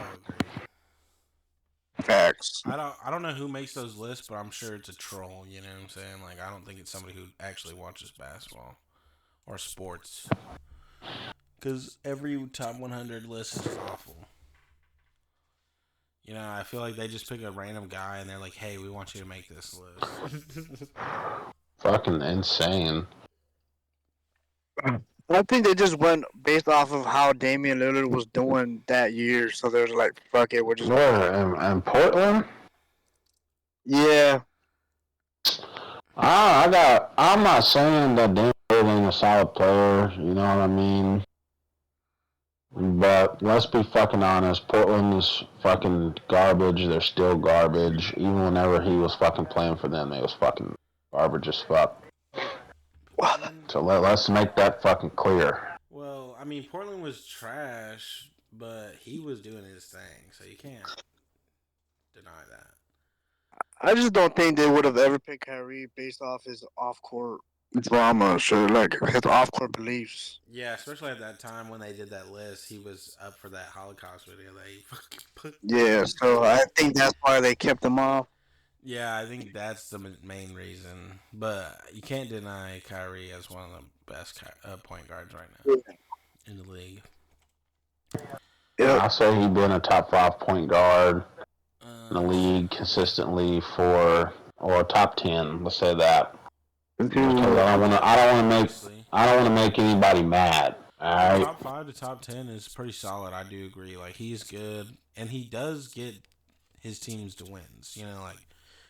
Facts. I don't know who makes those lists, but I'm sure it's a troll. You know what I'm saying? Like I don't think it's somebody who actually watches basketball or sports. Because every top 100 list is awful. You know, I feel like they just pick a random guy and they're like, "Hey, we want you to make this list." Fucking insane. I think they just went based off of how Damian Lillard was doing that year. So they're like, fuck it, we're just. Where? In Portland? Yeah. I'm not saying that Damian Lillard ain't a solid player, you know what I mean? But let's be fucking honest, Portland is fucking garbage. They're still garbage. Even whenever he was fucking playing for them, they was fucking garbage as fuck. So let's make that fucking clear. Well, I mean, Portland was trash, but he was doing his thing, so you can't deny that. I just don't think they would have ever picked Kyrie based off his off-court drama, shit, like his off-court beliefs. Yeah, especially at that time when they did that list, he was up for that Holocaust video that he fucking put. Yeah, so I think that's why they kept him off. Yeah, I think that's the main reason. But you can't deny Kyrie as one of the best point guards right now in the league. Yep. I say he's been a top 5 point guard in the league consistently or top 10. Let's say that. Because I don't want to make anybody mad. All right. Top 5 to top 10 is pretty solid. I do agree. Like he's good, and he does get his teams to wins. You know, like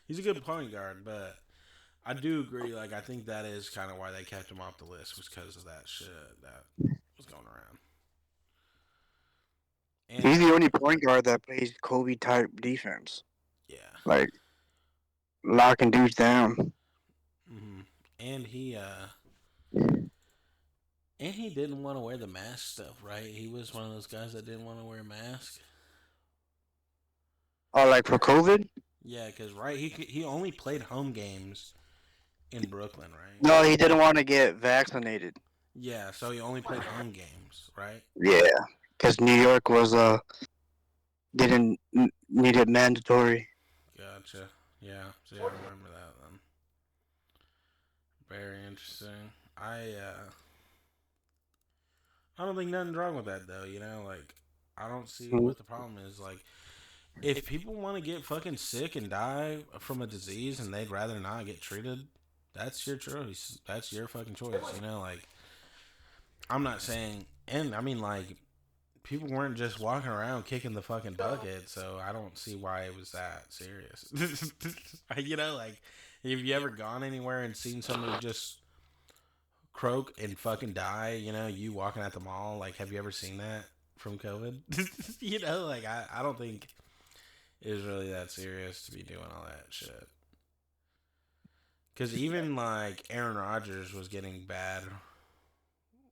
he's a good point guard, but I do agree. Like I think that is kind of why they kept him off the list, was because of that shit that was going around. And he's the only point guard that plays Kobe type defense. Yeah, like locking dudes down. Mm-hmm. And he didn't want to wear the mask stuff, right? He was one of those guys that didn't want to wear a mask. Oh, like for COVID? Yeah, because right, he only played home games in Brooklyn, right? No, he didn't want to get vaccinated. Yeah, so he only played home games, right? Yeah, because New York was didn't need it mandatory. Gotcha. Yeah, see, I remember that then. Very interesting. I don't think nothing's wrong with that though. You know, like I don't see what the problem is. Like, if people want to get fucking sick and die from a disease and they'd rather not get treated, that's your choice. That's your fucking choice. You know, like I'm not saying, and I mean like people weren't just walking around kicking the fucking bucket, so I don't see why it was that serious. You know, like have you ever gone anywhere and seen somebody just croak and fucking die? You know, you walking at the mall, like have you ever seen that from COVID? You know, like I don't think it was really that serious to be doing all that shit. Because even like Aaron Rodgers was getting bad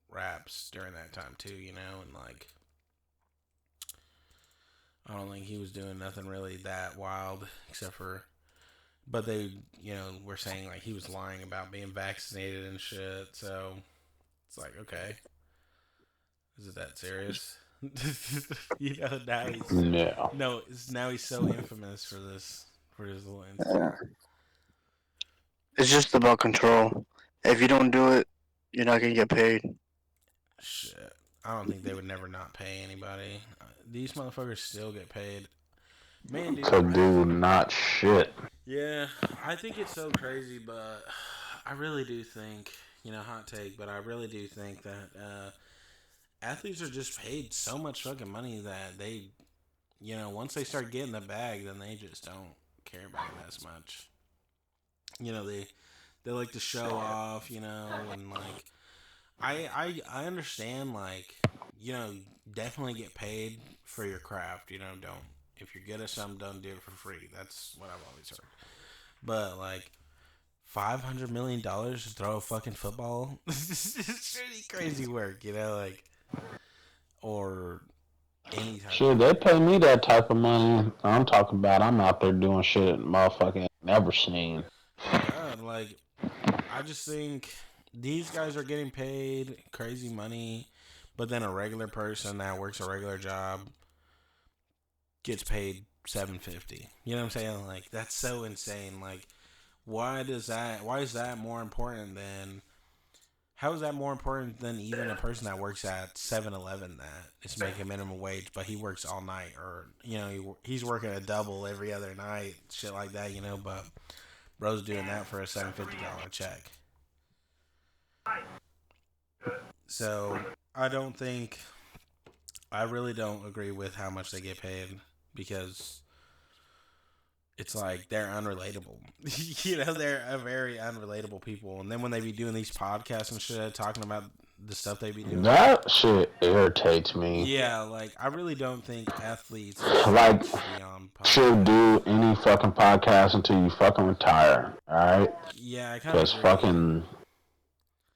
raps during that time too, you know, and like I don't think he was doing nothing really that wild except for, but they, you know, were saying like he was lying about being vaccinated and shit. So it's like, okay, is it that serious? You know, now he's now he's so infamous for his little incident. It's just about control. If you don't do it, you're not gonna get paid. Shit, I don't think they would never not pay anybody. These motherfuckers still get paid. Man, dude, to do not shit. Yeah, I think it's so crazy, but I really do think, you know, hot take, but I really do think that athletes are just paid so much fucking money that they, you know, once they start getting the bag, then they just don't care about it as much. You know, they like to show off, you know, and like I understand, like, you know, definitely get paid for your craft, you know, don't, if you're good at something, don't do it for free. That's what I've always heard. But like $500 million to throw a fucking football, it's pretty crazy work, you know, like, or any type. Shit, they pay me that type of money. I'm talking about I'm out there doing shit motherfucking never seen. God, like, I just think these guys are getting paid crazy money, but then a regular person that works a regular job gets paid $750. You know what I'm saying? Like, that's so insane. Like, why is that more important than, how is that more important than even a person that works at 7-Eleven that is making minimum wage, but he works all night, or, you know, he's working a double every other night, shit like that, you know, but bro's doing that for a $750 check. So I really don't agree with how much they get paid, because it's like they're unrelatable. You know, they're a very unrelatable people. And then when they be doing these podcasts and shit, talking about the stuff they be doing, that shit irritates me. Yeah, like I really don't think athletes like should do any fucking podcast until you fucking retire. All right? Yeah, I kind of agree. Fucking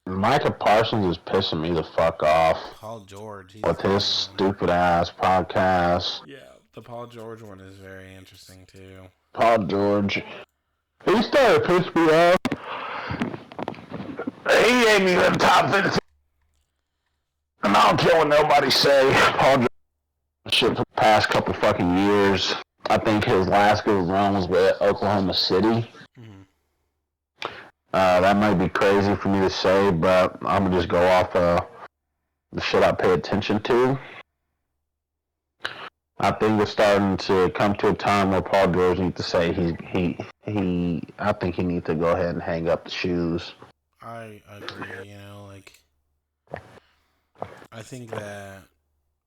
Micah Parsons is pissing me the fuck off. Paul George with his stupid ass podcast. Yeah, The Paul George one is very interesting too. Paul George. He started to piss me off. He ain't even top 15. And I don't care what nobody say. Paul George shit for the past couple fucking years. I think his last good run was with Oklahoma City. Mm-hmm. That might be crazy for me to say, but I'm gonna just go off the shit I pay attention to. I think it's starting to come to a time where Paul George needs to say I think he needs to go ahead and hang up the shoes. I agree. I think that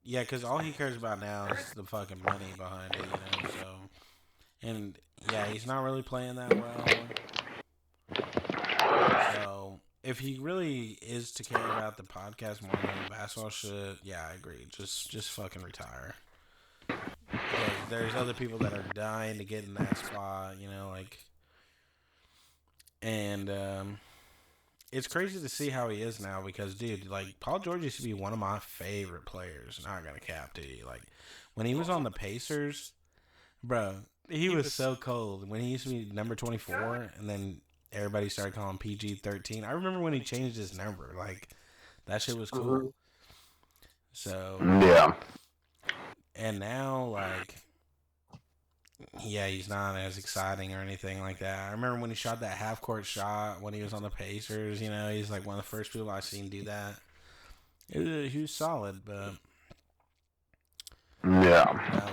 because all he cares about now is the fucking money behind it. So, and he's not really playing that well. So, if he really is to care about the podcast more than the basketball shit, I agree. Just fucking retire. Because there's other people that are dying to get in that spot, and it's crazy to see how he is now because, dude, Paul George used to be one of my favorite players. Not gonna cap to you. When he was on the Pacers, bro, he was so cold. When he used to be number 24, and then everybody started calling him PG-13. I remember when he changed his number. That shit was cool. So yeah. And now, he's not as exciting or anything like that. I remember when he shot that half-court shot when he was on the Pacers. He's one of the first people I've seen do that. He was solid, but... Yeah.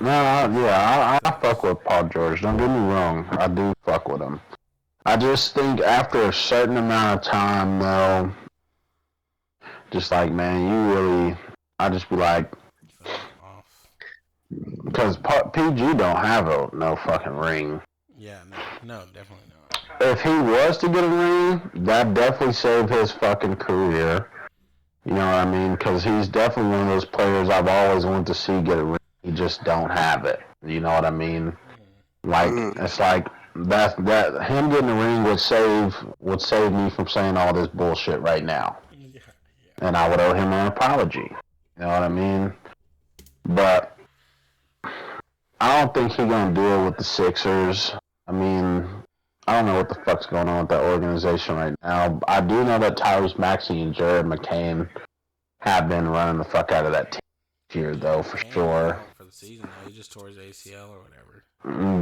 I fuck with Paul George. Don't get me wrong. I do fuck with him. I just think after a certain amount of time, though, just man, you really... I just be like... Because PG don't have no fucking ring. Yeah, no, definitely not. If he was to get a ring, that definitely saved his fucking career. You know what I mean? Because he's definitely one of those players I've always wanted to see get a ring. He just don't have it. You know what I mean? It's that him getting a ring would save me from saying all this bullshit right now. Yeah. And I would owe him an apology. You know what I mean? But I don't think he's gonna deal with the Sixers. I mean, I don't know what the fuck's going on with that organization right now. I do know that Tyrese Maxey and Jared McCain have been running the fuck out of that team here, though, for sure. For the season, though, he just tore his ACL or whatever.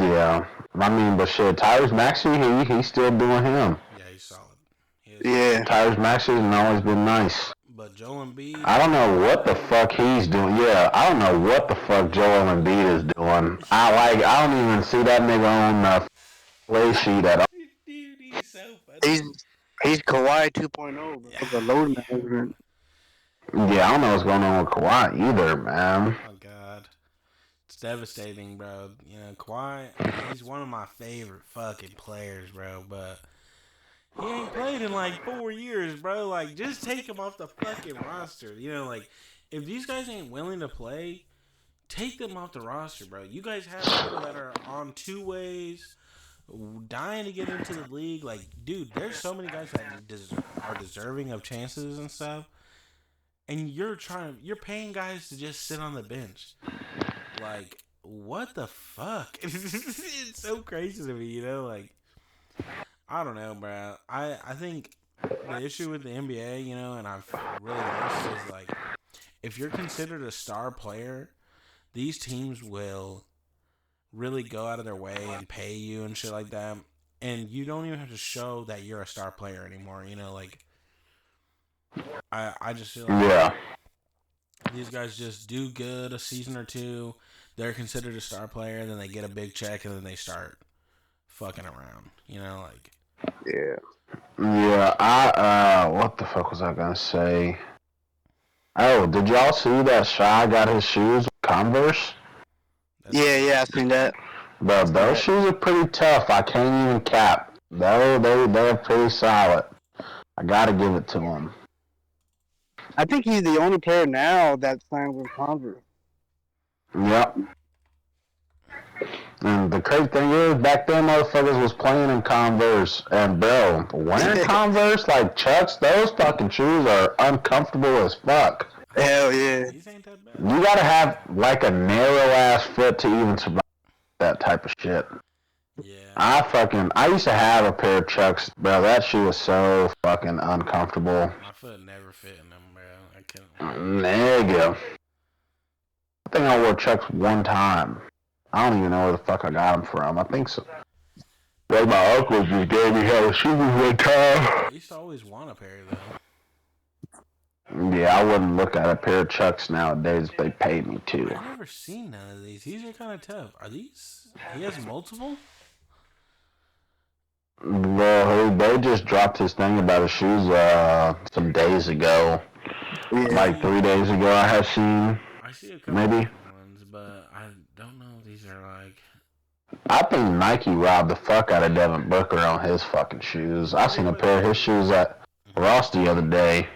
Yeah, I mean, but shit, Tyrese Maxey, he's still doing him. Yeah, he's solid. Tyrese Maxey has always been nice. But Joel Embiid... I don't know what the fuck he's doing. Yeah, I don't know what the fuck Joel Embiid is doing. I don't even see that nigga on the play sheet at all. Dude, he's so funny. He's Kawhi 2.0, bro. The load management. Yeah, I don't know what's going on with Kawhi either, man. Oh, God. It's devastating, bro. Kawhi, he's one of my favorite fucking players, bro, but... He ain't played in 4 years, bro. Just take him off the fucking roster. If these guys ain't willing to play, take them off the roster, bro. You guys have people that are on two ways, dying to get into the league. Dude, there's so many guys that are deserving of chances and stuff. And you're paying guys to just sit on the bench. What the fuck? It's so crazy to me, I don't know, bro. I think the issue with the NBA, and I've really noticed is if you're considered a star player, these teams will really go out of their way and pay you and shit like that. And you don't even have to show that you're a star player anymore. I just feel like these guys just do good a season or two. They're considered a star player, then they get a big check, and then they start fucking around. Yeah. Yeah, what the fuck was I gonna say? Oh, did y'all see that Shy got his shoes with Converse? Yeah, I seen that. But those shoes are pretty tough. I can't even cap. They're pretty solid. I gotta give it to him. I think he's the only player now that signed with Converse. Yep. And the crazy thing is, back then, motherfuckers was playing in Converse. And, bro, wearing Converse like Chucks, those fucking shoes are uncomfortable as fuck. Hell yeah. These ain't that bad. You gotta have like a narrow ass foot to even survive that type of shit. Yeah. I used to have a pair of Chucks, bro. That shoe was so fucking uncomfortable. My foot never fit in them, bro. I couldn't. There you go. I think I wore Chucks one time. I don't even know where the fuck I got them from. I think so. Well, my uncle just gave me hell shoes one time. I used to always want a pair though. Yeah, I wouldn't look at a pair of Chucks nowadays if they paid me to. I've never seen none of these. These are kind of tough. Are these? He has multiple? Well, they just dropped his thing about his shoes some days ago. Yeah. Like 3 days ago, I have seen. I see a couple Maybe. different ones, but I don't know if these are like. I think Nike robbed the fuck out of Devin Booker on his fucking shoes. I seen a pair of his shoes at Ross the other day.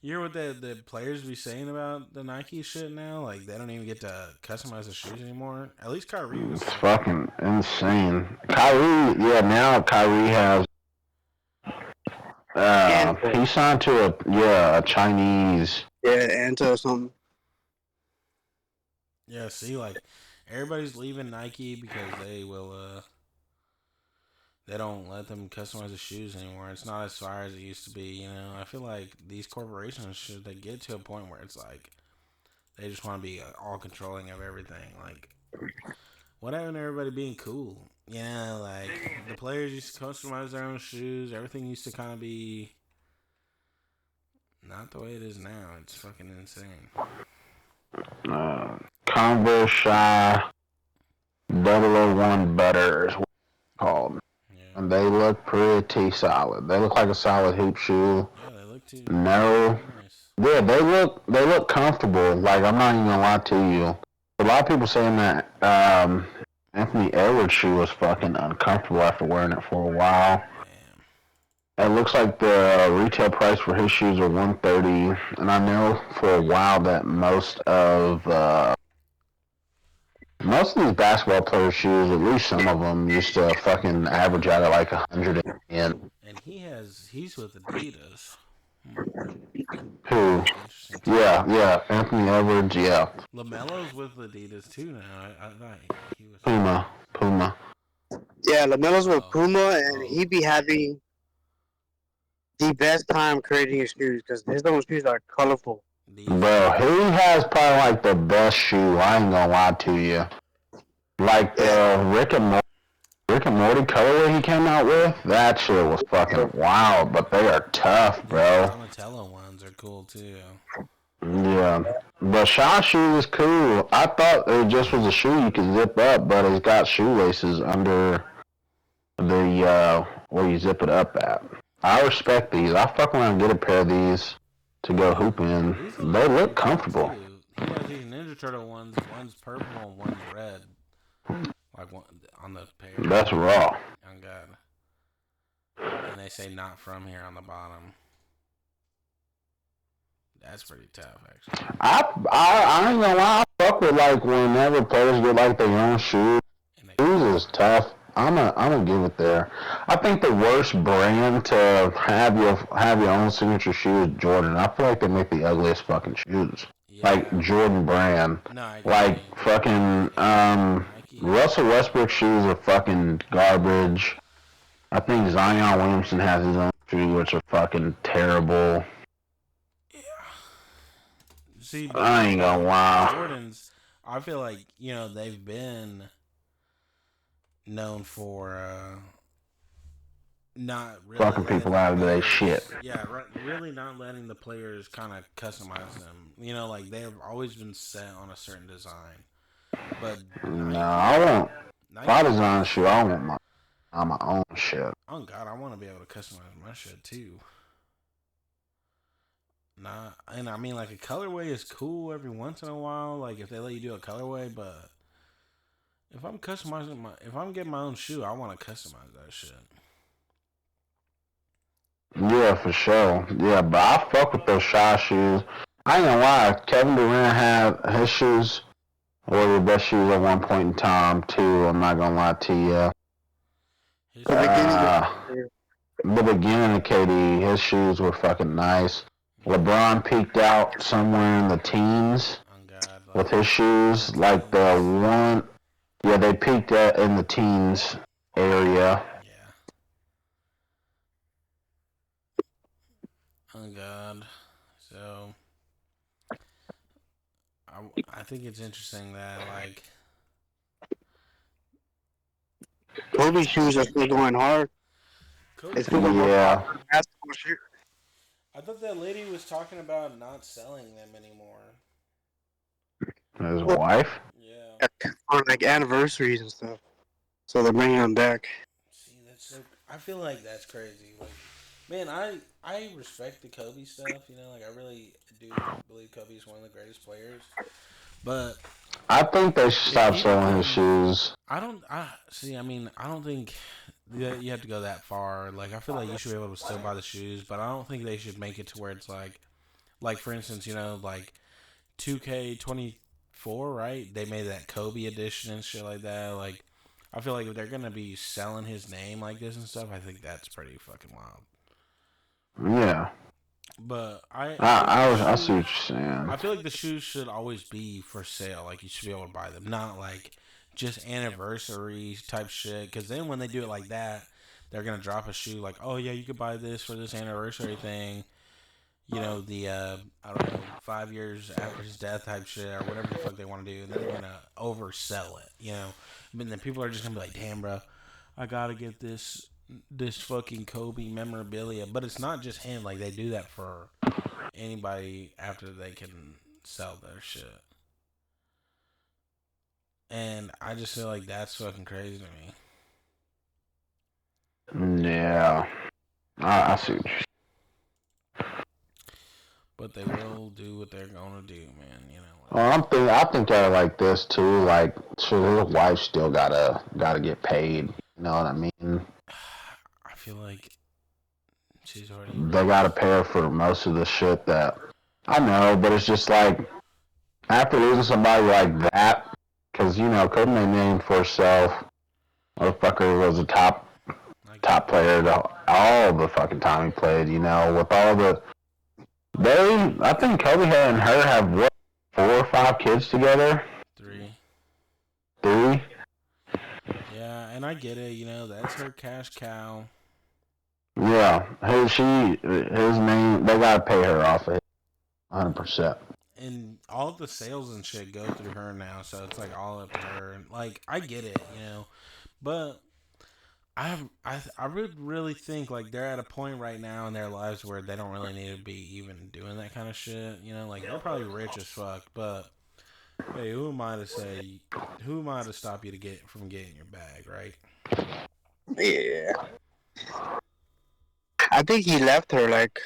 You hear what the players be saying about the Nike shit now? Like, they don't even get to customize the shoes anymore. At least Kyrie was. It's fucking insane. Kyrie, yeah, now Kyrie has. He signed to a Chinese. Yeah, Anta or something. Yeah, see, like, everybody's leaving Nike because they don't let them customize the shoes anymore. It's not as far as it used to be, you know. I feel like these corporations they get to a point where it's like they just want to be all controlling of everything. Like, what happened to everybody being cool? You know, like the players used to customize their own shoes. Everything used to kind of be not the way it is now. It's fucking insane. Converse Shy 001 Butter is what it's called. Yeah. And they look pretty solid. They look like a solid hoop shoe. Yeah, they look too No. nice. Yeah, they look comfortable. Like, I'm not even gonna lie to you. A lot of people saying that Anthony Edwards' shoe was fucking uncomfortable after wearing it for a while. Damn. It looks like the retail price for his shoes are $130, and I know for a while that most of these basketball players' shoes, at least some of them, used to fucking average out at like 110. And he's with Adidas. Who? Interesting. Yeah, Anthony Edwards, yeah. LaMelo's with Adidas too now. I thought he was. Puma. Yeah, LaMelo's with Oh. Puma, and he be having the best time creating his shoes because his own shoes are colorful. Bro, he has probably like the best shoe, I ain't gonna lie to you. Like the Rick and Morty colorway he came out with, that shit was fucking wild, but they are tough, bro. The Donatello ones are cool too. Yeah. The Shaw shoe is cool. I thought it just was a shoe you could zip up, but it's got shoelaces under the where you zip it up at. I respect these. I fuck around and get a pair of these to go hoop in. These They look pretty comfortable. cool, too. He has these Ninja Turtle ones. One's purple and one's red. Like one on the pair. That's raw. Oh God. And they say not from here on the bottom. That's pretty tough, actually. I ain't gonna lie. I fuck with like whenever players get like their own shoes. Shoes is tough. I'm gonna give it there. I think the worst brand to have your own signature shoe is Jordan. I feel like they make the ugliest fucking shoes. Yeah. Like Jordan brand. No, I agree. Like fucking Nike. Russell Westbrook shoes are fucking garbage. I think Zion Williamson has his own shoes, which are fucking terrible. Yeah. See, I ain't gonna lie. Jordans, I feel like, you know, they've been known for not really Fucking people out of their shit. Yeah, really not letting the players kind of customize them. You know, like they've always been set on a certain design. But No, I want. Nike, If I design a shoe, I want my own shit. oh God, I want to be able to customize my shit too. Nah, and I mean, like a colorway is cool every once in a while. Like if they let you do a colorway, but if I'm getting my own shoe, I want to customize that shit. Yeah, for sure. Yeah, but I fuck with those Shy shoes. I ain't gonna lie, Kevin Durant had his shoes were the best shoes at one point in time too. I'm not gonna lie to you. His The beginning The beginning of KD, his shoes were fucking nice. LeBron peaked out somewhere in the teens Oh God, with like his shoes. the Like teens. the one, yeah, they peaked in the teens area. Yeah. Oh God. So I think it's interesting that like Kobe shoes are still going hard. Kobe It's still the shoes. most Yeah, popular basketball shoe. I thought that lady was talking about not selling them anymore. his Well, wife. Yeah. for like anniversaries and stuff. So they're bringing them back. See, that's so. I feel like that's crazy. Like, man, I respect the Kobe stuff. You know, like I really do believe Kobe's one of the greatest players. But I think they should if stop he selling his becomes, shoes. I don't. I see. I mean, I don't think that you have to go that far. Like, I feel like you should be able to still buy the shoes, but I don't think they should make it to where it's like for instance, you know, like 2K24, right? They made that Kobe edition and shit like that. Like, I feel like if they're gonna be selling his name like this and stuff, I think that's pretty fucking wild. Yeah, But I think the I see what shoes. you're saying. I feel like the shoes should always be for sale. Like you should be able to buy them, not like just anniversary type shit. Because then when they do it like that, they're gonna drop a shoe like, oh yeah, you could buy this for this anniversary thing. You know the I don't know 5 years after his death type shit or whatever the fuck they want to do, and then they're gonna oversell it. You know, and then people are just gonna be like, damn, bro, I gotta get this fucking Kobe memorabilia. But it's not just him. Like they do that for anybody after they can sell their shit. And I just feel like that's fucking crazy to me. Yeah, I see what you're saying. But they will do what they're gonna do, man. You know. Like, Well, I think they're like this too. Like, so his wife still gotta get paid. You know what I mean? I feel like she's already They rich. gotta pay her for most of the shit that I know, but it's just like after losing somebody like that, because you know, Kobe made a name for himself. Motherfucker was a I get top it. player all the fucking time he played. You know, with all the I think Kobe and her have what 4 or 5 kids together. 3. 3. Yeah, and I get it. You know, that's her cash cow. Yeah, his name. They gotta pay her off it, 100%. And all of the sales and shit go through her now, so it's like all up to her. And like, I get it, you know, but I would really think like they're at a point right now in their lives where they don't really need to be even doing that kind of shit. You know, like they're probably rich as fuck, but hey, who am I to say? Who am I to stop you to get from getting your bag, right? Yeah. I think he left her like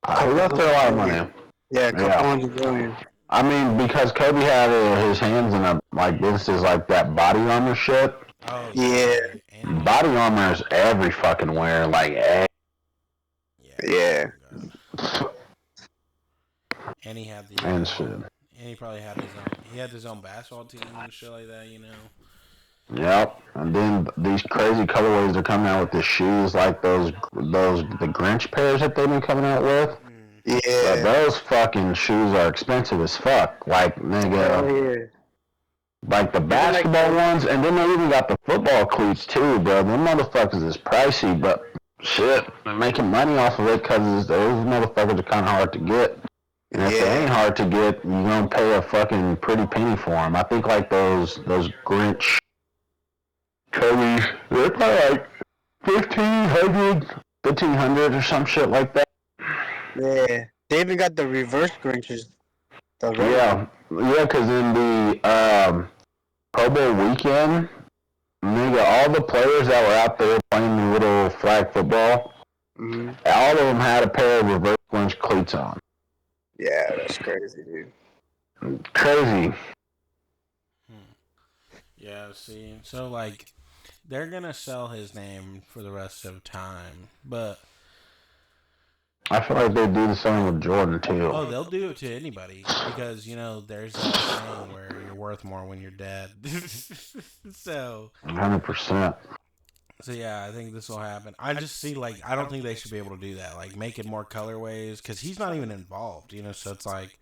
He left her a lot of money. yeah, a couple Yeah. 100 million. I mean, because Kobe had his hands in like businesses like that body armor shit. Oh Yeah. and Body armor is every fucking wear, like Yeah. And he had the and shit. and he probably had his own. He had his own basketball team and shit like that, you know. Yep. And then these crazy colorways are coming out with the shoes, like the Grinch pairs that they've been coming out with. But Yeah. those fucking shoes are expensive as fuck. Like nigga, Oh yeah. like the like basketball ones, and then they even got the football cleats too, bro. Them motherfuckers is pricey, but shit, they're making money off of it because those motherfuckers are kind of hard to get. And if they ain't Yeah. hard to get, you gonna pay a fucking pretty penny for them. I think like those Grinch Kobe's, they're probably like 1,500 or some shit like that. Yeah. They even got the reverse Grinches. The red Yeah, yeah, because in the Pro Bowl weekend, nigga, all the players that were out there playing the little flag football, all of them had a pair of reverse Grinch cleats on. Yeah, that's crazy, dude. Crazy. Yeah, see, so like they're gonna sell his name for the rest of time, but I feel like they do the same with Jordan too. oh, they'll do it to anybody because you know there's that saying where you're worth more when you're dead. so 100%. So yeah, I think this will happen. I just see like I don't think they should be able to do that. Like make it more colorways because he's not even involved. So it's like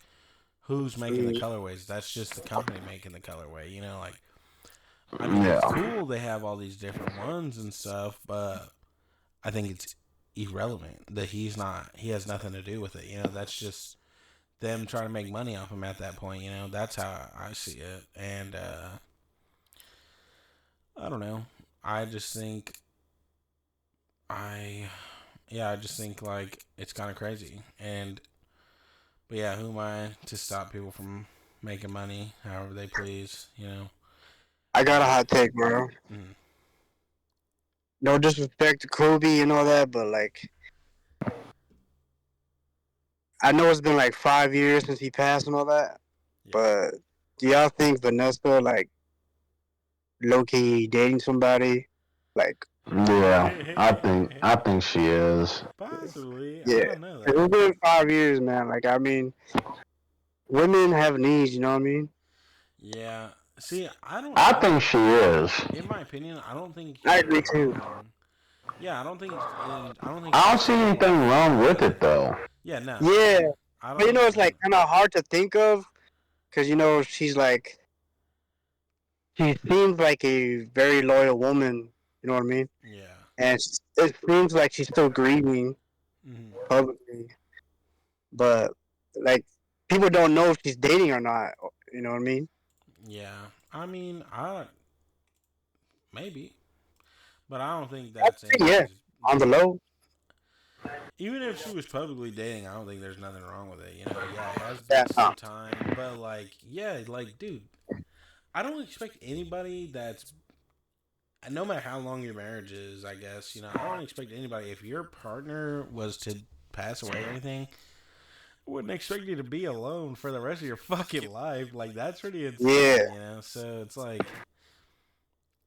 who's making the Mm. colorways? That's just the company making the colorway. Like I mean it's Yeah. cool they have all these different ones and stuff, but I think it's irrelevant that he has nothing to do with it. That's just them trying to make money off him at that point. That's how I see it. And I don't know. I just think I I just think like it's kind of crazy. But yeah, who am I to stop people from making money however they please? I got a hot take, bro. Mm. No disrespect to Kobe and all that, but like, I know it's been like 5 years since he passed and all that, Yeah. but do y'all think Vanessa like low key dating somebody? Like, Yeah, I think she is. Possibly. I yeah, don't know 'cause though. it's been 5 years, man. Like, I mean, women have needs, you know what I mean? Yeah. See, I don't. I think she is. In my opinion, I don't think I she's agree too. wrong. Yeah, I don't think. I don't think I she's don't see so like anything wrong with it though. Yeah, no. Yeah, I but don't think it's she's. like kind of hard to think of because she's like she seems like a very loyal woman. You know what I mean? Yeah. And it seems like she's still grieving Hmm. publicly, but like people don't know if she's dating or not. You know what I mean? Yeah. I mean, I maybe, but I don't think I'd that's say yeah, anybody's. on the low. Even if she was publicly dating, I don't think there's nothing wrong with it. Yeah, it has Yeah, been no. some time, but like, yeah, like, dude, I don't expect anybody that's no matter how long your marriage is. I guess I don't expect anybody if your partner was to pass away or anything. I wouldn't expect you to be alone for the rest of your fucking life. Like that's pretty Yeah. insane. So it's like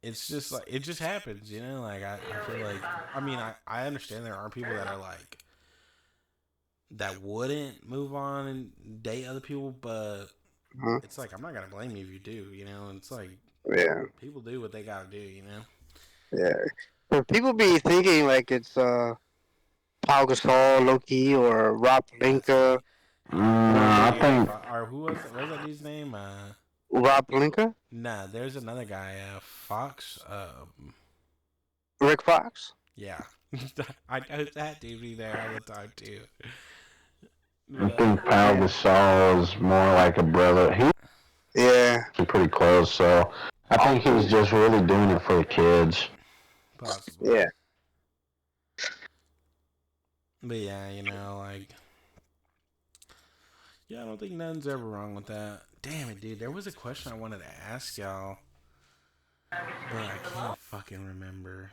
it's just like it just happens. Like I feel like I mean I understand there are people that are like that wouldn't move on and date other people, but Uh-huh. it's like I'm not gonna blame you if you do. It's like Yeah. people do what they gotta do. Yeah. But people be thinking like it's Pau Gasol, Loki, or Rob That's fake. Pelinka. You know what I I mean? think Or who was that? What was that dude's name? Rob Pelinka, Nah, there's another guy, Fox. Rick Fox. Yeah, I know that dude be there all the time too. I But think Pau Yeah. Gasol is more like a brother. He Yeah. was pretty close, so I think he was just really doing it for the kids. possibly. Yeah. But yeah, like yeah, I don't think nothing's ever wrong with that. Damn it, dude. There was a question I wanted to ask y'all, but I can't fucking remember.